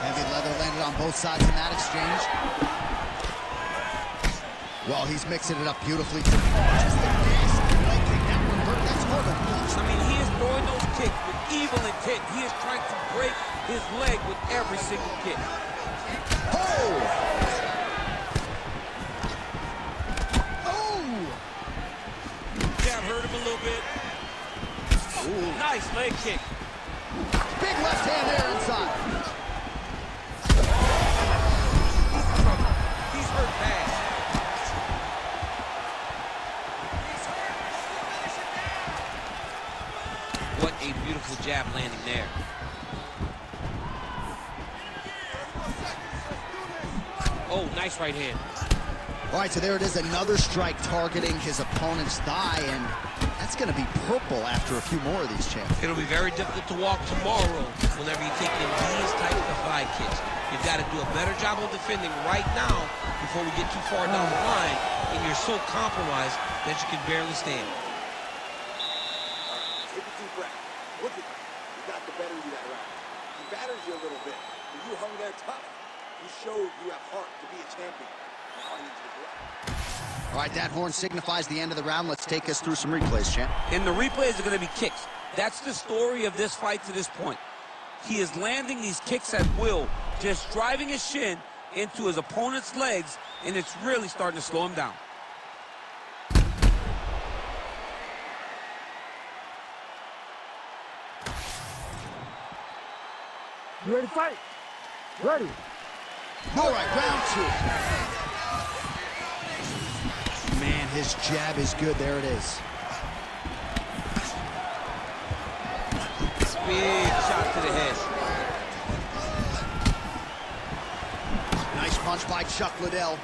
Heavy leather landed on both sides in that exchange. Well, he's mixing it up beautifully. Just a nasty leg kick. That one hurt. That's hard to watch. I mean, he is throwing those kicks with evil intent. He is trying to break his leg with every single kick. Oh! Oh! Jab hurt him a little bit. Ooh. Nice leg kick. Big left hand there inside. He's hurt bad. What a beautiful jab landing there. Oh, nice right hand. All right, so there it is, another strike targeting his opponent's thigh, and that's going to be purple after a few more of these champs. It'll be very difficult to walk tomorrow whenever you take in these types of thigh kicks. You've got to do a better job of defending right now before we get too far down the line, and you're so compromised that you can barely stand. All right, take a deep breath. Look at you. You got the better of you that round. He batters you a little bit, but you hung there tough. You showed you have heart to be a champion. Now I need you to go out. All right, that horn signifies the end of the round. Let's take us through some replays, champ. And the replays are going to be kicks. That's the story of this fight to this point. He is landing these kicks at will, just driving his shin into his opponent's legs, and it's really starting to slow him down. You ready to fight? Ready. All right, round 2. Man, his jab is good. There it is. Big shot to the head. Nice punch by Chuck Liddell.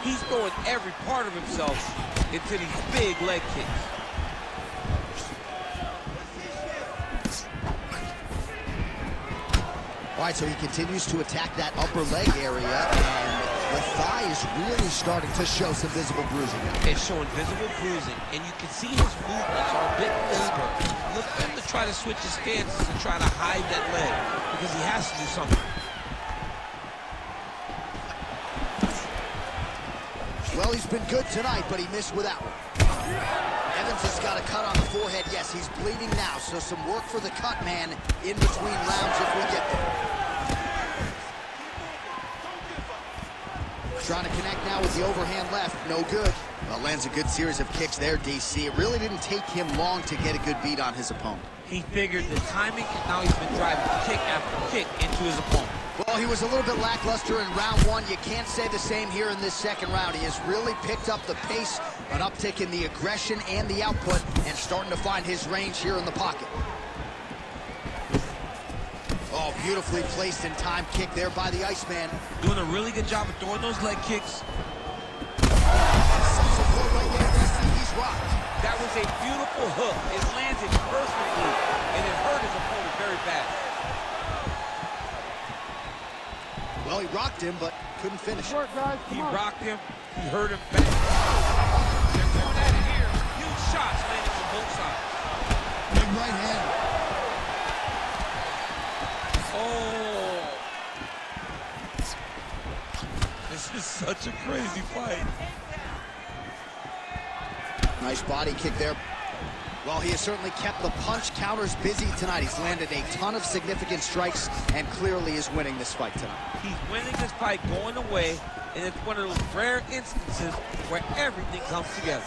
He's throwing every part of himself into these big leg kicks. All right, so he continues to attack that upper leg area, and the thigh is really starting to show some visible bruising. It's showing visible bruising, and you can see his movements are a bit over. Look for him to try to switch his stances and try to hide that leg, because he has to do something. Well, he's been good tonight, but he missed with that one. Evans has got a cut on the forehead. Yes, he's bleeding now, so some work for the cut man in between rounds if we get there. Trying to connect now with the overhand left. No good. Well, lands a good series of kicks there, DC. It really didn't take him long to get a good beat on his opponent. He figured the timing, and now he's been driving kick after kick into his opponent. Well, he was a little bit lackluster in round one. You can't say the same here in this second round. He has really picked up the pace, an uptick in the aggression and the output, and starting to find his range here in the pocket. Oh, beautifully placed in time kick there by the Iceman. Doing a really good job of throwing those leg kicks. He's rocked. That was a beautiful hook. It landed perfectly, and it hurt his opponent very bad. Well, he rocked him, but couldn't finish. Work, guys. He Come on. rocked him. He hurt him back. There's that here. Huge shots landing from both sides. Big right hand. Oh. This is such a crazy fight. Nice body kick there. Well, he has certainly kept the punch counters busy tonight. He's landed a ton of significant strikes and clearly is winning this fight tonight. He's winning this fight going away, and it's one of those rare instances where everything comes together.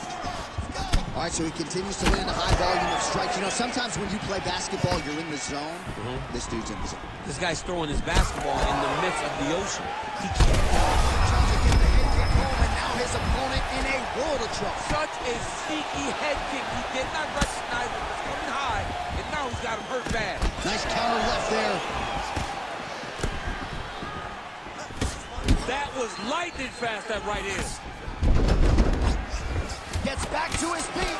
All right, so he continues to land a high volume of strikes. You know, sometimes when you play basketball, you're in the zone. This dude's in the zone. This guy's throwing his basketball in the midst of the ocean. He can't. Trying to get the head kick home, and now his opponent in a world of trouble. Such a sneaky head kick. He did not recognize it was coming high, and now he's got him hurt bad. Nice counter left there. That was lightning fast, that right hand. Gets back to his feet.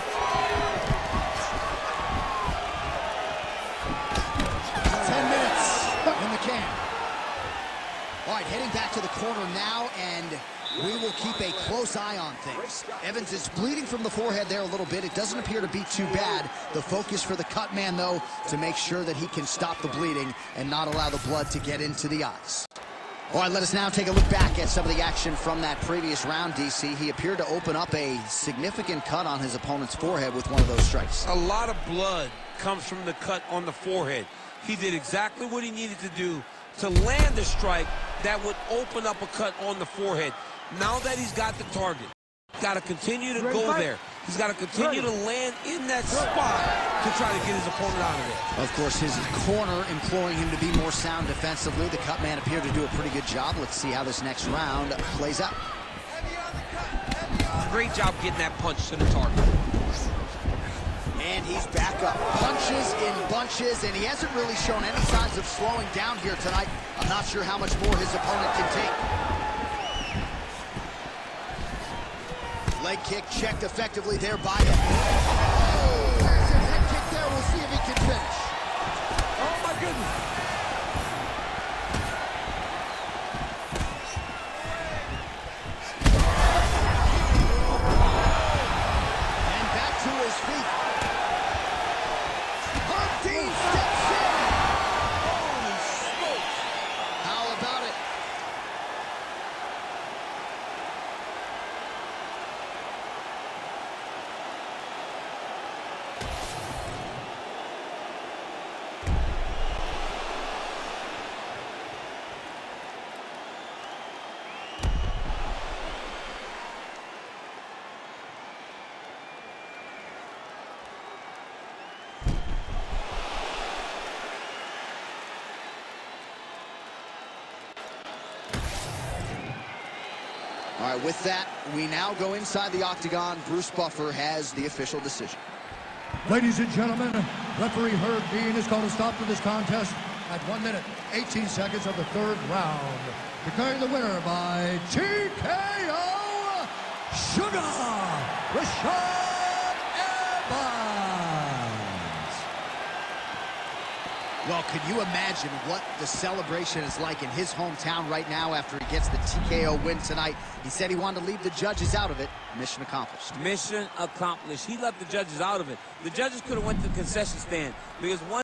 10 minutes in the can. All right, heading back to the corner now, and we will keep a close eye on things. Evans is bleeding from the forehead there a little bit. It doesn't appear to be too bad. The focus for the cut man, though, to make sure that he can stop the bleeding and not allow the blood to get into the eyes. All right, let us now take a look back at some of the action from that previous round, DC. He appeared to open up a significant cut on his opponent's forehead with one of those strikes. A lot of blood comes from the cut on the forehead. He did exactly what he needed to do to land a strike that would open up a cut on the forehead. Now that he's got the target, he's got to continue to go there. He's got to continue to land in that spot to try to get his opponent out of there. Of course, his corner imploring him to be more sound defensively. The cut man appeared to do a pretty good job. Let's see how this next round plays out. Great job getting that punch to the target. And he's back up. Punches in bunches, and he hasn't really shown any signs of slowing down here tonight. I'm not sure how much more his opponent can take. Leg kick checked effectively there by him. Oh, there's a head kick there. We'll see if he can finish. Oh, my goodness. And back to his feet. Dean steps in. Holy smokes. How about it? All right, with that, we now go inside the octagon. Bruce Buffer has the official decision. Ladies and gentlemen, referee Herb Dean has called a stop to this contest at 1 minute, 18 seconds of the third round. Declaring the winner by TKO, Sugar Rashad Evans. Well, could you imagine what the celebration is like in his hometown right now after he gets the TKO win tonight? He said he wanted to leave the judges out of it. Mission accomplished. Mission accomplished. He left the judges out of it. The judges could have went to the concession stand because one